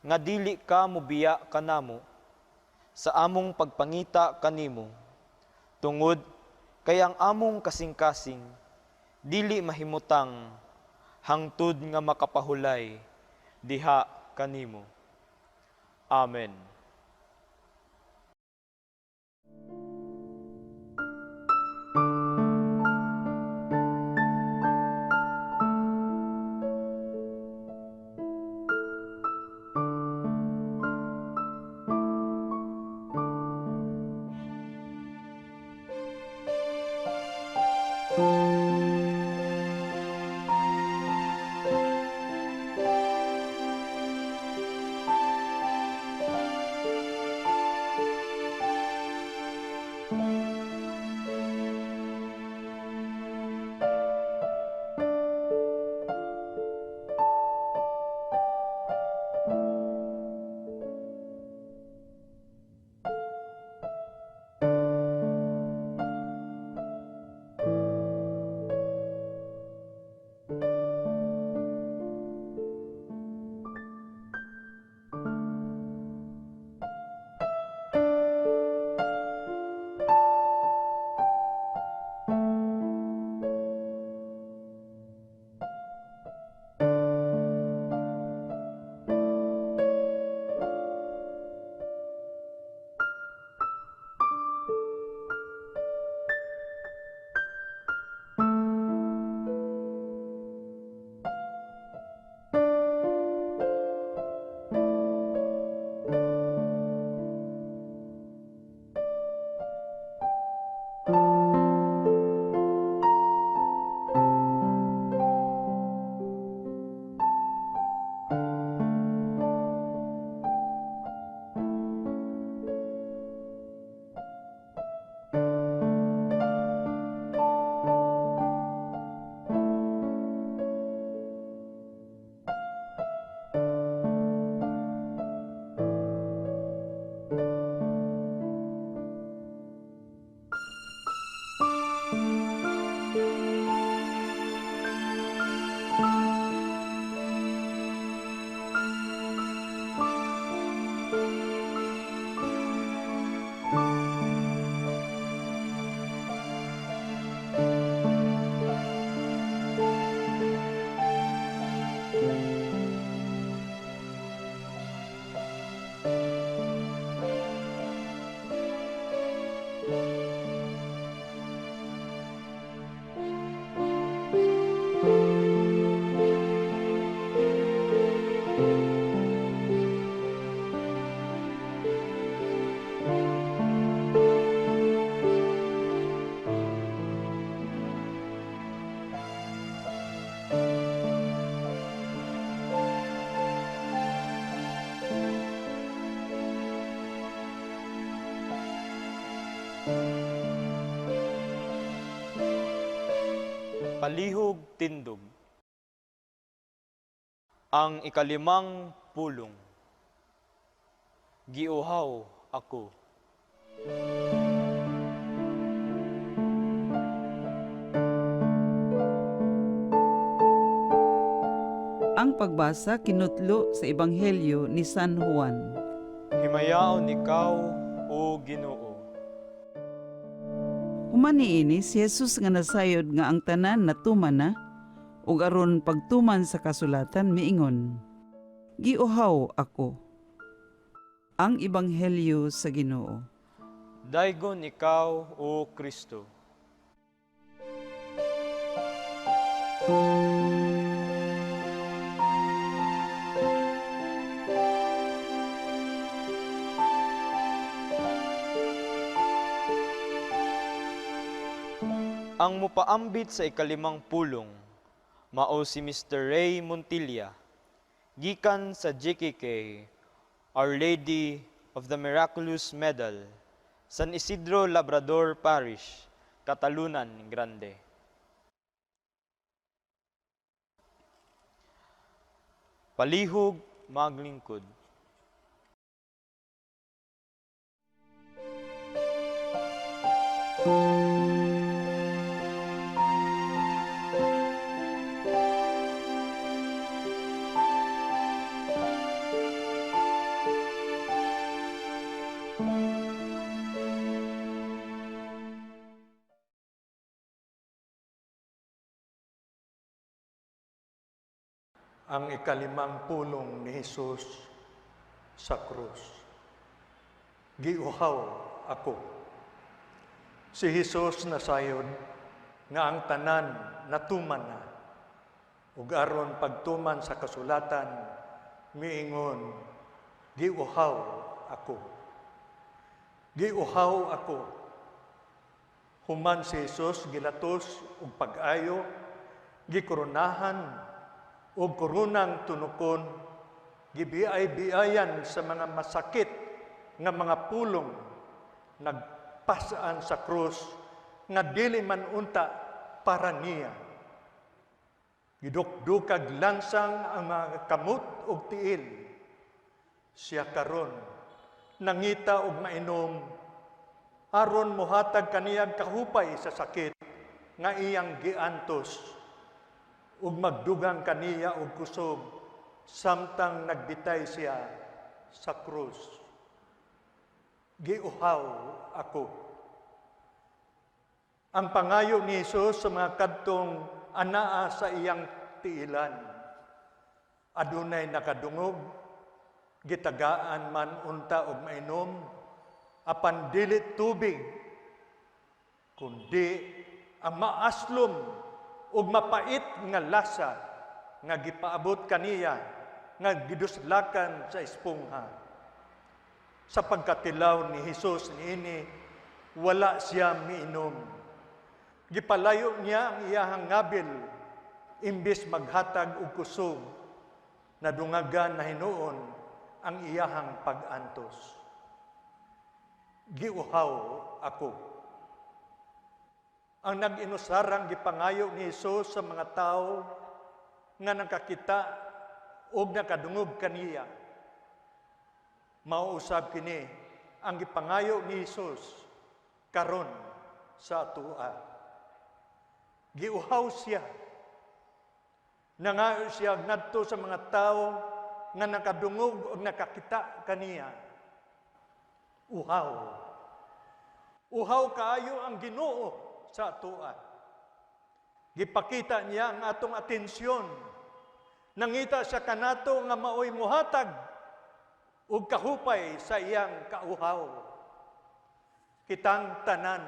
Speaker 3: nga dili ka mubiya kanamo, sa among pagpangita kanimo, tungod kay ang among kasing-kasing, dili mahimutang, hangtod nga makapahulay, diha kanimo. Amen. Palihog tindog. Ang ikalimang pulong. Giuhaw ako.
Speaker 6: Ang pagbasa kinutlo sa Ebanghelyo ni San Juan.
Speaker 3: Himayaon ikaw, O Ginoo.
Speaker 6: Human niini si Jesus nga nasayod nga ang tanan natuman na, ug aron pagtuman sa kasulatan miingon, giuhaw ako. Ang Ebanghelyo sa Ginoo.
Speaker 3: Daygon ikaw, O Kristo. Ang mupaambit sa ikalimang pulong, mao si Mr. Ray Montilla, gikan sa GKK, Our Lady of the Miraculous Medal, San Isidro Labrador Parish, Catalunan Grande. Palihog maglingkod.
Speaker 11: Ang ikalimang pulong ni Jesus sa krus. Giuhaw ako. Si Jesus nasayod nga ang tanan natuman na. Ug aron pagtuman sa kasulatan, miingon, giuhaw ako. Giuhaw ako. Human si Jesus gilatos ug pag-ayo, gikoronahan o korunang tunukon, gibiay-biayan sa mga masakit nga mga pulong, nagpasaan sa krus, nga dili man unta para niya. Gidukdukag lansang ang mga kamot ug tiil. Siya karon, nangita og mainom, aron mohatag kaniyang kahupay sa sakit, nga iyang giantos, ug magdugang kaniya og kusog samtang nagbitay siya sa krus. Giuhaw ako. Ang pangayo ni Jesus sa mga kadtong anaa sa iyang tiilan, adunay nakadungog, gitagaan man unta og mainom, apan dili tubig, kundi ang maaslom ug mapait nga lasa nga gipaabot kaniya nga giduslakan sa espongha. Sa pagkatilaw ni Jesus niini, wala siya miinom. Gipalayo niya ang iyahang ngabil, imbis maghatag og kusog, nadungagan na hinuon ang iyahang pag-antos. Giuhaw ako. Ang nag-inusarang gipangayo ni Jesus sa mga tao nga nakakita o nakadungog kaniya. Mauusab kini ang gipangayo ni Jesus karon sa atua. Giuhaw siya. Nangayo siya ngadto sa mga tao nga nakadungog o nakakita kaniya. Uhaw. Uhaw kaayo ang Ginoo sa atuan. Gipakita niya ang atong atensyon. Nangita siya kanato nga maoy muhatag ug kahupay sa iyang kauhaw. Kitang tanan,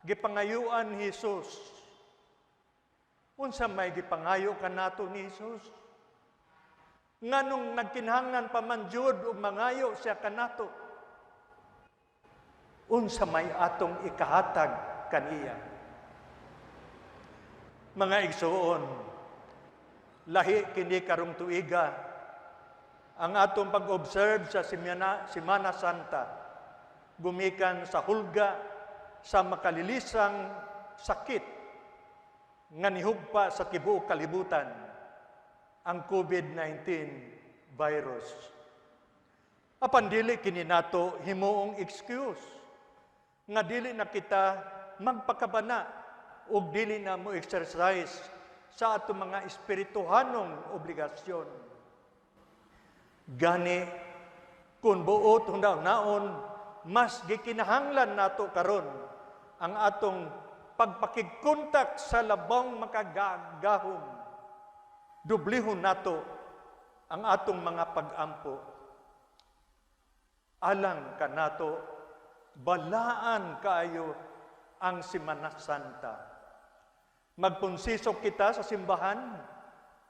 Speaker 11: gipangayuan ni Jesus. Unsa may gipangayo kanato ni Jesus? Nganong nagkinahanglan pa man jud og mangayo siya kanato? Unsa may atong ikahatag kaniya. Mga igsuon, lahi kini karong tuiga ang atong pag-observe sa Semana Santa, gumikan sa hulga sa makalilisang sakit nga nihugpa sa tibuok kalibutan, ang COVID-19 virus. Apan dili kini nato himuong excuse nga dili na kita magpakabana o dili na mo exercise sa ato mga espirituhanong obligasyon. Gani, kung buot hundaw-naon, mas gikinahanglan nato karon ang atong pagpakigkontak sa labang makagagahom. Dublihon nato ang atong mga pag-ampo. Alang kanato, balaan kaayo ang Semana Santa. Magpunsisok kita sa simbahan,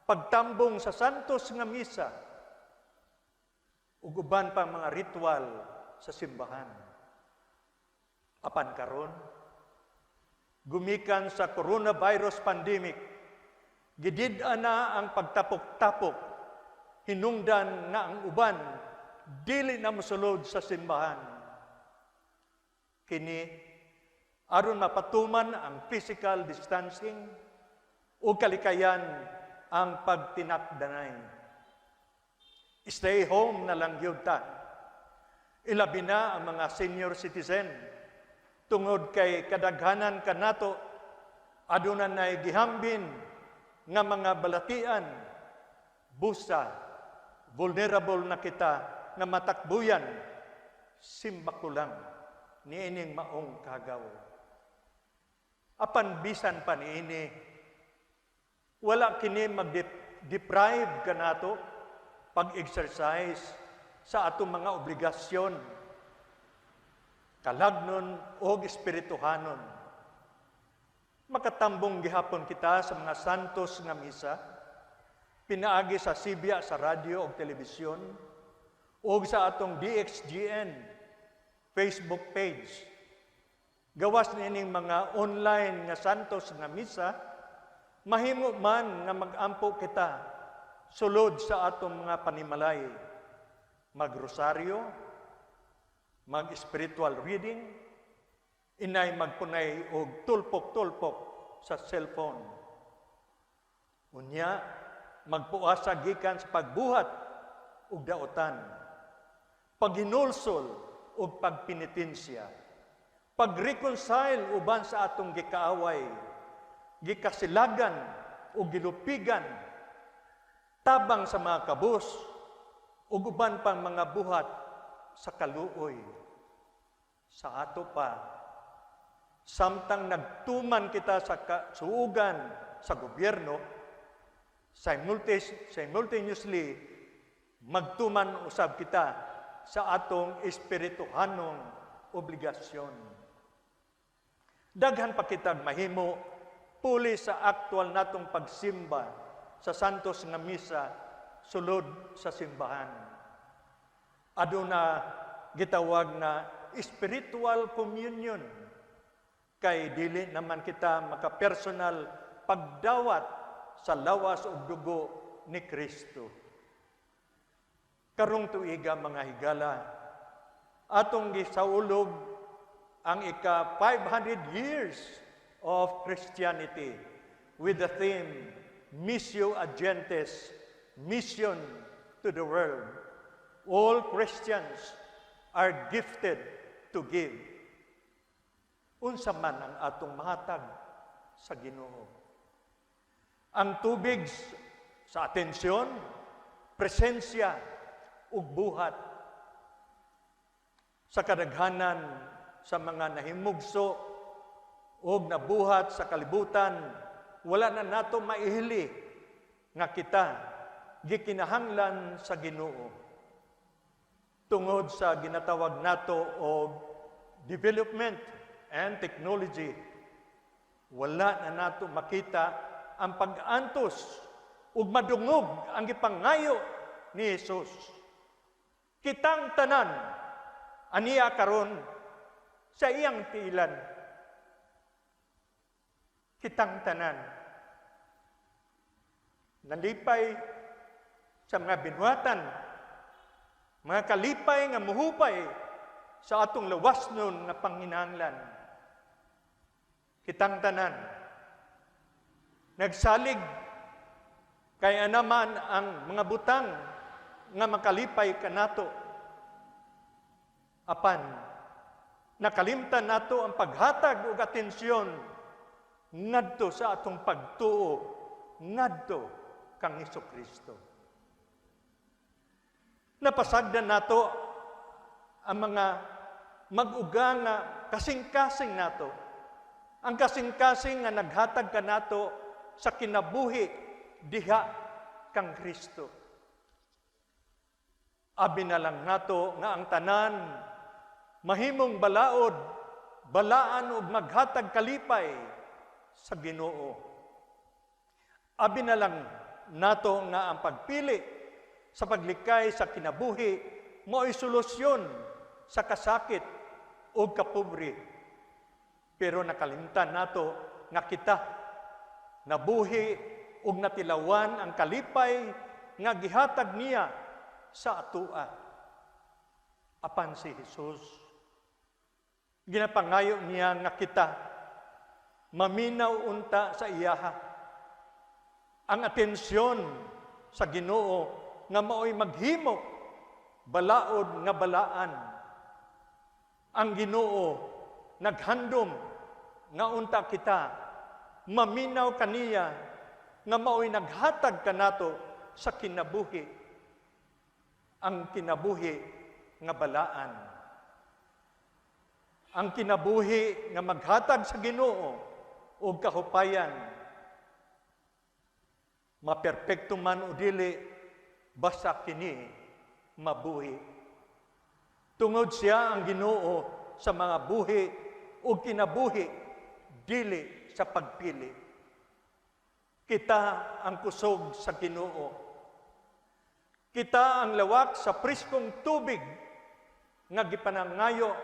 Speaker 11: pagtambong sa santos nga misa, ug uban pang mga ritual sa simbahan. Apan karon, Gumikan sa coronavirus pandemic, gidid-a na ang pagtapok-tapok, hinungdan nga ang uban, dili na mosulod sa simbahan. Kini, aron mapatuman ang physical distancing o kalikayan ang pagtinakdanay. Stay home na lang yun ta. Ilabi na ang mga senior citizen tungod kay kadaghanan kanato aduna nay gihambin nga mga balatian, busa, vulnerable na kita nga matakbuyan, simba ko lang niining maong kagaw. Apan bisan pa niini, wala kini mag-deprive kanato pag-exercise sa atong mga obligasyon, kalagnon o espirituhanon. Makatambong gihapon kita sa mga santos nga misa, pinaagi sa Sibya sa radyo o telebisyon, o sa atong DXGN Facebook page. Gawas nining mga online nga santos nga misa, mahimo man nga mag-ampo kita sulod sa atong mga panimalay, mag-rosaryo, mag-spiritual reading, inay magpunay og tulpok-tulpok sa cellphone. Unya, magpuasa gikan sa pagbuhat ug daotan, paghinulsol ug pagpenitensya, pag-reconcile uban sa atong gikaaway, gikasilagan ug gilupigan, tabang sa mga kabus, ug uban pang mga buhat sa kaluoy. Sa ato pa, samtang nagtuman kita sa suugan sa gobyerno, simultaneously magtuman usab kita sa atong espirituhanong obligasyon. Daghan pa kitag mahimo puli sa aktual natong pagsimba sa santos nga misa sulod sa simbahan. Aduna gitawag na spiritual communion, kay dili naman kita makapersonal pagdawat sa lawas ug dugo ni Kristo. Karong tuiga mga higala, atong gisaulog ang ika-500 years of Christianity with the theme Missio Agentes, mission to the world. All Christians are gifted to give. Unsa man ang atong mahatag sa Ginoo. Ang tubig sa atensyon, presensya, ug buhat. Sa kadaghanan sa mga nahimugso ug nabuhat sa kalibutan, wala na nato maihili nga kita gikinahanglan sa Ginoo. Tungod sa ginatawag nato og development and technology, wala na nato makita ang pag-antos ug madungog ang gipangayo ni Jesus. Kitang tanan aniya karon sa iyang tiilan. Kitang tanan nalipay sa mga binuhatan, mga kalipay nga muhupay sa atong lawasnon nga panginahanglan. Kitang tanan nagsalig kay anaman ang mga butang nga makalipay kanato. Apan nakalimtan nato ang paghatag ug atensyon ngadto sa atong pagtuo ngadto kang Hesukristo. Napasagdan nato ang mga mag-uga nga kasing-kasing nato. Ang kasing-kasing nga naghatag kanato sa kinabuhi diha kang Kristo. Abi na lang nato nga ang tanan mahimong balaod, balaan ug maghatag kalipay sa Ginoo. Abi na lang nato nga ang pagpili sa paglikay sa kinabuhi mao'y solusyon sa kasakit o kapubri. Pero nakalimtan nato nga kita nabuhi ug natilawan ang kalipay nga gihatag niya sa atua. Apan si Jesus, ginapangayo niya nga kita maminaw unta sa iyaha. Ang atensyon sa Ginoo nga mao'y maghimo balaod nga balaan. Ang Ginoo naghandom nga unta kita maminaw kaniya nga mao'y naghatag kanato sa kinabuhi. Ang kinabuhi nga balaan. Ang kinabuhi nga maghatag sa Ginoo o kahupayan. Maperpekto man o dili, basta kini mabuhi. Tungod siya ang Ginoo sa mga buhi o kinabuhi, dili sa pagpili. Kita ang kusog sa Ginoo. Kita ang lawak sa priskong tubig nga gipanangayo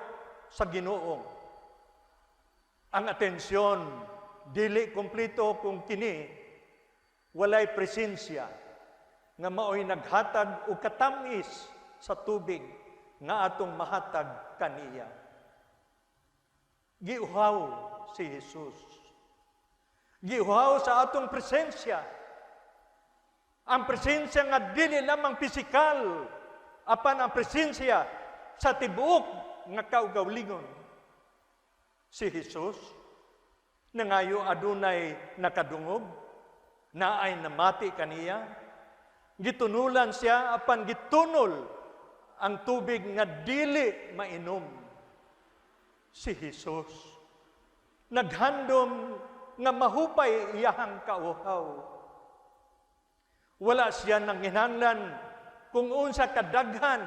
Speaker 11: sa Ginoo. Ang atensyon dili kumpleto kung kini walay presensya nga mao'y naghatag o katamis sa tubig nga atong mahatag kaniya. Giuhaw si Jesus. Giuhaw sa atong presensya. Ang presensya nga dili lamang pisikal, apan ang presensya sa tibuok nga kaugawlingon. Si Jesus, nangayo adunay nakadungog, naay namati kaniya, gitunulan siya, apan gitunol ang tubig nga dili mainom. Si Jesus, naghandom nga mahupay iyahang kauhaw. Wala siya nang hinanglan kung unsa kadaghan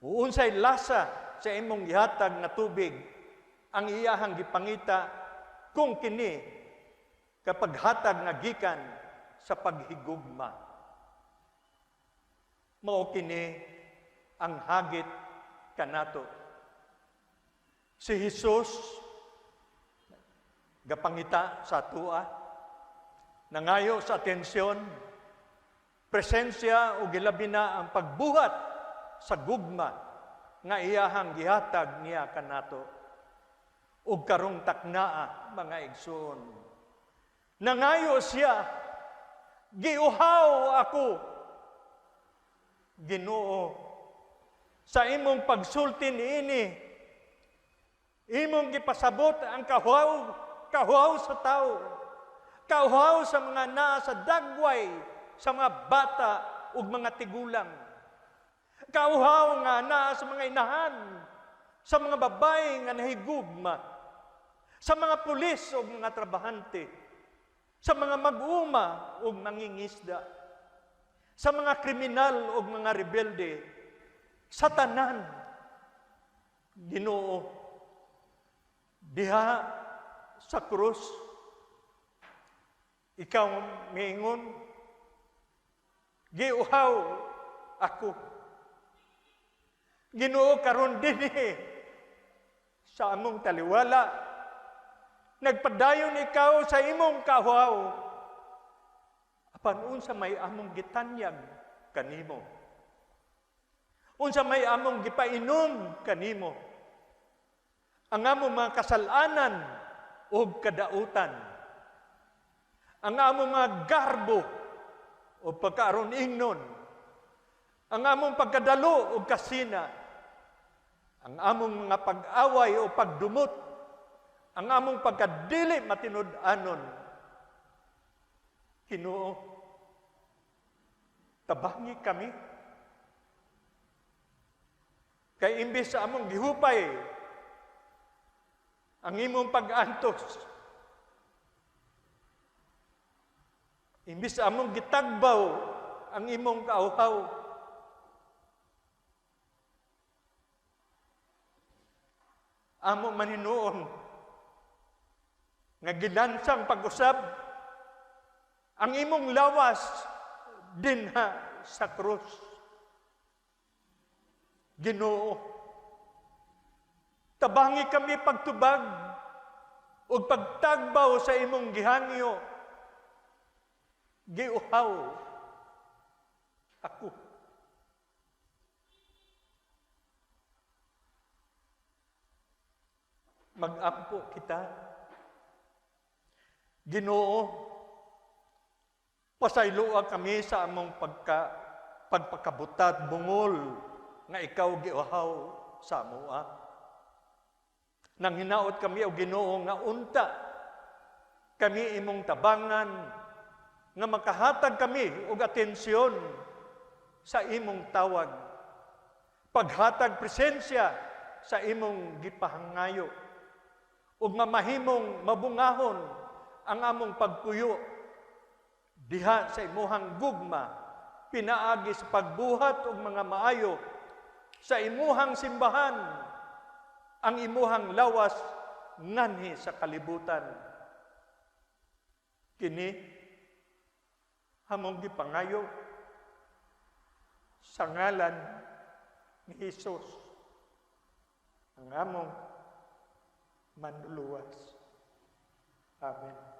Speaker 11: o unsay lasa sa imong gihatag nga tubig ang iyahang gipangita kung kini kapag hatag nga gikan sa paghigugma. Mao kini ang hagit kanato. Si Jesus gapangita sa atua, nangayo sa atensyon, presensya o gilabi na ang pagbuhat sa gugma nga iyahang gihatag niya kanato. Ug karong taknaa, mga igsoon. Nangayo siya, giuhaw ako, Ginoo, sa imong pagsulti niini, imong gipasabot ang kahuaw sa tao, kahuaw sa mga naa sa dagway, sa mga bata ug mga tigulang, kahuaw nga naa sa mga inahan, sa mga babae nga nahigugma, sa mga pulis o mga trabahante, sa mga mag-uma o mangingisda, sa mga kriminal o mga rebelde, sa tanan, Ginoo, diha sa krus, ikaw miingon, giuhaw ako. Ginoo karon dinhi sa among taliwala, nagpadayon ikaw sa imong kahuaw. Apan unsa may among gitanyag kanimo? Unsa may among gipainom kanimo? Ang among mga kasalanan o kadautan. Ang among mga garbo o pagkaaron ingnon. Ang among pagkadalo o kasina. Ang among mga pag-away o pagdumot. Ang among pagkadili matinud-anon. Ginoo, tabangi kami. Kay imbis sa among gihupay, ang imong pag-antos, imbis sa among gitagbaw, ang imong kauhaw, among maninuon, nga gilansang pag-usab, ang imong lawas dinha sa krus. Ginoo, tabangi kami pagtubag ug pagtagbaw sa imong gihangyo, giuhaw ako. Mag-ampo kita. Ginoo, pasayloa kami sa among pagpakabutat bungol nga ikaw giuhaw sa amoa. Nang hinaot kami o Ginoo nga unta kami imong tabangan nga makahatag kami og atensyon sa imong tawag. Paghatag presensya sa imong gipahangayo ug mamahimong mabungahon ang among pagpuyo diha sa imuhang gugma, pinaagi sa pagbuhat og mga maayo sa imuhang simbahan, ang imuhang lawas nganhi sa kalibutan. Kini hamong gipangayo sa ngalan ni Hesus, ang among manluluwas. Amen.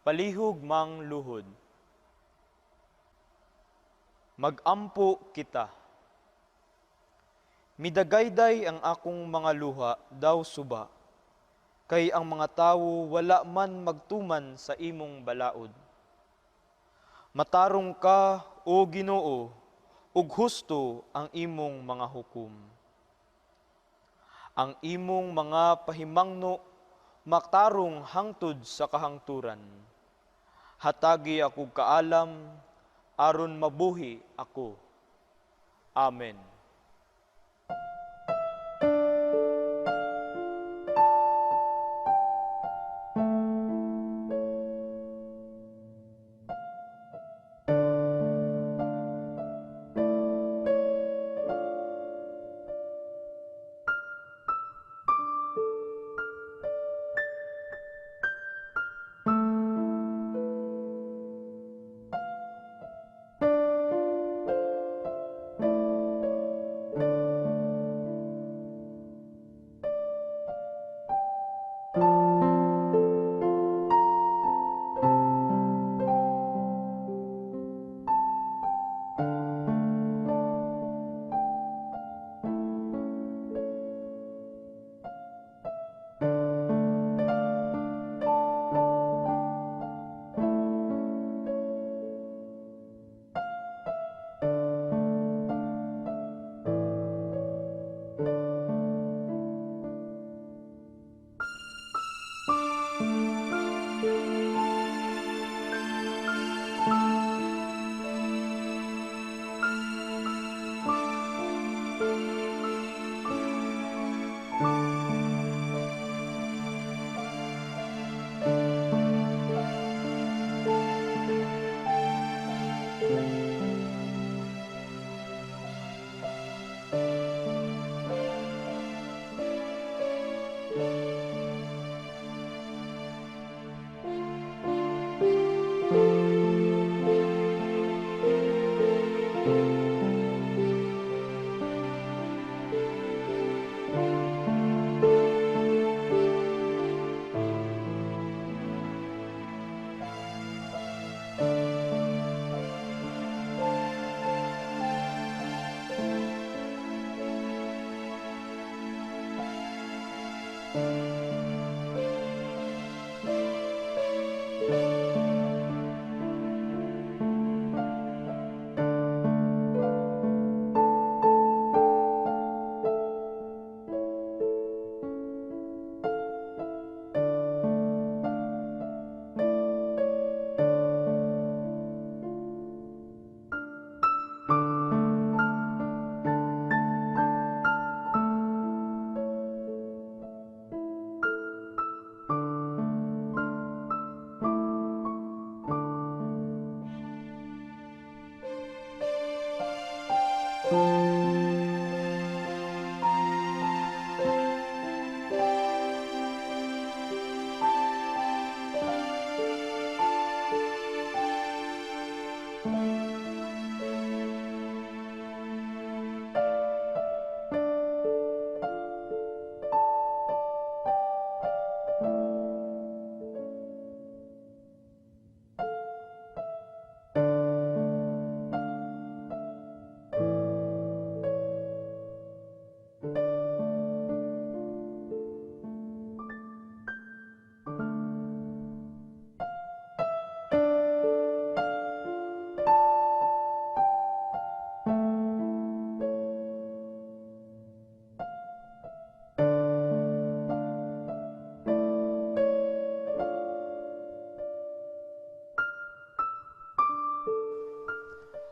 Speaker 3: Palihog mang luhod. Magampo kita. Midagayday ang akong mga luha daw suba, kay ang mga tawo wala man magtuman sa imong balaod. Matarong ka, o Ginoo, ug husto ang imong mga hukom. Ang imong mga pahimangno matarong hangtod sa kahangturan. Hatagi ako kaalam, aron mabuhi ako. Amen.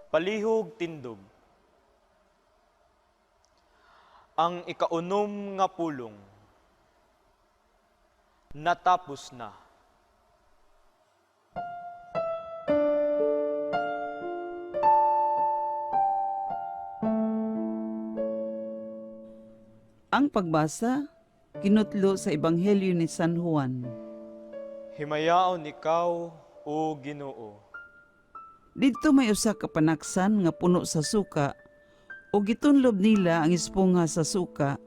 Speaker 3: Palihog tindog. Ang ikaunom nga pulong natapos na.
Speaker 6: Ang pagbasa, kinutlo sa Ebanghelyo ni San Juan.
Speaker 3: Himayaon ikaw, o Ginoo.
Speaker 6: Dito may usa ka panaksan nga puno sa suka, o gitunlob nila ang esponga sa suka,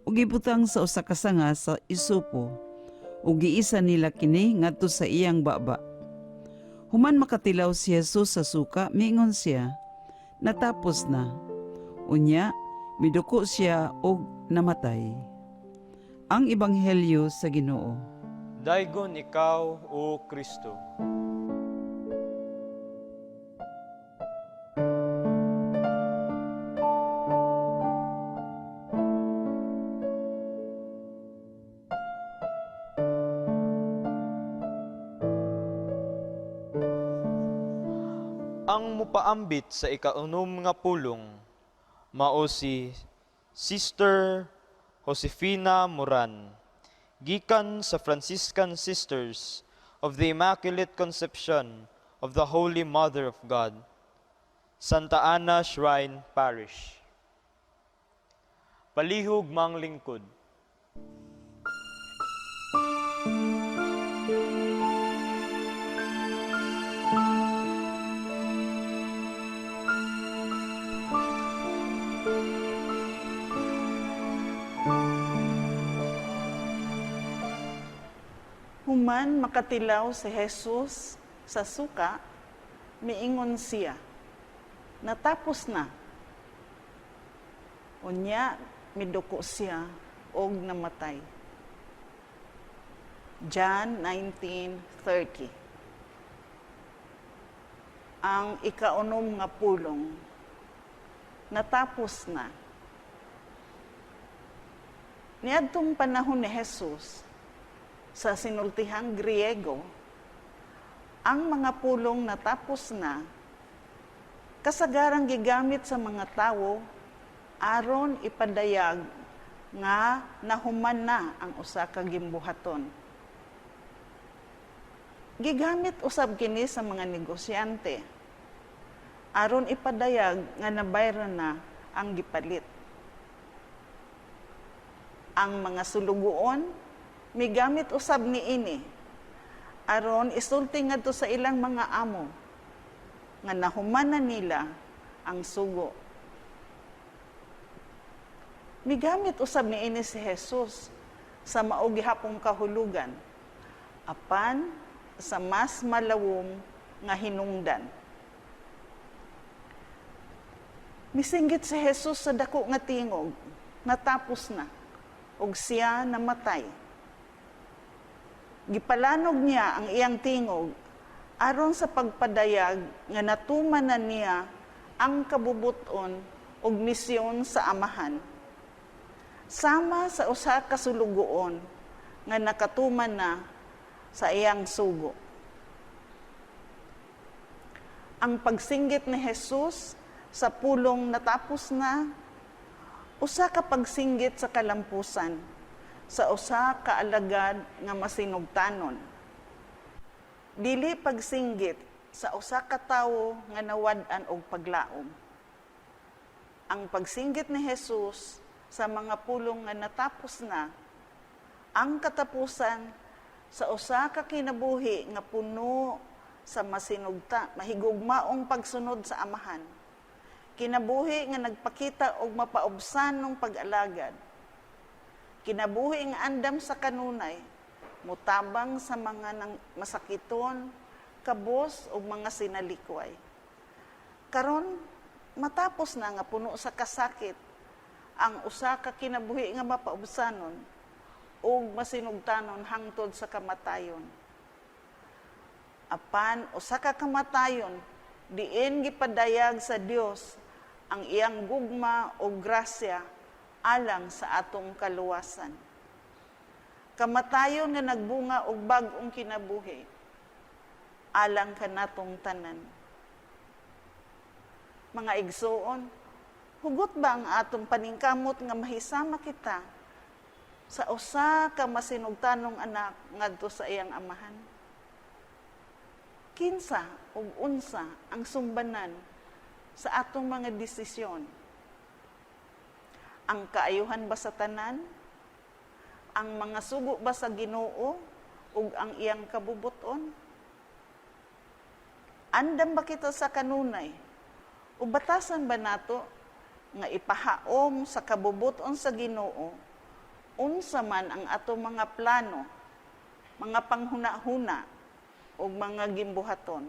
Speaker 6: o gibutang sa usa ka sanga sa isupo, o giisa nila kini ngadto sa iyang baba. Human makatilaw si Jesus sa suka, miingon siya, natapos na. Unya, miduko siya og namatay. Ang Ebanghelyo sa Ginoo.
Speaker 3: Daygon ikaw, O Kristo. Ang mupaambit sa ikaunom nga pulong, mao si Sister Josefina Moran, gikan sa Franciscan Sisters of the Immaculate Conception of the Holy Mother of God, Santa Ana Shrine Parish. Palihog mang lingkod.
Speaker 12: Human makatilaw si Jesus sa suka, miingon siya, natapos na. Unya, miduko siya og namatay. John 19:30. Ang ikaunom nga pulong, natapos na. Niadtong panahon ni Jesus, sa sinultihang Griego, ang mga pulong natapos na, kasagarang gigamit sa mga tao aron ipadayag nga nahuman na ang usa ka gimbuhaton. Gigamit usab kini sa mga negosyante aron ipadayag nga nabayran na ang gipalit. Ang mga sulugoon migamit usab niini aron isulti ngadto sa ilang mga amo nga nahuman na nila ang sugo. Migamit usab niini si Jesus sa mao gihapong kahulugan apan sa mas malawom nga hinungdan. Misinggit si Jesus sa dako nga tingog, natapos na, ug siya namatay. Gipalanog niya ang iyang tingog aron sa pagpadayag nga natuman na niya ang kabubuton ug misyon sa Amahan. Sama sa usa ka sulugoon nga nakatuman na sa iyang sugo. Ang pagsinggit ni Jesus sa pulong natapos na, usa ka pagsinggit sa kalampusan, sa usa ka alagad nga masinugtanon. Dili pagsinggit sa usa ka tawo nga nawad-an og paglaom. Ang pagsinggit ni Jesus sa mga pulong nga natapos na, ang katapusan sa usa ka kinabuhi nga puno sa mahigugmaong pagsunod sa Amahan. Kinabuhi nga nagpakita og mapaubsanong pag-alagad. Kinabuhi nga andam sa kanunay, mutabang sa mga masakiton, kabos o mga sinalikway. Karon matapos na nga puno sa kasakit, ang usa ka kinabuhi nga mapaubsanon ug masinugtanon hangtod sa kamatayon. Apan usa ka kamatayon diin gipadayag sa Dios ang iyang gugma o grasya alang sa atong kaluwasan. Kamatayon nga nagbunga og bag-ong kinabuhi alang kanatong tanan. Mga igsoon, hugot ba ang atong paningkamot nga mahisama kita sa usa ka masinugtanong anak ngadto sa iyang amahan? Kinsa ug unsa ang sumbanan sa atong mga desisyon? Ang kaayuhan ba sa tanan? Ang mga sugo ba sa Ginoo ug ang iyang kabubuton? Andam ba kita sa kanunay? O batasan ba nato nga ipahaom sa kabubuton sa Ginoo unsa man ang atong mga plano, mga panghuna-huna, ug mga gimbuhaton.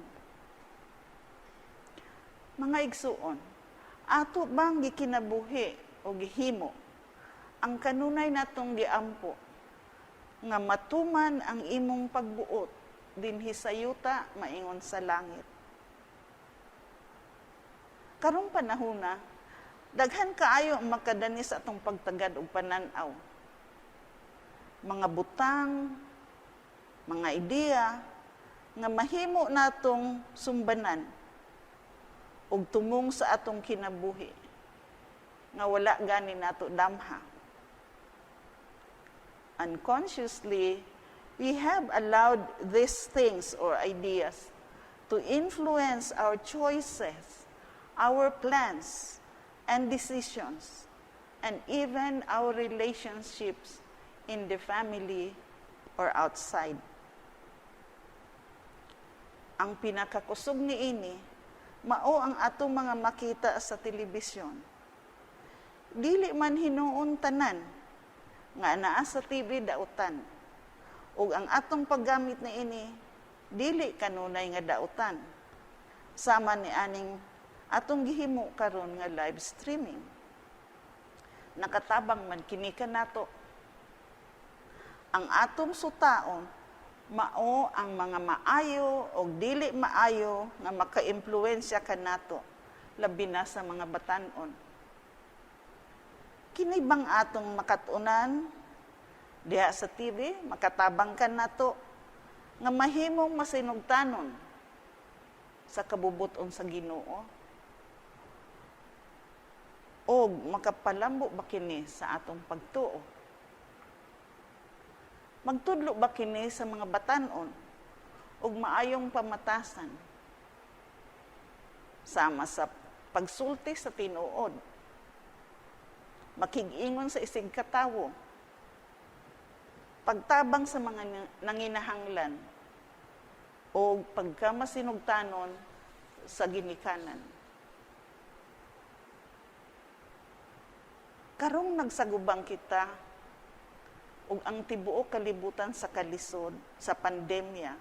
Speaker 12: Mga igsuon, ato bang gikinabuhi o gihimo ang kanunay natong giampo nga matuman ang imong pagbuot dinhi sa yuta maingon sa langit. Karong panahona, daghan kaayo ang makadani sa atong pagtagad og pananaw. Mga butang, mga ideya nga mahimo natong sumbanan ug tumong sa atong kinabuhi nga wala gani nato damha. Unconsciously, we have allowed these things or ideas to influence our choices, our plans and decisions, and even our relationships in the family or outside. Ang pinakakusog niini, mao ang atong mga makita sa telebisyon. Dili man hinuon tanan, nga naa sa TV dautan. Ug ang atong paggamit na ini, dili kanunay nga dautan. Sama ni aning atong gihimo karon nga live streaming. Nakatabang man kini kanato. Ang atong sutaon, mao ang mga maayo o dili maayo nga maka-impluwensya kanato, labi na sa mga batan-on. Kini bang atong makatunan diha sa TV, makatabang ka nato nga mahimong masinugtanon sa kabubuton sa Ginoo o makapalambo ba kini sa atong pagtuo? Magtudlo ba kini sa mga batan-on ug maayong pamatasan sama sa pagsulti sa tinuod, makig-ingon sa isig katawo, pagtabang sa mga nanginahanglan, o pagkamasinugtanon sa ginikanan. Karong nagsagubang kita, ug ang tibuok kalibutan sa kalisod, sa pandemya,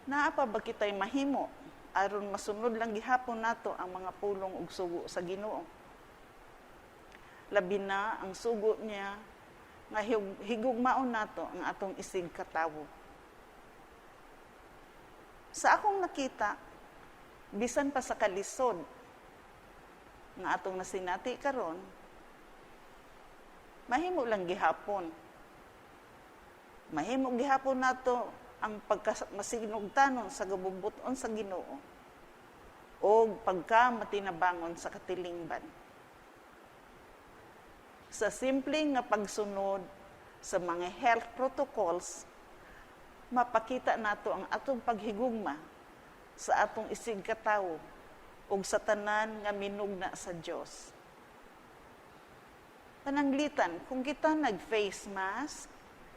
Speaker 12: naa pa ba kita'y mahimo aron masunod lang gihapon nato ang mga pulong ug sugo sa Ginoo? Labi na ang sugo niya nga higugmaon nato ang atong isig katawo. Sa akong nakita, bisan pa sa kalisod nga atong nasinati karon, mahimo lang gihapon. Mahimo gihapon nato ang pagkamasinugtanon sa gabubuton sa Ginoo o pagkamatinabangon sa katilingban. Sa simpleng nga pagsunod sa mga health protocols, mapakita nato ang atong paghigugma sa atong isig katawo ug sa tanan nga minugna sa Dios. Pananglitan, kung kita nag-face mask,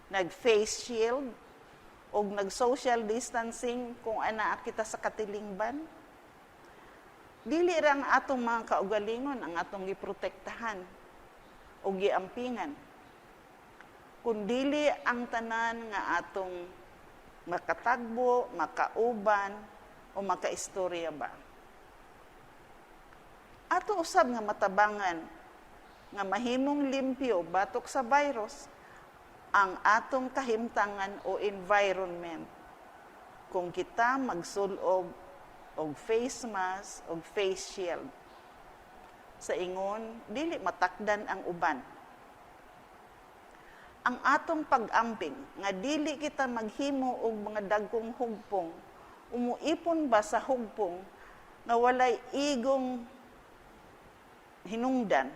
Speaker 12: nag-face shield, o nag-social distancing kung anaa kita sa katilingban, dili ra ang atong mga kaugalingon ang atong giprotektahan o giampingan, kundili ang tanan nga atong makatagbo, makauban, o makaistorya ba. Ato usab nga matabangan nga mahimong limpyo batok sa virus ang atong kahimtangan o environment kung kita magsulog og face mask og face shield. Sa ingon, dili matakdan ang uban. Ang atong pag-amping nga dili kita maghimo og mga dagkong hugpong, umuipon ba sa hugpong nga walay igong hinungdan,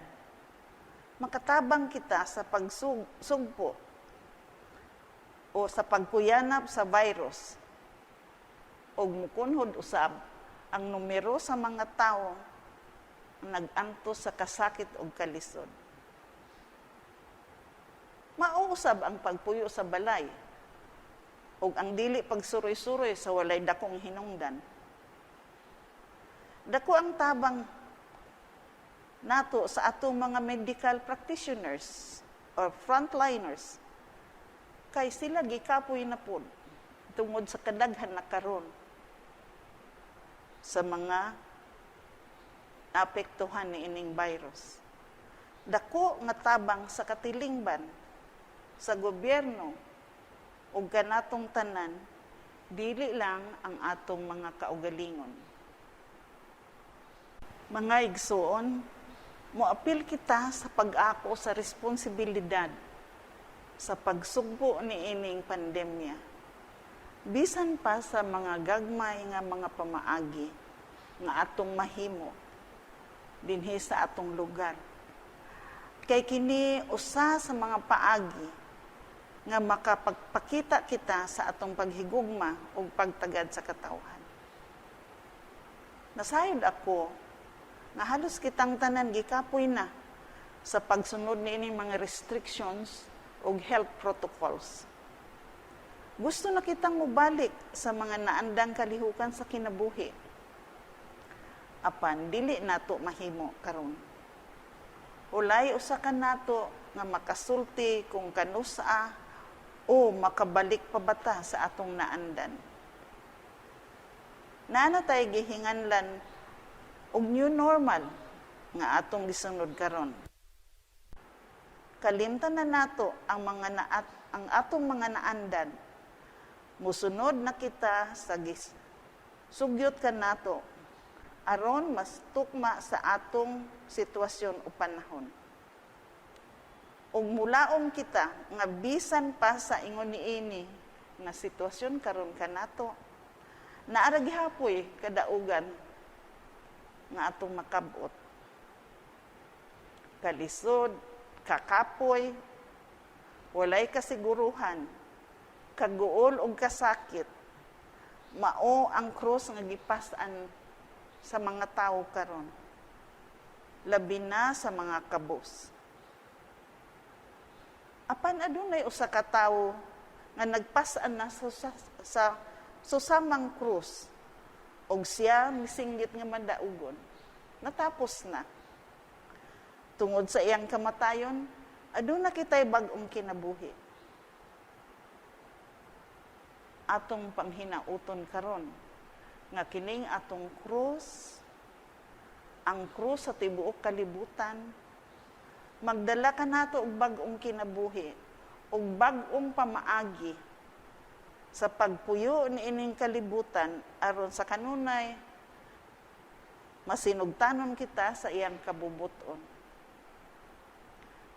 Speaker 12: makatabang kita sa pagsugpo o sa pagkuyanap sa virus o mukunhod usab ang numero sa mga tao nag-antos sa kasakit o kalisod. Mauusab ang pagpuyo sa balay o ang dili pagsuroy-suroy sa walay dakong hinungdan. Dako ang tabang nato sa atong mga medical practitioners or frontliners kay sila gikapoy na pod tungod sa kadaghan na karon sa mga apektuhan ni ining virus. Dako nga tabang sa katilingban sa gobyerno ug kanatong tanan, dili lang ang atong mga kaugalingon. Mga igsoon, moapil kita sa pag-ako sa responsibilidad sa pagsugbo ni ining pandemya. Bisan pa sa mga gagmay nga mga pamaagi nga atong mahimo dinhi sa atong lugar. Kay kini usa sa mga paagi nga makapagpakita kita sa atong paghigugma ug pagtagad sa katawhan. Nasayod ako nga halos kitang tanan gikapoy na sa pagsunod niining mga restrictions ug health protocols. Gusto na kitang mubalik sa mga naandang kalihukan sa kinabuhi. Apan, dili nato mahimo karon. Ulay usa ka nato nga makasulti kung kanusa o makabalik pa bata sa atong naandan. Nana tay gihinganlan og new normal nga atong gisunod karon. Kalimtan na nato ang atong mga naandan. Musunod na kita sa sugyot ka nato aron mas tukma sa atong sitwasyon o panahon. Ug mulaom kita nga bisan pa sa ingon niini nga sitwasyon karon kanato, naara gihapoy kadaugan nga atong makabot. Kalisod, kakapoy, walay kasiguruhan, kaguol o kasakit, mao ang krus nga gipas-an sa mga tao karon. Labi na sa mga kabos. Apan adunay usa ka tawo nga nagpas-an na sa susamang krus og siya misinggit nga madaugon. Natapos na. Tungod sa iyang kamatayon, aduna kitay bag-ong kinabuhi. Atong panghinauton karon nga kining atong krus, ang krus sa tibuok kalibutan, magdala ka nato og bag-ong kinabuhi og bag-ong pamaagi sa pagpuyo ni ining kalibutan aron sa kanunay masinugtanon kita sa iyang kabubuton.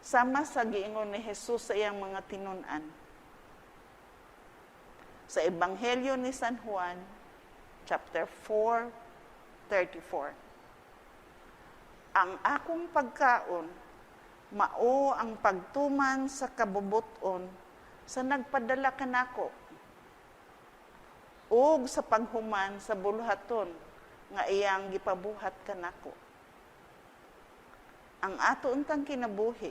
Speaker 12: Sama sa giingon ni Jesus sa iyang mga tinun-an. Sa Ebanghelyo ni San Juan, chapter 4:34. Ang akong pagkaon, mao ang pagtuman sa kabubuton sa nagpadala kanako, ug sa paghuman sa buluhaton nga iyang gipabuhat kanako. Ang ato untang kinabuhi,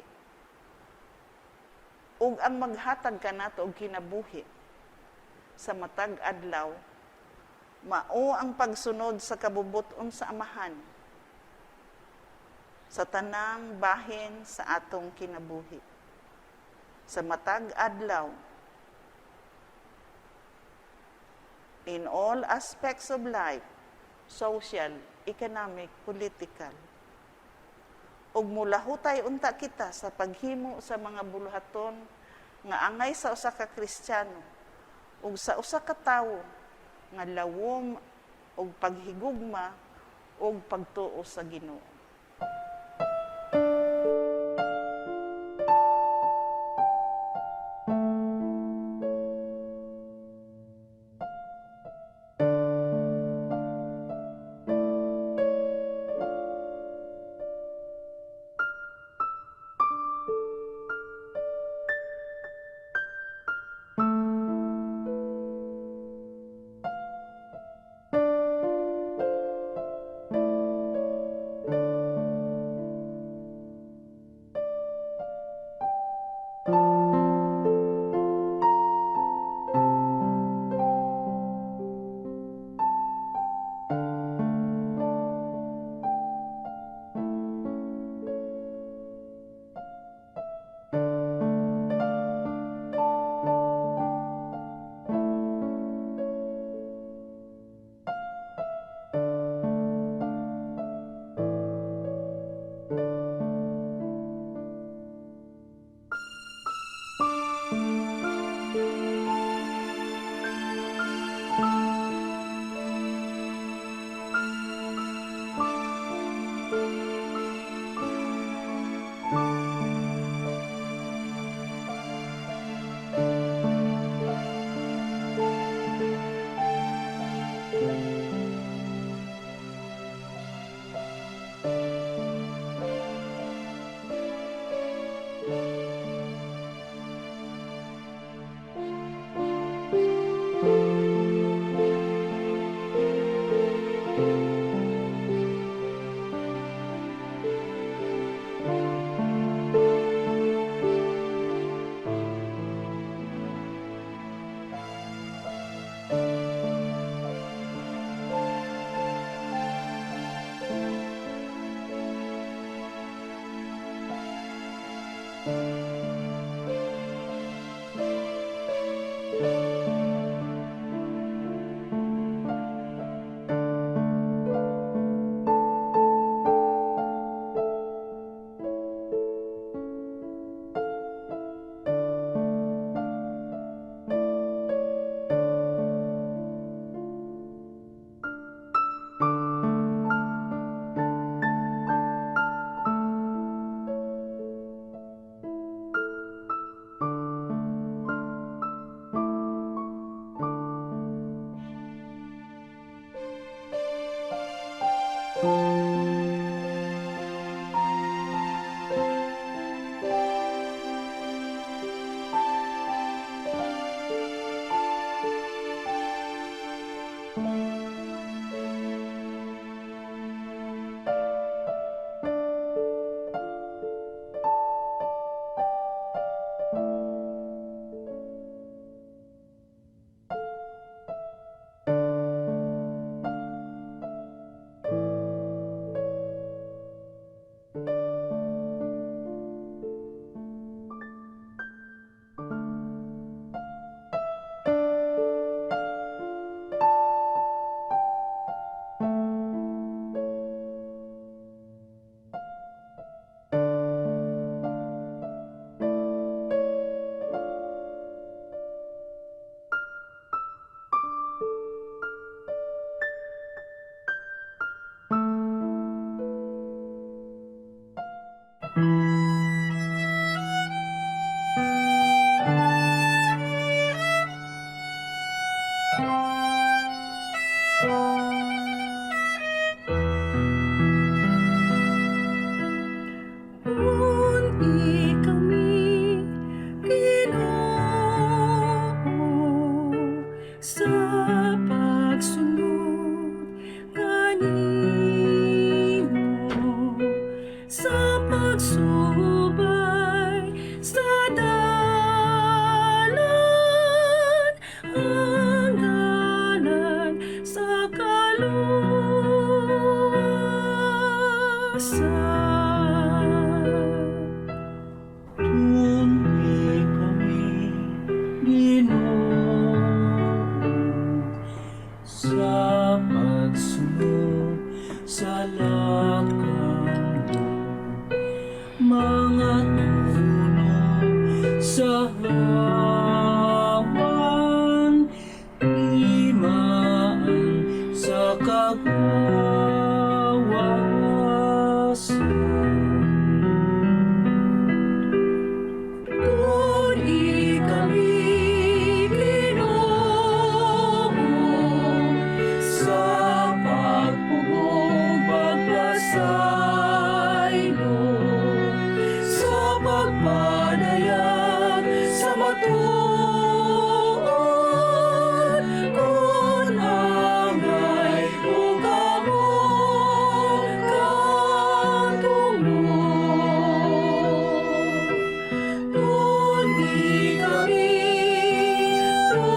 Speaker 12: ug ang maghatag kanato og kinabuhi sa matag adlaw, mao ang pagsunod sa kabubuton sa Amahan sa tanang bahin sa atong kinabuhi. Sa matag adlaw, in all aspects of life, social, economic, political. Ug mulahutay unta kita sa paghimo sa mga buluhaton nga angay sa usa ka Kristiyano ug sa usa ka tawo nga lawom og paghigugma og pagtuo sa Ginoo.
Speaker 13: sa hawan, imaan sa kagawasan. Tuni kami, Ginoo, sa pagpugong pagpasaylo, sa pagpadayag sa matuod, kung angay ug among katulong. Tuni kami, Ginoo.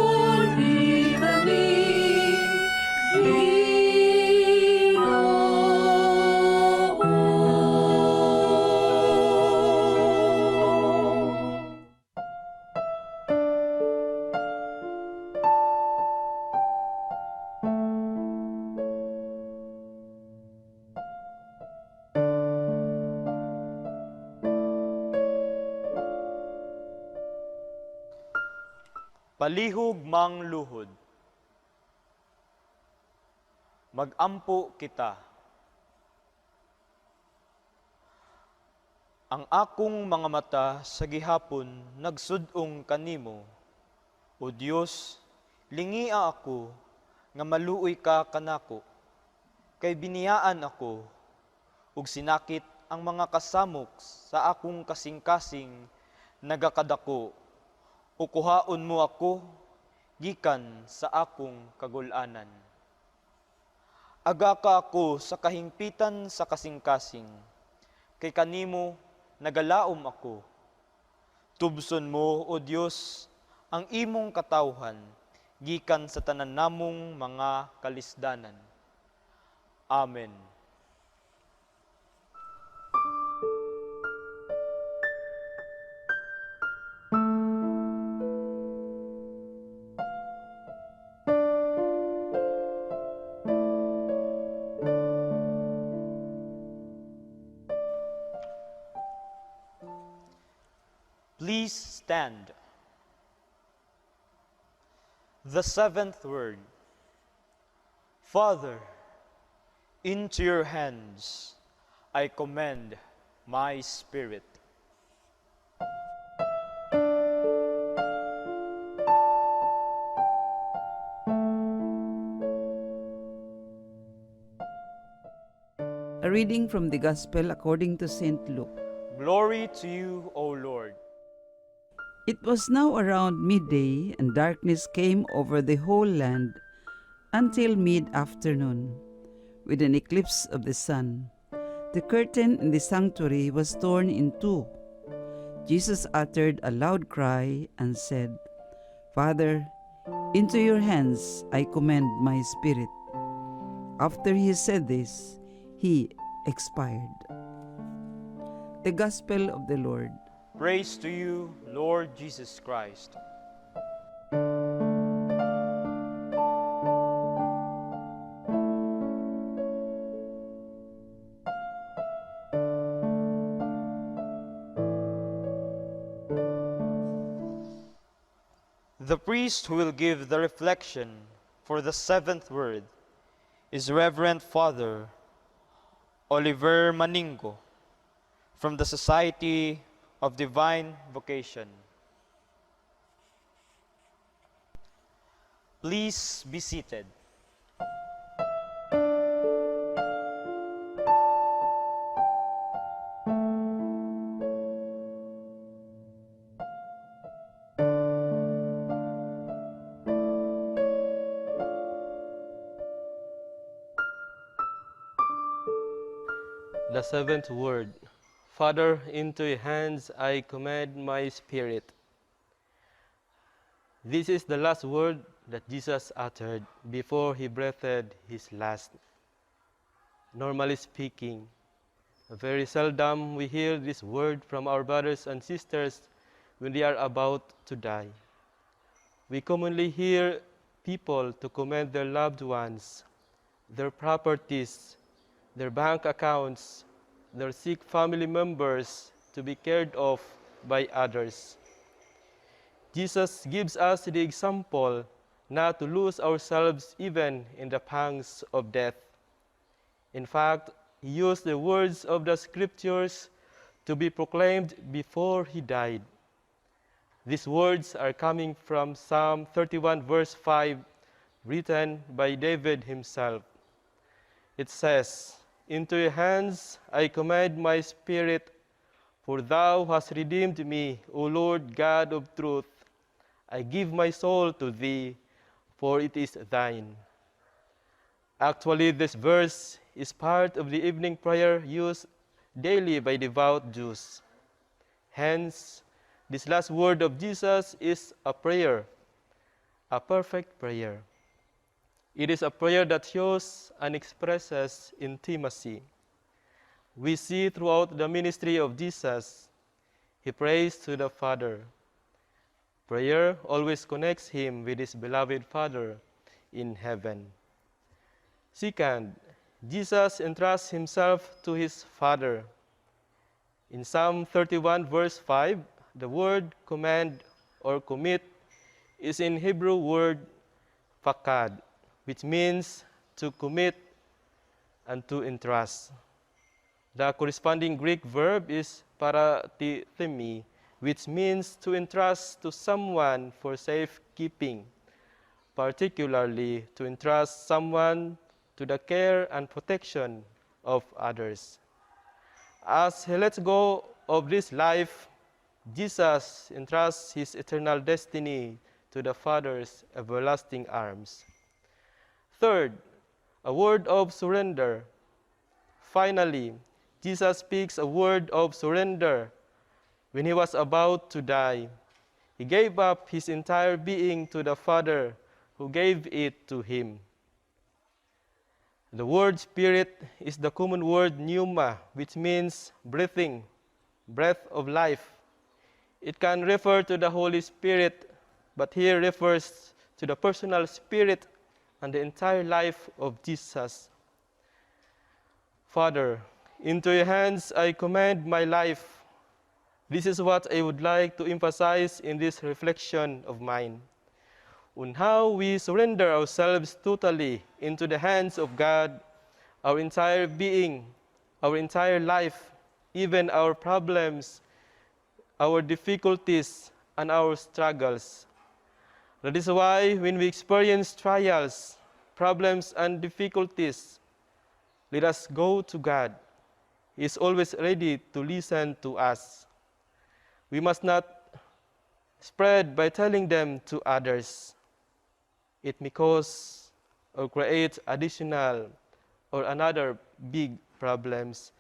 Speaker 3: Palihog mang luhod. Magampo kita. Ang akong mga mata sa gihapon nagsudong kanimo. O Dios, lingia ako nga maluoy ka kanako. Kay biniyaan ako ug sinakit ang mga kasamok sa akong kasing-kasing nagakadako. Ukuhaon mo ako gikan sa akong kagulanan. Aga ka ako sa kahingpitan sa kasing-kasing, kay kanimo nagalaom ako. Tubson mo, O Dios, ang imong katawhan, gikan sa tanan namong mga kalisdanan. Amen. Please stand. The seventh word. Father, into your hands I commend my spirit.
Speaker 6: A reading from the Gospel according to St. Luke.
Speaker 3: Glory to you, O Lord.
Speaker 6: It was now around midday, and darkness came over the whole land until mid-afternoon, with an eclipse of the sun. The curtain in the sanctuary was torn in two. Jesus uttered a loud cry and said, Father, into your hands I commend my spirit. After he said this, he expired. The Gospel of the Lord.
Speaker 3: Praise to you, Lord Jesus Christ. The priest who will give the reflection for the seventh word is Reverend Father Oliver Maningo from the Society of Divine Vocation. Please be seated.
Speaker 14: The seventh word. Father, into your hands I commend my spirit. This is the last word that Jesus uttered before he breathed his last. Normally speaking, very seldom we hear this word from our brothers and sisters when they are about to die. We commonly hear people to commend their loved ones, their properties, their bank accounts, their sick family members to be cared of by others. Jesus gives us the example not to lose ourselves even in the pangs of death. In fact, he used the words of the scriptures to be proclaimed before he died. These words are coming from Psalm 31 verse 5, written by David himself. It says, "Into your hands I commend my spirit, for thou hast redeemed me, O Lord God of truth. I give my soul to thee, for it is thine." Actually, this verse is part of the evening prayer used daily by devout Jews. Hence, this last word of Jesus is a prayer, a perfect prayer. It is a prayer that shows and expresses intimacy. We see throughout the ministry of Jesus, he prays to the Father. Prayer always connects him with his beloved Father in heaven. Second, Jesus entrusts himself to his Father. In Psalm 31 verse 5, the word command or commit is in Hebrew word fakad, which means to commit and to entrust. The corresponding Greek verb is paratithemi, which means to entrust to someone for safekeeping, particularly to entrust someone to the care and protection of others. As he lets go of this life, Jesus entrusts his eternal destiny to the Father's everlasting arms. Third, a word of surrender. Finally, Jesus speaks a word of surrender. When he was about to die, he gave up his entire being to the Father who gave it to him. The word spirit is the common word pneuma, which means breathing, breath of life. It can refer to the Holy Spirit, but here refers to the personal spirit and the entire life of Jesus. Father, into your hands I commend my life. This is what I would like to emphasize in this reflection of mine, on how we surrender ourselves totally into the hands of God, our entire being, our entire life, even our problems, our difficulties, and our struggles. That is why when we experience trials, problems, and difficulties, let us go to God. He is always ready to listen to us. We must not spread by telling them to others. It may cause or create additional or another big problems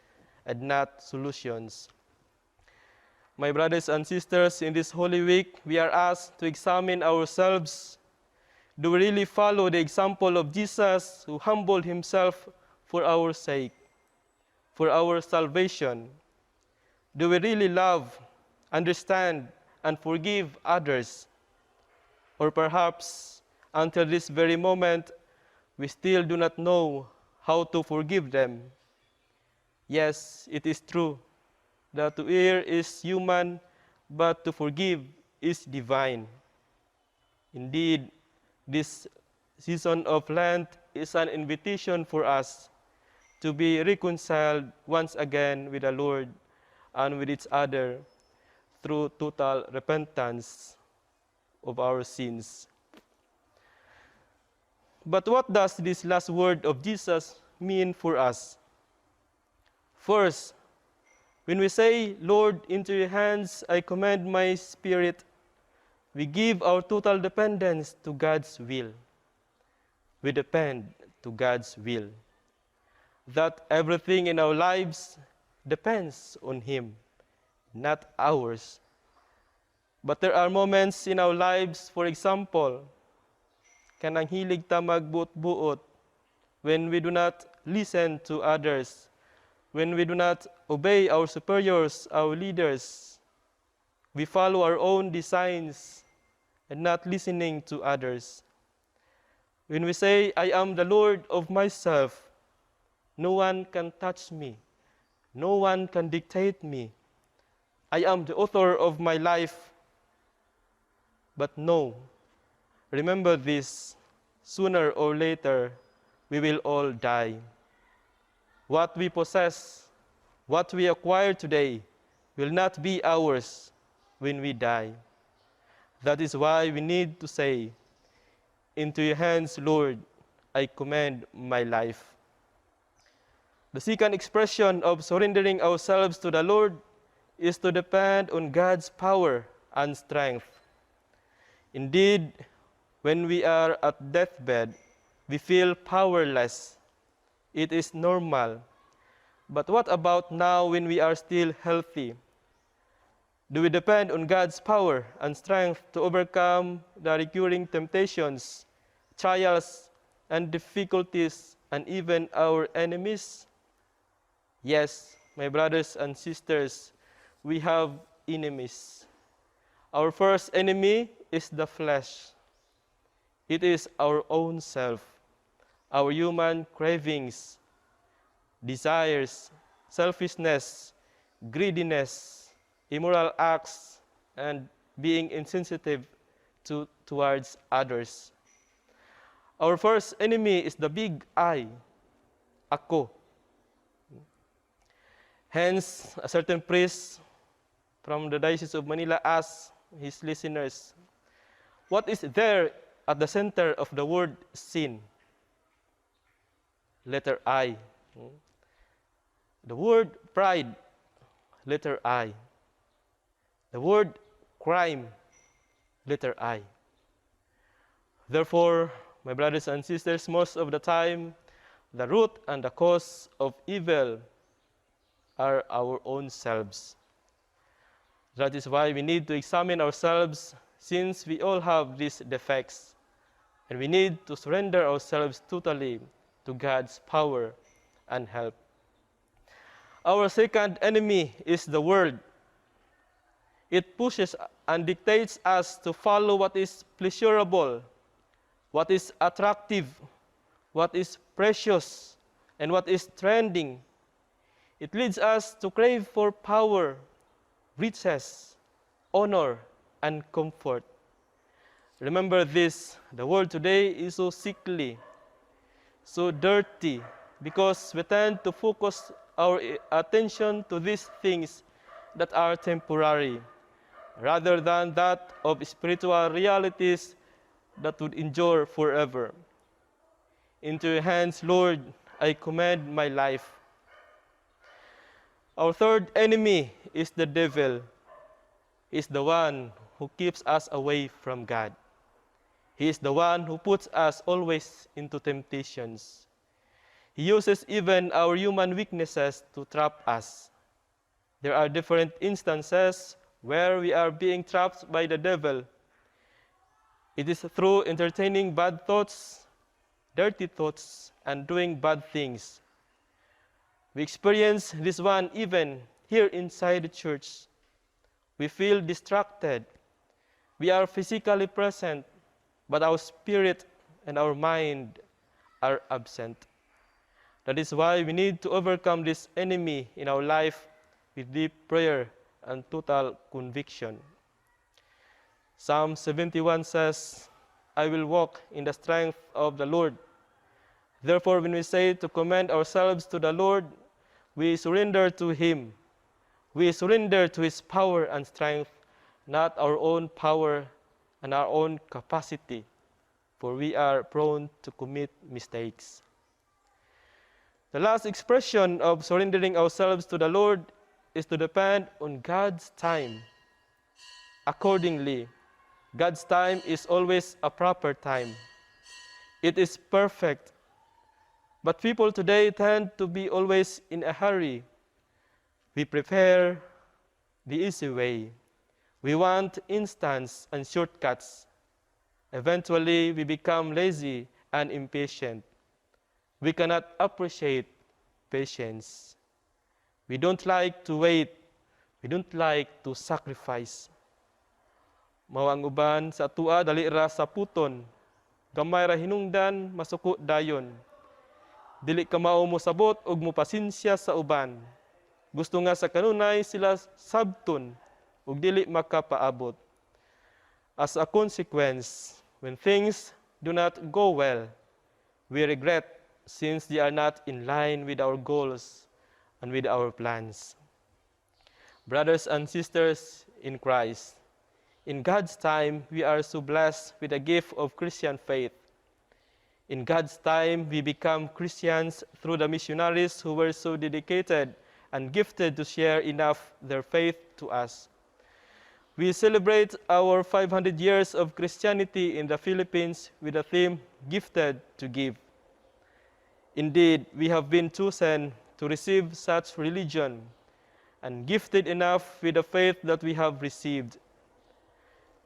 Speaker 14: and not solutions. My brothers and sisters, in this Holy Week, we are asked to examine ourselves. Do we really follow the example of Jesus, who humbled himself for our sake, for our salvation? Do we really love, understand, and forgive others? Or perhaps, until this very moment, we still do not know how to forgive them. Yes, it is true that to err is human, but to forgive is divine. Indeed, this season of Lent is an invitation for us to be reconciled once again with the Lord and with each other through total repentance of our sins. But what does this last word of Jesus mean for us? First, when we say, "Lord, into your hands I commend my spirit," we give our total dependence to God's will. We depend to God's will. That everything in our lives depends on Him, not ours. But there are moments in our lives, for example, kanang hilig ta magbuot-buot, when we do not listen to others, when we do not obey our superiors, our leaders, we follow our own designs and not listening to others. When we say, "I am the Lord of myself," no one can touch me, no one can dictate me. I am the author of my life. But no, remember this, sooner or later, we will all die. What we possess, what we acquire today, will not be ours when we die. That is why we need to say, "Into your hands, Lord, I commend my life." The second expression of surrendering ourselves to the Lord is to depend on God's power and strength. Indeed, when we are at deathbed, we feel powerless. It is normal. But what about now when we are still healthy? Do we depend on God's power and strength to overcome the recurring temptations, trials, and difficulties, and even our enemies? Yes, my brothers and sisters, we have enemies. Our first enemy is the flesh. It is our own self, our human cravings, desires, selfishness, greediness, immoral acts, and being insensitive towards others. Our first enemy is the big I, ako. Hence, a certain priest from the Diocese of Manila asked his listeners, "What is there at the center of the word sin?" Letter I. The word pride, letter I. The word crime, letter I. Therefore, my brothers and sisters, most of the time, the root and the cause of evil are our own selves. That is why we need to examine ourselves, since we all have these defects, and we need to surrender ourselves totally to God's power and help. Our second enemy is the world. It pushes and dictates us to follow what is pleasurable, what is attractive, what is precious, and what is trending. It leads us to crave for power, riches, honor, and comfort. Remember this, the world today is so sickly, so dirty, because we tend to focus our attention to these things that are temporary, rather than that of spiritual realities that would endure forever. Into your hands, Lord, I commend my life. Our third enemy is the devil. He is the one who keeps us away from God. He is the one who puts us always into temptations. He uses even our human weaknesses to trap us. There are different instances where we are being trapped by the devil. It is through entertaining bad thoughts, dirty thoughts, and doing bad things. We experience this one even here inside the church. We feel distracted. We are physically present, but our spirit and our mind are absent. That is why we need to overcome this enemy in our life with deep prayer and total conviction. Psalm 71 says, "I will walk in the strength of the Lord." Therefore, when we say to commend ourselves to the Lord, we surrender to Him. We surrender to His power and strength, not our own power and our own capacity, for we are prone to commit mistakes. The last expression of surrendering ourselves to the Lord is to depend on God's time. Accordingly, God's time is always a proper time. It is perfect. But people today tend to be always in a hurry. We prefer the easy way. We want instants and shortcuts. Eventually, we become lazy and impatient. We cannot appreciate patience. We don't like to wait. We don't like to sacrifice. Mao ang uban sa atua dali ra sa puton. Gamay ra hinungdan, masuko dayon. Dili ka mao mo sabot ug mo pasensya sa uban. Gusto nga sa kanunay sila sabton ug dili makapaabot. As a consequence, when things do not go well, we regret since they are not in line with our goals and with our plans. Brothers and sisters in Christ, in God's time, we are so blessed with the gift of Christian faith. In God's time, we become Christians through the missionaries who were so dedicated and gifted to share enough their faith to us. We celebrate our 500 years of Christianity in the Philippines with the theme, Gifted to Give. Indeed, we have been chosen to receive such religion and gifted enough with the faith that we have received.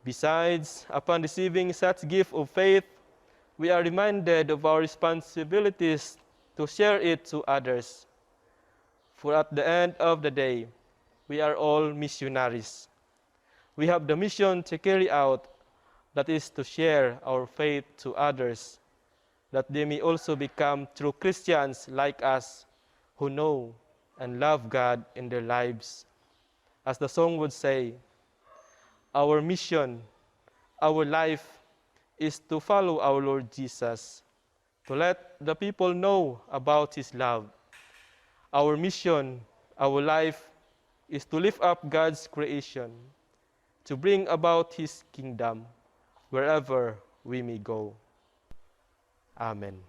Speaker 14: Besides, upon receiving such gift of faith, we are reminded of our responsibilities to share it to others. For at the end of the day, we are all missionaries. We have the mission to carry out, that is to share our faith to others, that they may also become true Christians like us who know and love God in their lives. As the song would say, our mission, our life is to follow our Lord Jesus, to let the people know about His love. Our mission, our life is to lift up God's creation, to bring about His kingdom wherever we may go. Amen.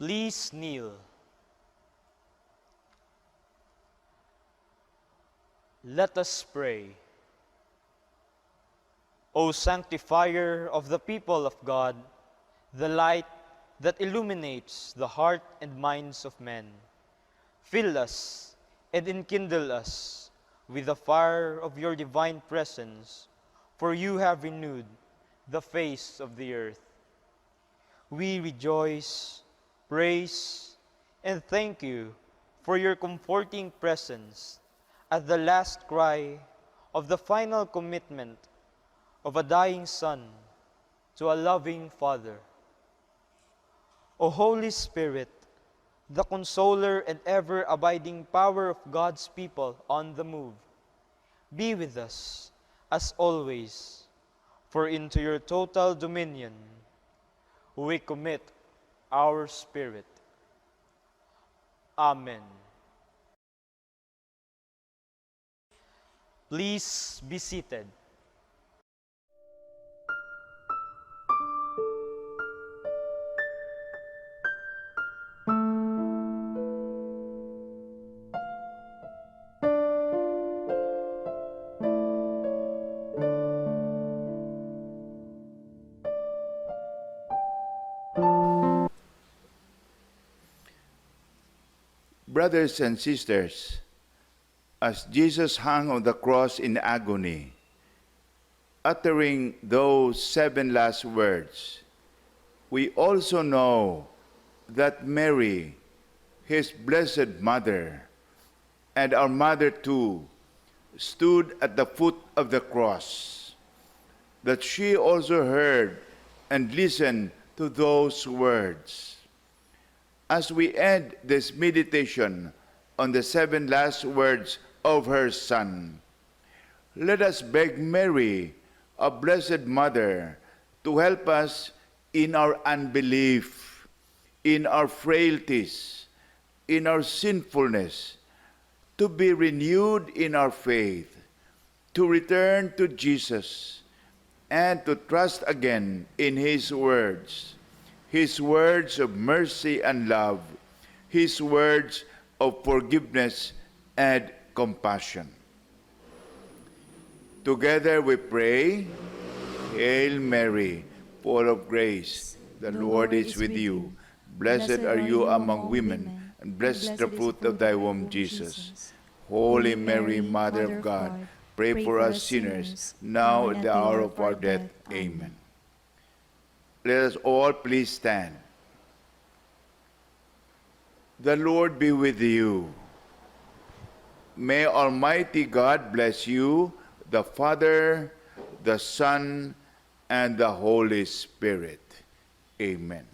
Speaker 3: Please kneel. Let us pray. O sanctifier of the people of God, the light that illuminates the heart and minds of men, fill us and enkindle us with the fire of your divine presence, for you have renewed the face of the earth. We rejoice, praise, and thank you for your comforting presence at the last cry of the final commitment of a dying Son to a loving Father. O Holy Spirit, the consoler and ever-abiding power of God's people on the move, be with us as always, for into your total dominion we commit our spirit. Amen. Please be seated.
Speaker 4: Brothers and sisters, as Jesus hung on the cross in agony, uttering those 7 last words, we also know that Mary, his blessed mother, and our mother too, stood at the foot of the cross, that she also heard and listened to those words. As we end this meditation on the 7 last words of her Son, let us beg Mary, a blessed mother, to help us in our unbelief, in our frailties, in our sinfulness, to be renewed in our faith, to return to Jesus, and to trust again in His words of mercy and love, His words of forgiveness and compassion. Together we pray, Hail Mary, full of grace, the Lord is with you. Blessed are you among women, and blessed the fruit of thy womb, Jesus. Holy Mary, Mother of God, pray for us sinners, now at the hour of our death. Amen. Let us all please stand. The Lord be with you. May Almighty God bless you, the Father, the Son, and the Holy Spirit. Amen.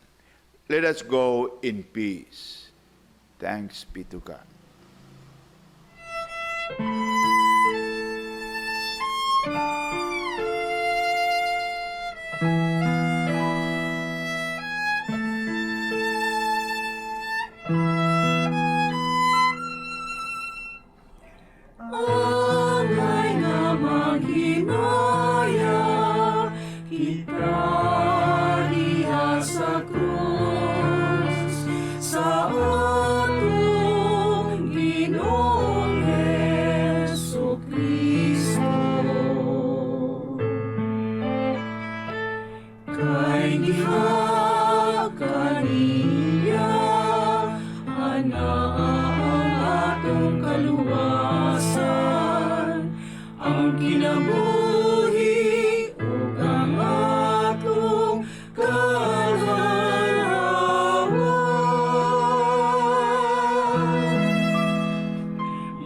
Speaker 4: Let us go in peace. Thanks be to God.
Speaker 13: Angay nga maghinaya, kita diha sa krus, sa atong Ginoong Jesucristo. Kay diha kaniya, anaa ang atong kaluwasan, ang kinabuhi ug ang atong kahalhawan.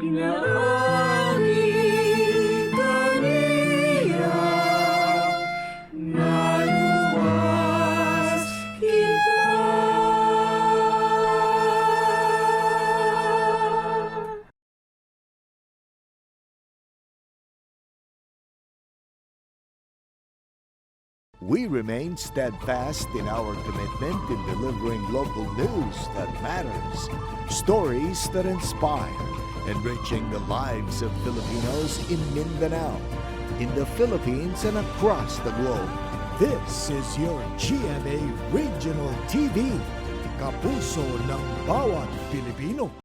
Speaker 13: Pinaagi kaniya, naluwas kita.
Speaker 1: We remain steadfast in our commitment in delivering local news that matters, stories that inspire, enriching the lives of Filipinos in Mindanao, in the Philippines, and across the globe. This is your GMA Regional TV. kapuso ng bawat Pilipino.